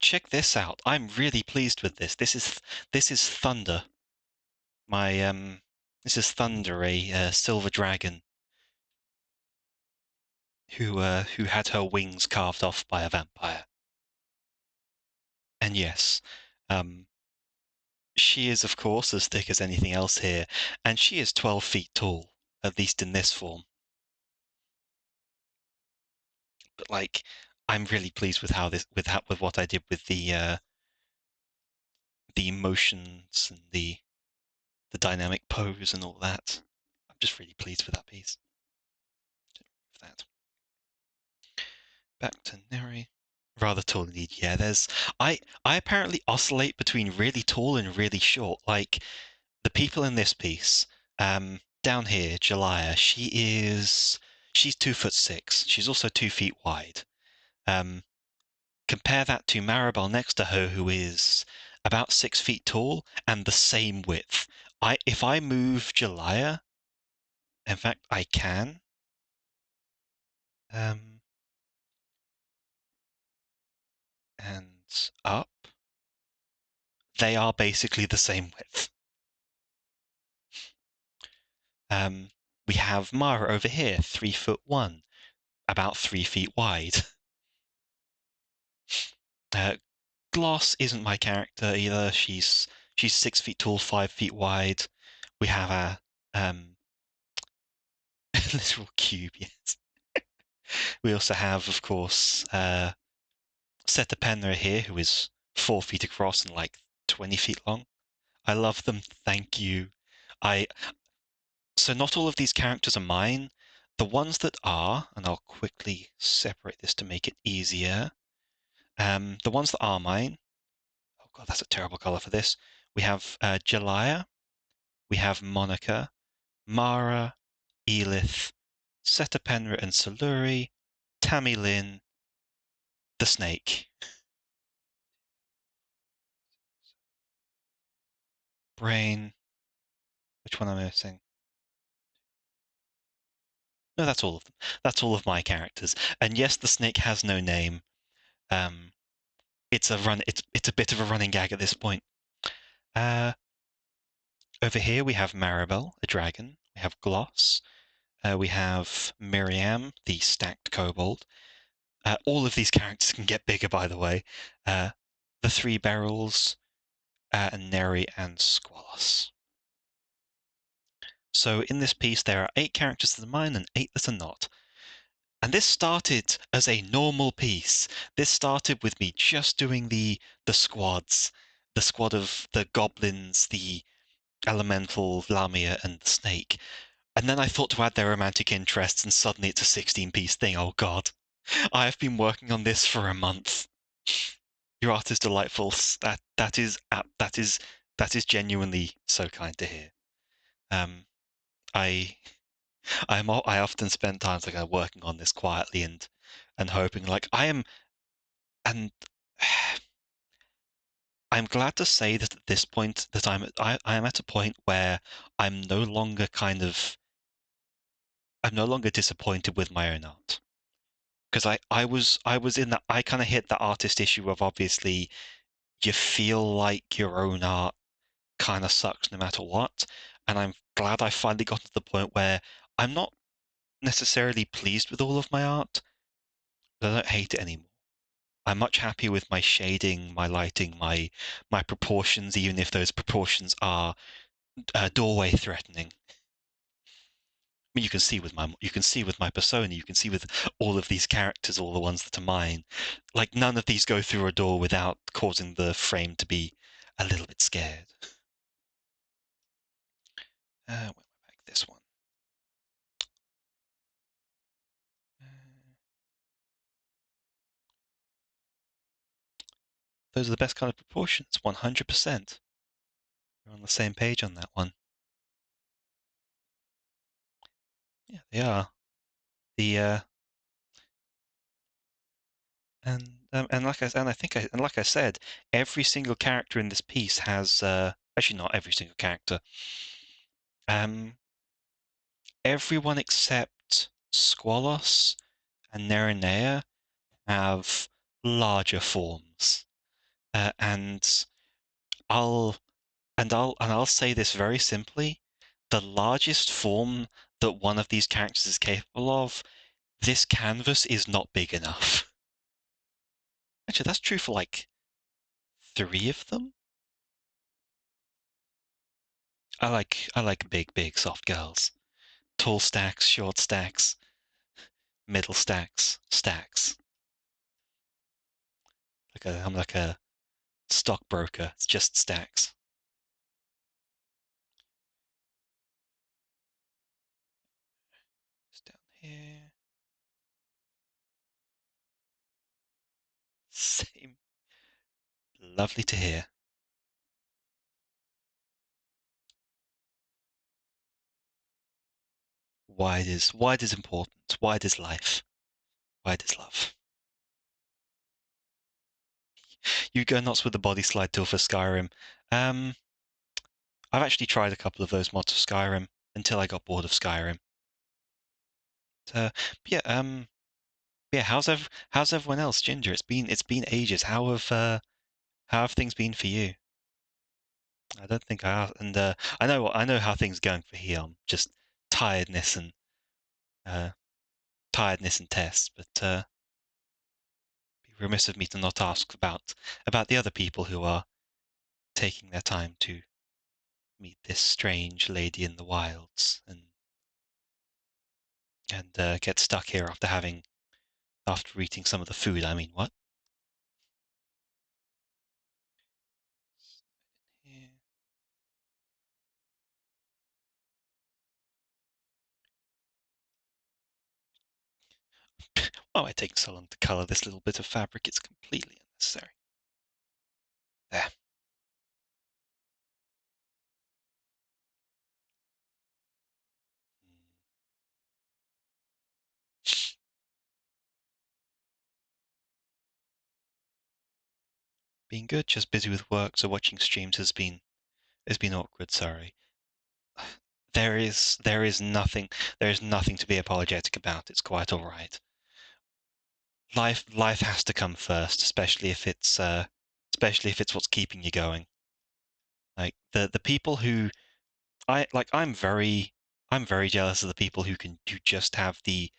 Check this out. I'm really pleased with this. This is Thunder. This is Thunder, a silver dragon who had her wings carved off by a vampire. And yes, she is of course as thick as anything else here, and she is 12 feet tall, at least in this form. But like, I'm really pleased with with what I did with the emotions and the dynamic pose and all that. I'm just really pleased with that piece. That. Back to Neri. Rather tall indeed. Yeah, I apparently oscillate between really tall and really short. Like the people in this piece, down here, Jalaya, she's 2'6". She's also 2 feet wide. Compare that to Maribel next to her, who is about 6 feet tall and the same width. If I move Jalaya, in fact, I can. And up, they are basically the same width. We have Mara over here, 3'1", about 3 feet wide. Gloss isn't my character either. She's 6 feet tall, 5 feet wide. We have a literal cube, yes. We also have, of course, Seta Penra here, who is 4 feet across and like 20 feet long. I love them. Thank you. So not all of these characters are mine. The ones that are, and I'll quickly separate this to make it easier. The ones that are mine. Oh god, that's a terrible color for this. We have Jalaya, we have Monica, Mara, Elith, Setapenra and Saluri, Tammy Lynn, the Snake, Brain. Which one am I missing? No, that's all of them. That's all of my characters. And yes, the Snake has no name. It's a bit of a running gag at this point. Over here we have Maribel, a dragon. We have Gloss. We have Miriam, the stacked kobold. All of these characters can get bigger, by the way. The Three Barrels, and Neri and Squalos. So in this piece, there are 8 characters that are mine and 8 that are not. And this started as a normal piece. This started with me just doing the squads, the squad of the goblins, the elemental, Lamia, and the snake. And then I thought to add their romantic interests, and suddenly it's a 16-piece thing. Oh god. I have been working on this for a month. Your art is delightful. That is genuinely so kind to hear. I I often spend times like working on this quietly and hoping like I am, and I'm glad to say that at this point that I am at a point where I'm no longer I'm no longer disappointed with my own art. Because I was in that, I kind of hit the artist issue of obviously you feel like your own art kind of sucks no matter what, and I'm glad I finally got to the point where I'm not necessarily pleased with all of my art, but I don't hate it anymore. I'm much happier with my shading, my lighting, my proportions, even if those proportions are doorway threatening. I mean, you can see with my persona, you can see with all of these characters, all the ones that are mine. Like none of these go through a door without causing the frame to be a little bit scared. Where am I back? This one. Those are the best kind of proportions, 100%. We're on the same page on that one. Yeah, they are. The and like I said, every single character in this piece has actually not every single character. Everyone except Squalos and Nerenea have larger forms, and I'll I'll say this very simply: the largest form that one of these characters is capable of, this canvas is not big enough. Actually, that's true for like 3 of them. I like big soft girls. Tall stacks, short stacks, middle stacks, stacks. I'm like a stockbroker. It's just stacks. It's down here. Same. Lovely to hear. Wide is important. Wide is life. Wide is love. You go nuts with the body slide tool for Skyrim. Um, I've actually tried a couple of those mods for Skyrim until I got bored of Skyrim. So, yeah, yeah. How's everyone else, Ginger? It's been ages. How have things been for you? I don't think I have, and I know how things are going for Heon. Just tiredness and uh, tiredness and tests, but be remiss of me to not ask about the other people who are taking their time to meet this strange lady in the wilds and get stuck here after eating some of the food. I mean, what? Yeah. Why am I taking so long to colour this little bit of fabric? It's completely unnecessary. There. Being good, just busy with work, so watching streams has been awkward. Sorry. There is nothing to be apologetic about. It's quite all right. Life has to come first, especially if it's what's keeping you going. Like the people who I'm very jealous of the people who just have the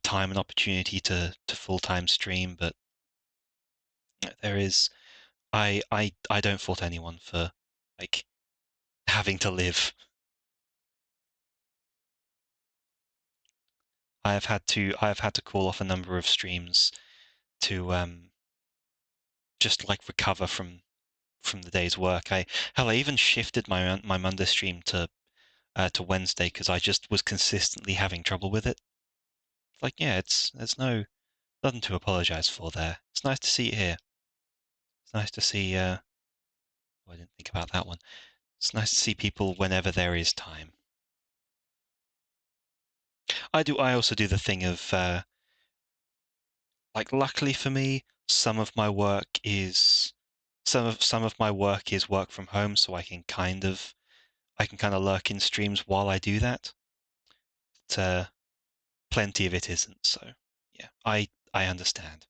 time and opportunity to full-time stream, but there is I don't fault anyone for like having to live. I have had to call off a number of streams to just like recover from the day's work. I even shifted my Monday stream to Wednesday because I just was consistently having trouble with it. Like, yeah, there's nothing to apologize for there. It's nice to see it here. It's nice to see. Oh, I didn't think about that one. It's nice to see people whenever there is time. I also do the thing of like, luckily for me, some of my work is work from home, so I can kind of lurk in streams while I do that. But plenty of it isn't. So yeah, I understand.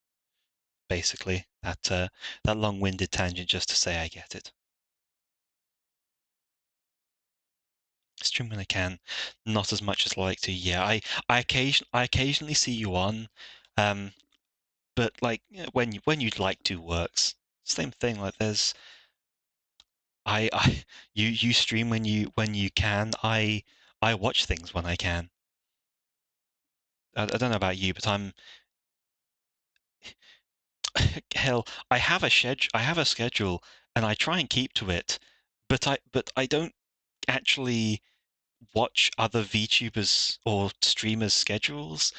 Basically, that long-winded tangent just to say I get it. Stream when I can, not as much as I like to. Yeah, I occasionally see you on, um, but like, when you'd like to works. Same thing. Like, I you stream when you can. I watch things when I can. I don't know about you, but hell, I have a schedule and I try and keep to it, but I don't actually watch other VTubers or streamers' schedules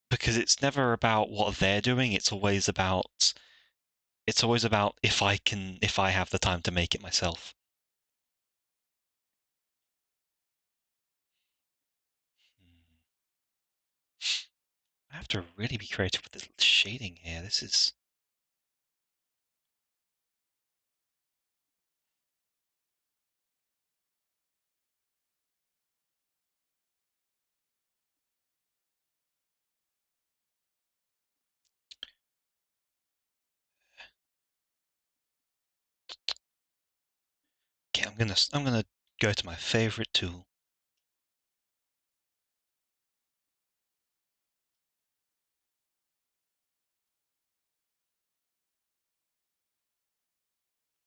because it's never about what they're doing. It's always about if I have the time to make it myself. I have to really be creative with this shading here. This is Okay, I'm gonna go to my favorite tool.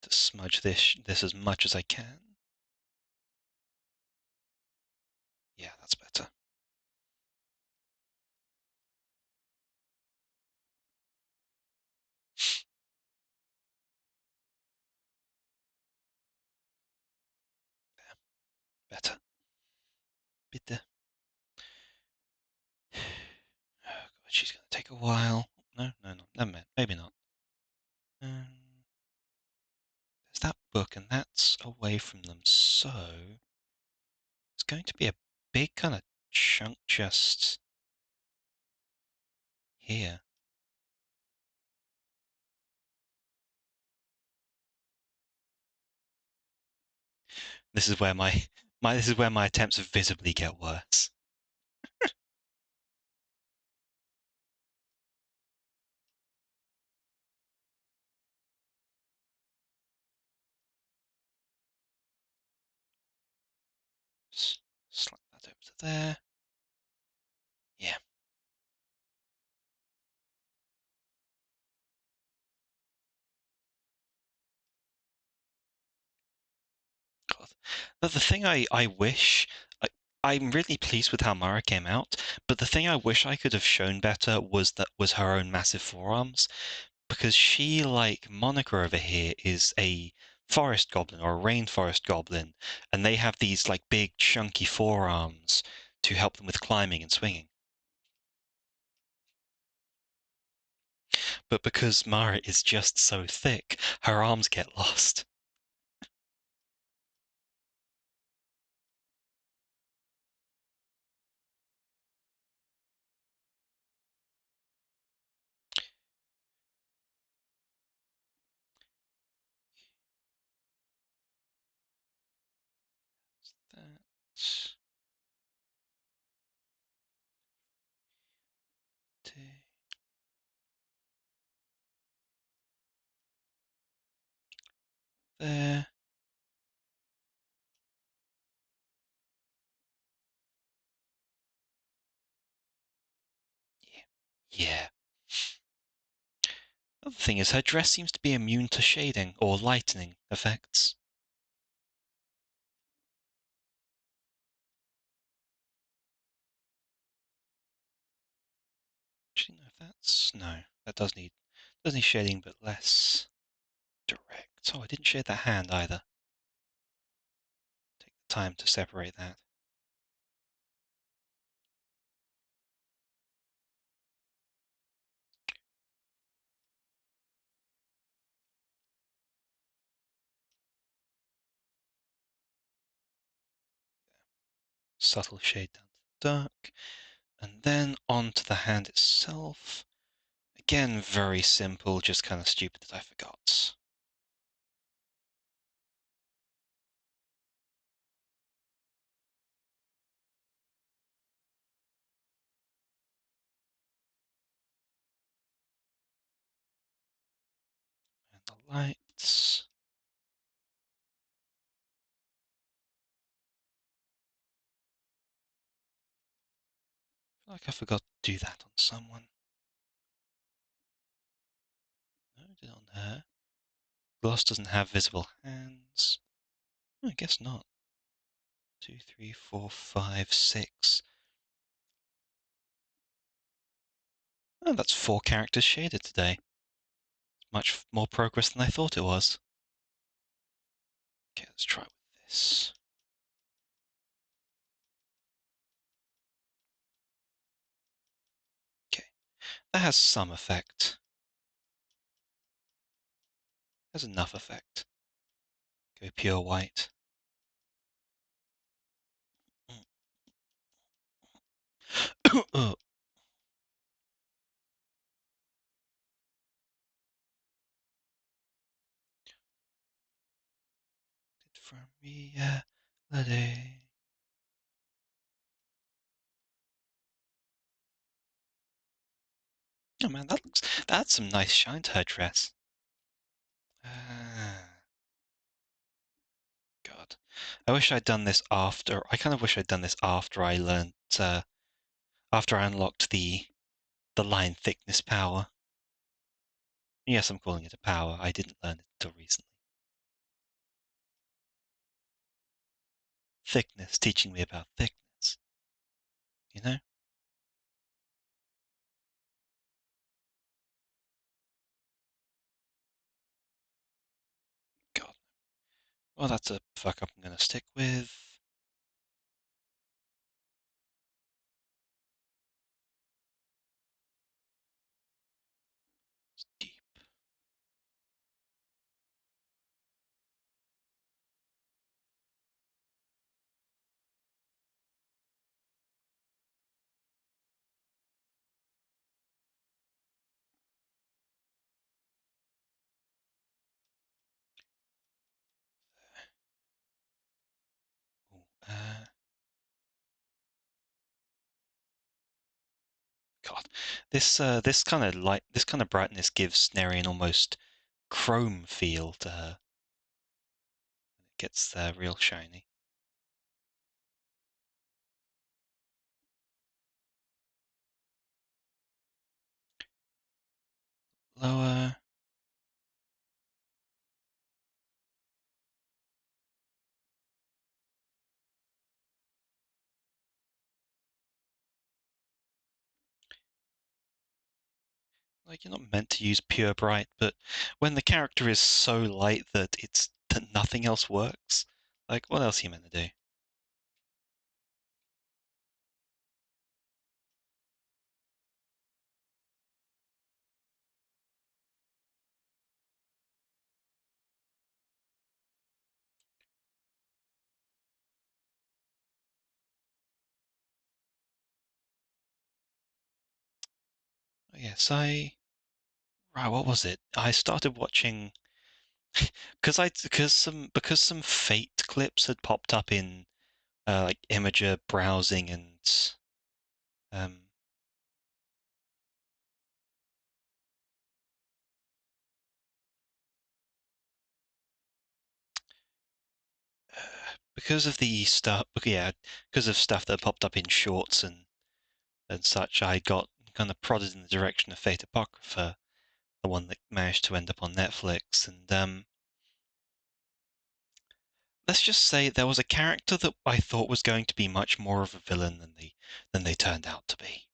To smudge this as much as I can. Yeah, that's better. Better. Bitte. Oh God, she's gonna take a while. No, never mind. Maybe not. There's that book, and that's away from them, so it's going to be a big kind of chunk just here. This is where my attempts visibly get worse. Slap that over to there. Yeah. God. But the thing I wish I'm really pleased with how Mara came out, but the thing I wish I could have shown better was her own massive forearms, because she, like Monica over here, is a forest goblin or a rainforest goblin, and they have these like big chunky forearms to help them with climbing and swinging. But because Mara is just so thick, her arms get lost. That. There. Yeah. Yeah. The other thing is her dress seems to be immune to shading or lightening effects. Actually, no, that does need shading, but less direct. Oh, I didn't shade that hand either. Take the time to separate that. Subtle shade down to the dark, and then onto the hand itself. Again, very simple, just kind of stupid that I forgot. And the lights. I feel like I forgot to do that on someone. No, I did it on her. Gloss doesn't have visible hands. I guess not. 2, 3, 4, 5, 6. Oh, that's 4 characters shaded today. Much more progress than I thought it was. Okay, let's try with this. Okay, that has some effect. Has enough effect. Go pure white. Oh, from reality. Oh man, that's some nice shine to her dress. Go I wish I'd done this after. I kind of wish I'd done this after I learned, after I unlocked the line thickness power. Yes, I'm calling it a power. I didn't learn it until recently. Thickness, teaching me about thickness. You know? God. Well, that's a fuck up I'm gonna stick with. It's deep. Ooh, God, this kind of light, this kind of brightness gives Neri an almost chrome feel to her. It gets real shiny. Lower. Like you're not meant to use pure bright, but when the character is so light that nothing else works, like what else are you meant to do? Oh, yes, right. What was it? I started watching because some Fate clips had popped up in like Imager browsing and um, because of the stuff. Yeah, because of stuff that popped up in shorts and such. I got kind of prodded in the direction of Fate Apocrypha, the one that managed to end up on Netflix, and let's just say there was a character that I thought was going to be much more of a villain than they turned out to be.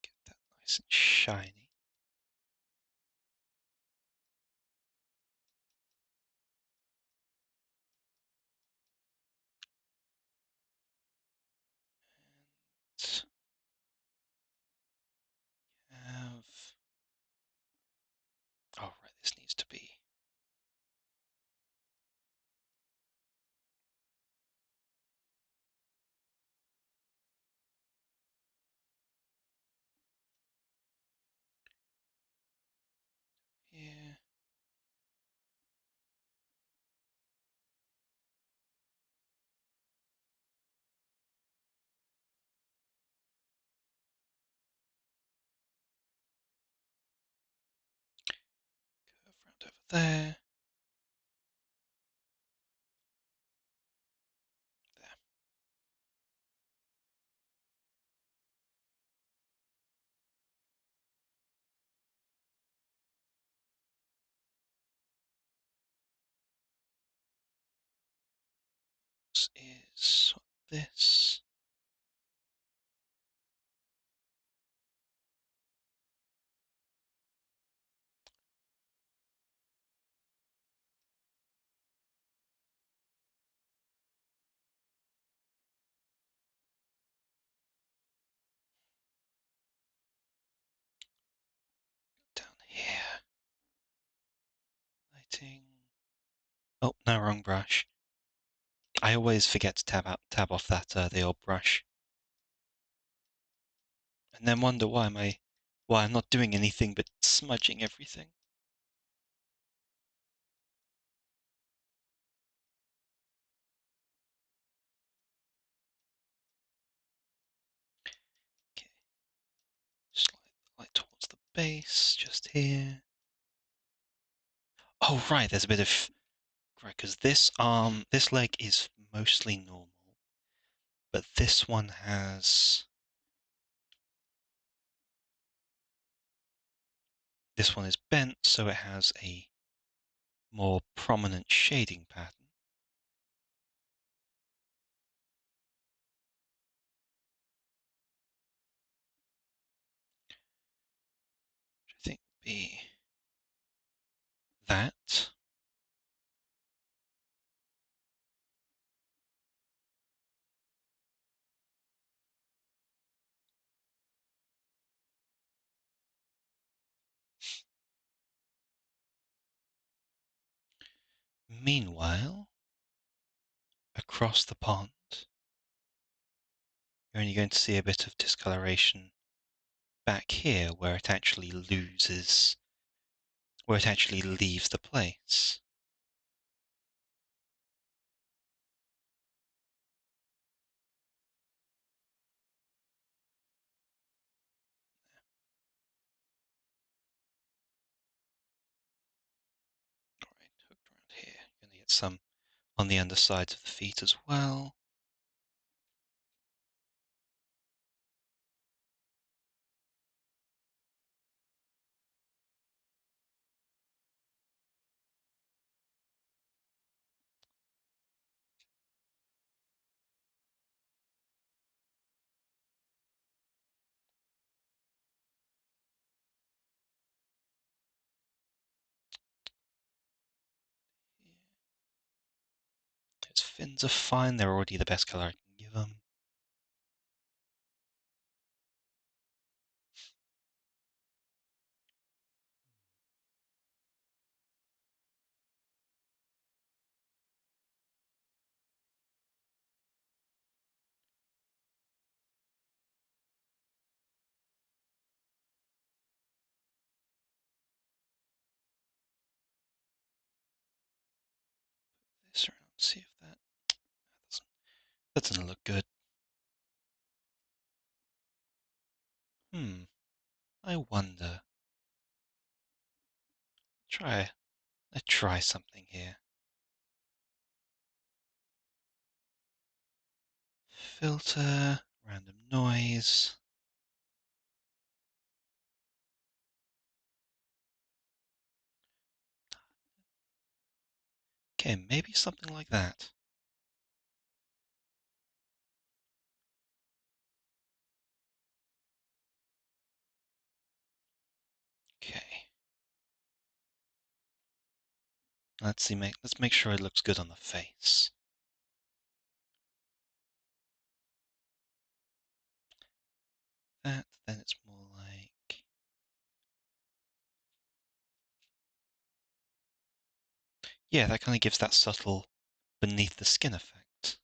Get that nice and shiny. Have oh right, this needs to be here. Curve round over there. There. This is this. Lighting. Oh, no, wrong brush. I always forget to tab off that the old brush, and then wonder why I'm not doing anything but smudging everything. Okay, slide the light towards the base, just here. Oh, right, there's a bit of right because this leg is mostly normal, but this one has. This one is bent, so it has a more prominent shading pattern. Which I think would be that. Meanwhile, across the pond, you're only going to see a bit of discoloration back here where it actually leaves the place. Alright, hooked around here. You're going to get some on the undersides of the feet as well. His fins are fine, they're already the best color I can give them. This around, see if that doesn't look good. I wonder. Let's try something here. Filter, random noise. Okay, maybe something like that. Okay. Let's make sure it looks good on the face. That, then it's more like. Yeah, that kind of gives that subtle beneath the skin effect.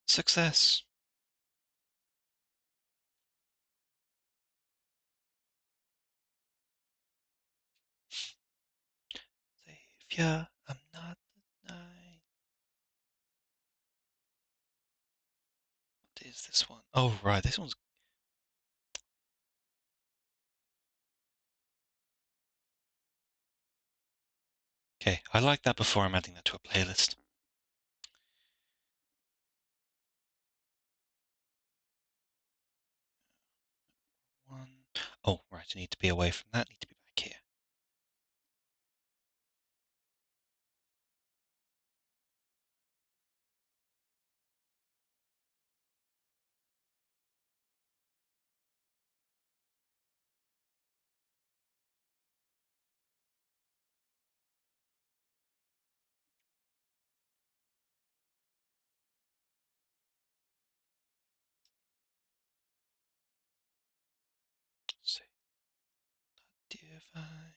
Success! Savior, I'm not denied. What is this one? Oh, right, this one's. Okay, I like that before I'm adding that to a playlist. One. Oh, right, I need to be away from that, need to be back here. Say, divine.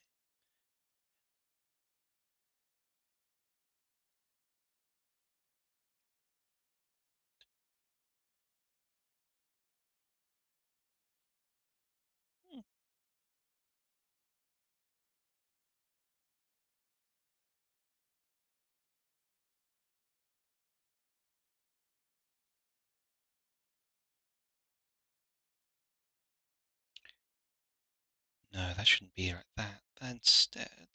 No, that shouldn't be like that. Instead,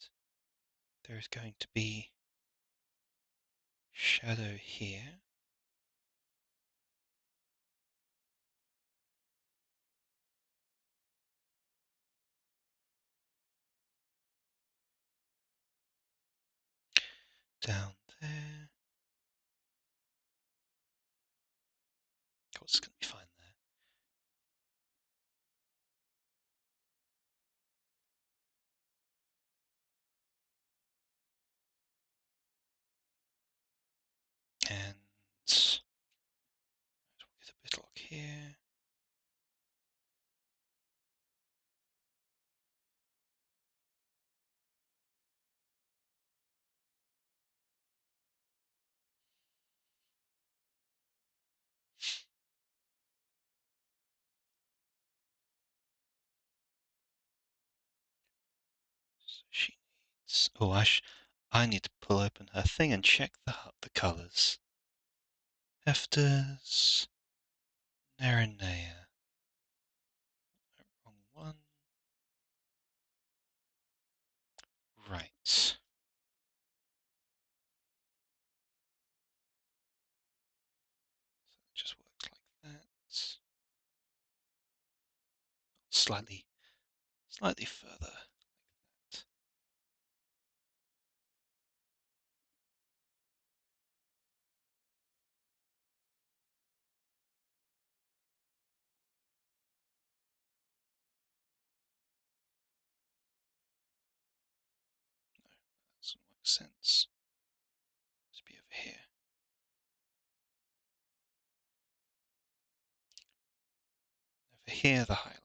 there is going to be shadow here. Down there. Oh, it's going to be fine there. And we'll get a bit lock here. So she needs. Oh, I need to pull open her thing and check the colours. Hefters. Naranea. Wrong one. Right. So it just works like that. Slightly further. Like that. Doesn't make sense. Must be over here. Over here, the highlight.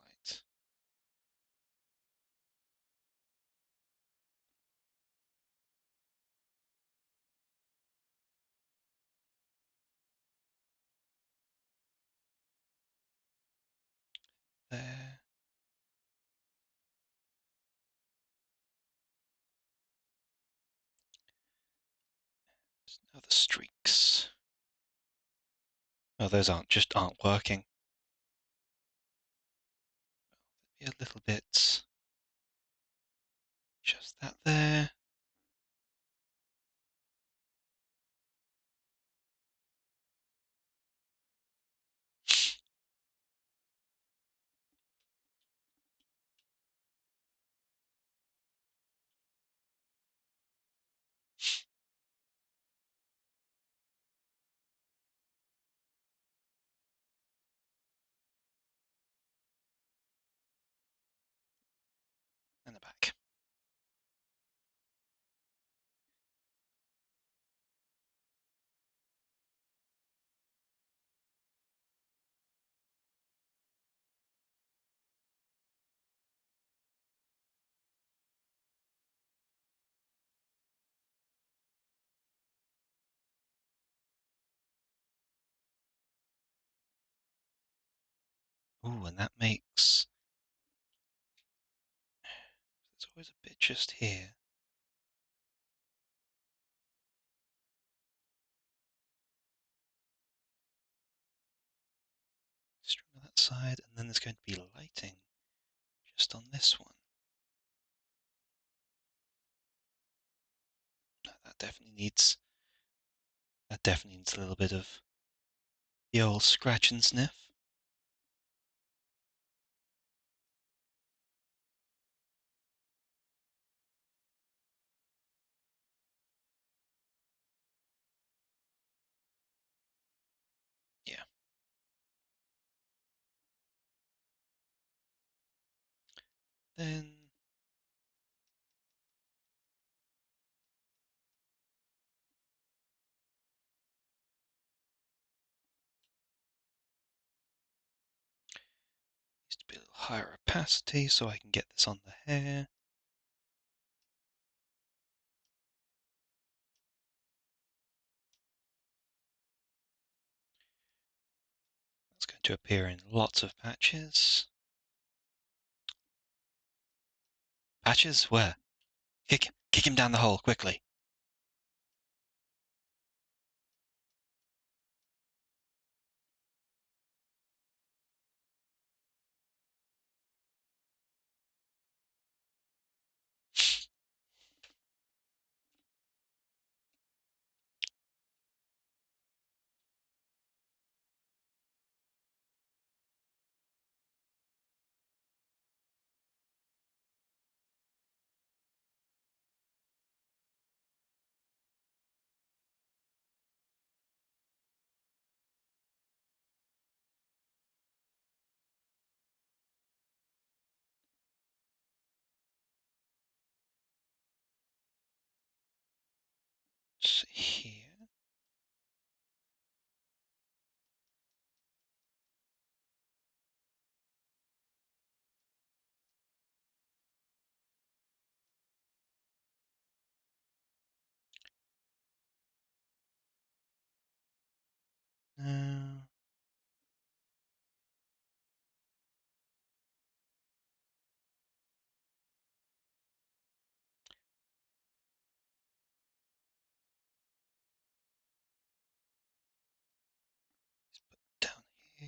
There. Now the streaks. Oh, those aren't working. Be a little bit. Just that there. And the back. Ooh, and that makes. There's always a bit just here. String on that side, and then there's going to be lighting just on this one. That definitely needs a little bit of the old scratch and sniff. Yeah. Then needs to be a little higher opacity so I can get this on the hair. It's going to appear in lots of patches. Patches? Where? Kick him down the hole, quickly.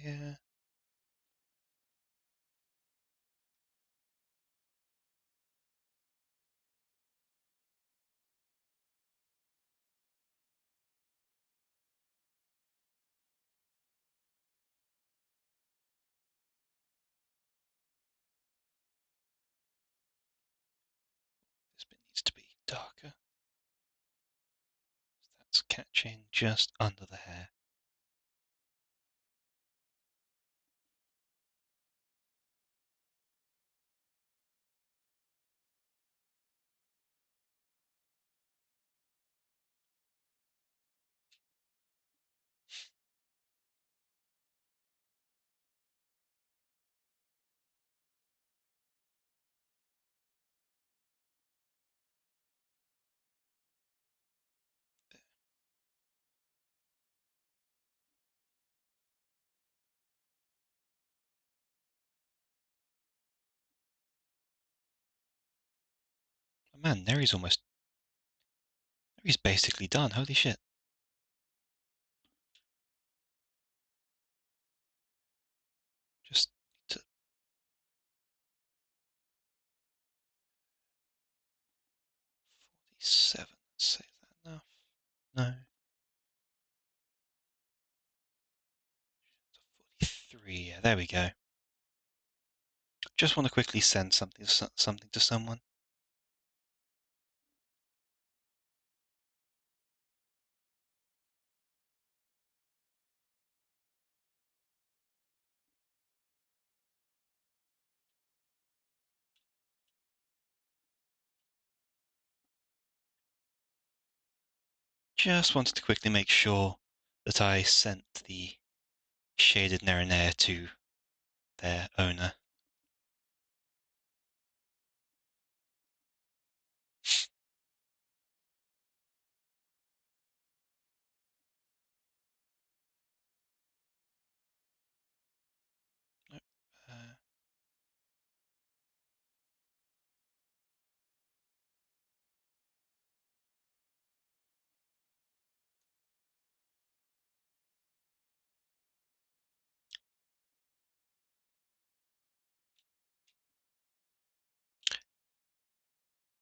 here. This bit needs to be darker. That's catching just under the hair. Oh man, Neri's basically done. Holy shit. Just need to 47. Let's say that enough. No. 43. Yeah, there we go. Just want to quickly send something to someone. Just wanted to quickly make sure that I sent the shaded Nerinair to their owner. Nope.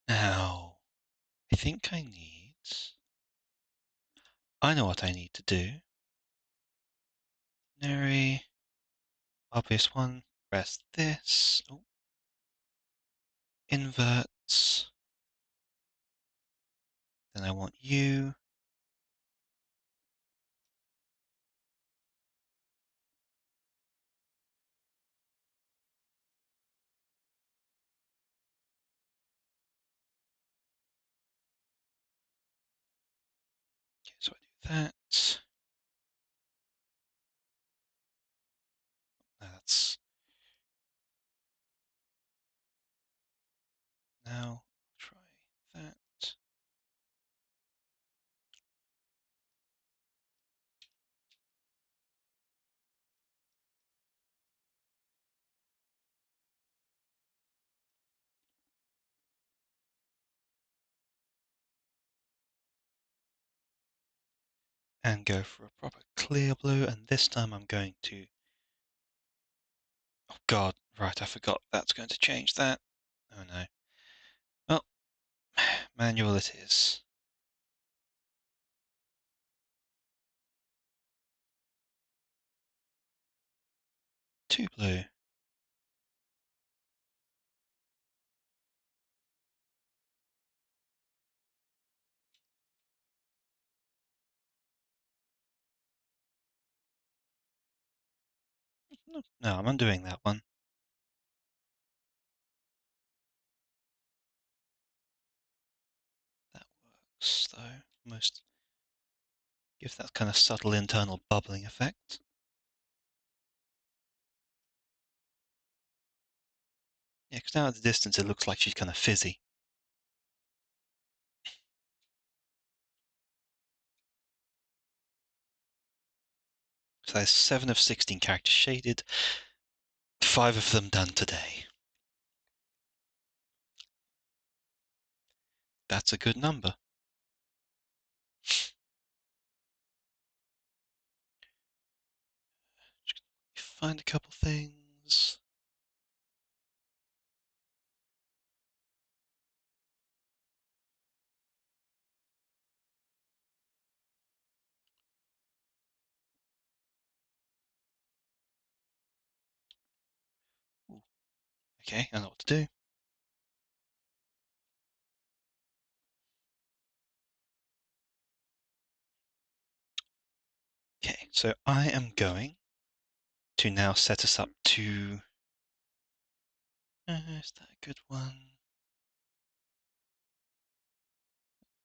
Now, I think I know what I need to do. Neri, obvious one, press this. Oh, inverts. Then I want you. Okay, so I do that. That's now try that. And go for a proper clear blue, and this time I'm going to. Oh god, right, I forgot that's going to change that. Oh no. Well, manual it is. Two blue. No, I'm undoing that one. That works though. Most give that kind of subtle internal bubbling effect. Yeah, because now at the distance it looks like she's kind of fizzy. So there's 7 of 16 characters shaded, 5 of them done today. That's a good number. find a couple things. Ooh, okay, I know what to do. Okay, so I am going to now set us up to. Is that a good one?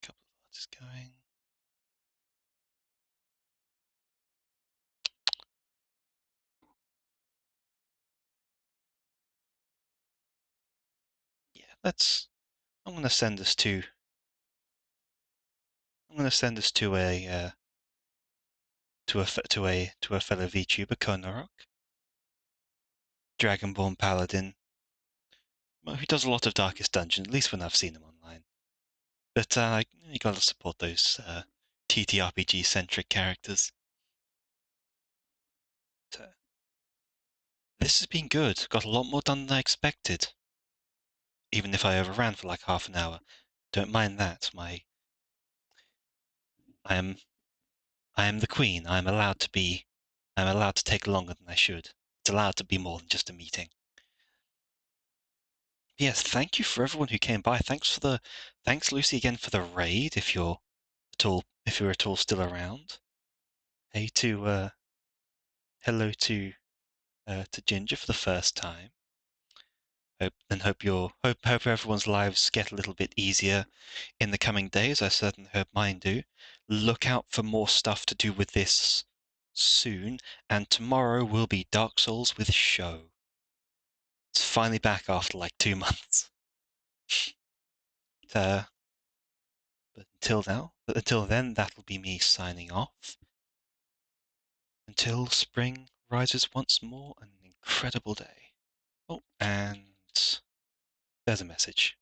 A couple of artists going. Yeah, let's. I'm going to send this to. I'm going to send this to a to a fellow VTuber, Konarok, Dragonborn Paladin, well, who does a lot of Darkest Dungeon, at least when I've seen him online. But you got to support those TTRPG centric characters. So, this has been good. Got a lot more done than I expected. Even if I overran for like half an hour, don't mind that. I am I am the queen. I'm allowed to be. I'm allowed to take longer than I should. It's allowed to be more than just a meeting. Yes, thank you for everyone who came by. Thanks Lucy again for the raid. If you're at all still around. Hey hello to Ginger for the first time. Hope everyone's lives get a little bit easier in the coming days. I certainly hope mine do. Look out for more stuff to do with this soon, and tomorrow will be Dark Souls with Show. It's finally back after like 2 months. Uh, but until then, that'll be me signing off. Until spring rises once more, an incredible day. Oh, and there's a message.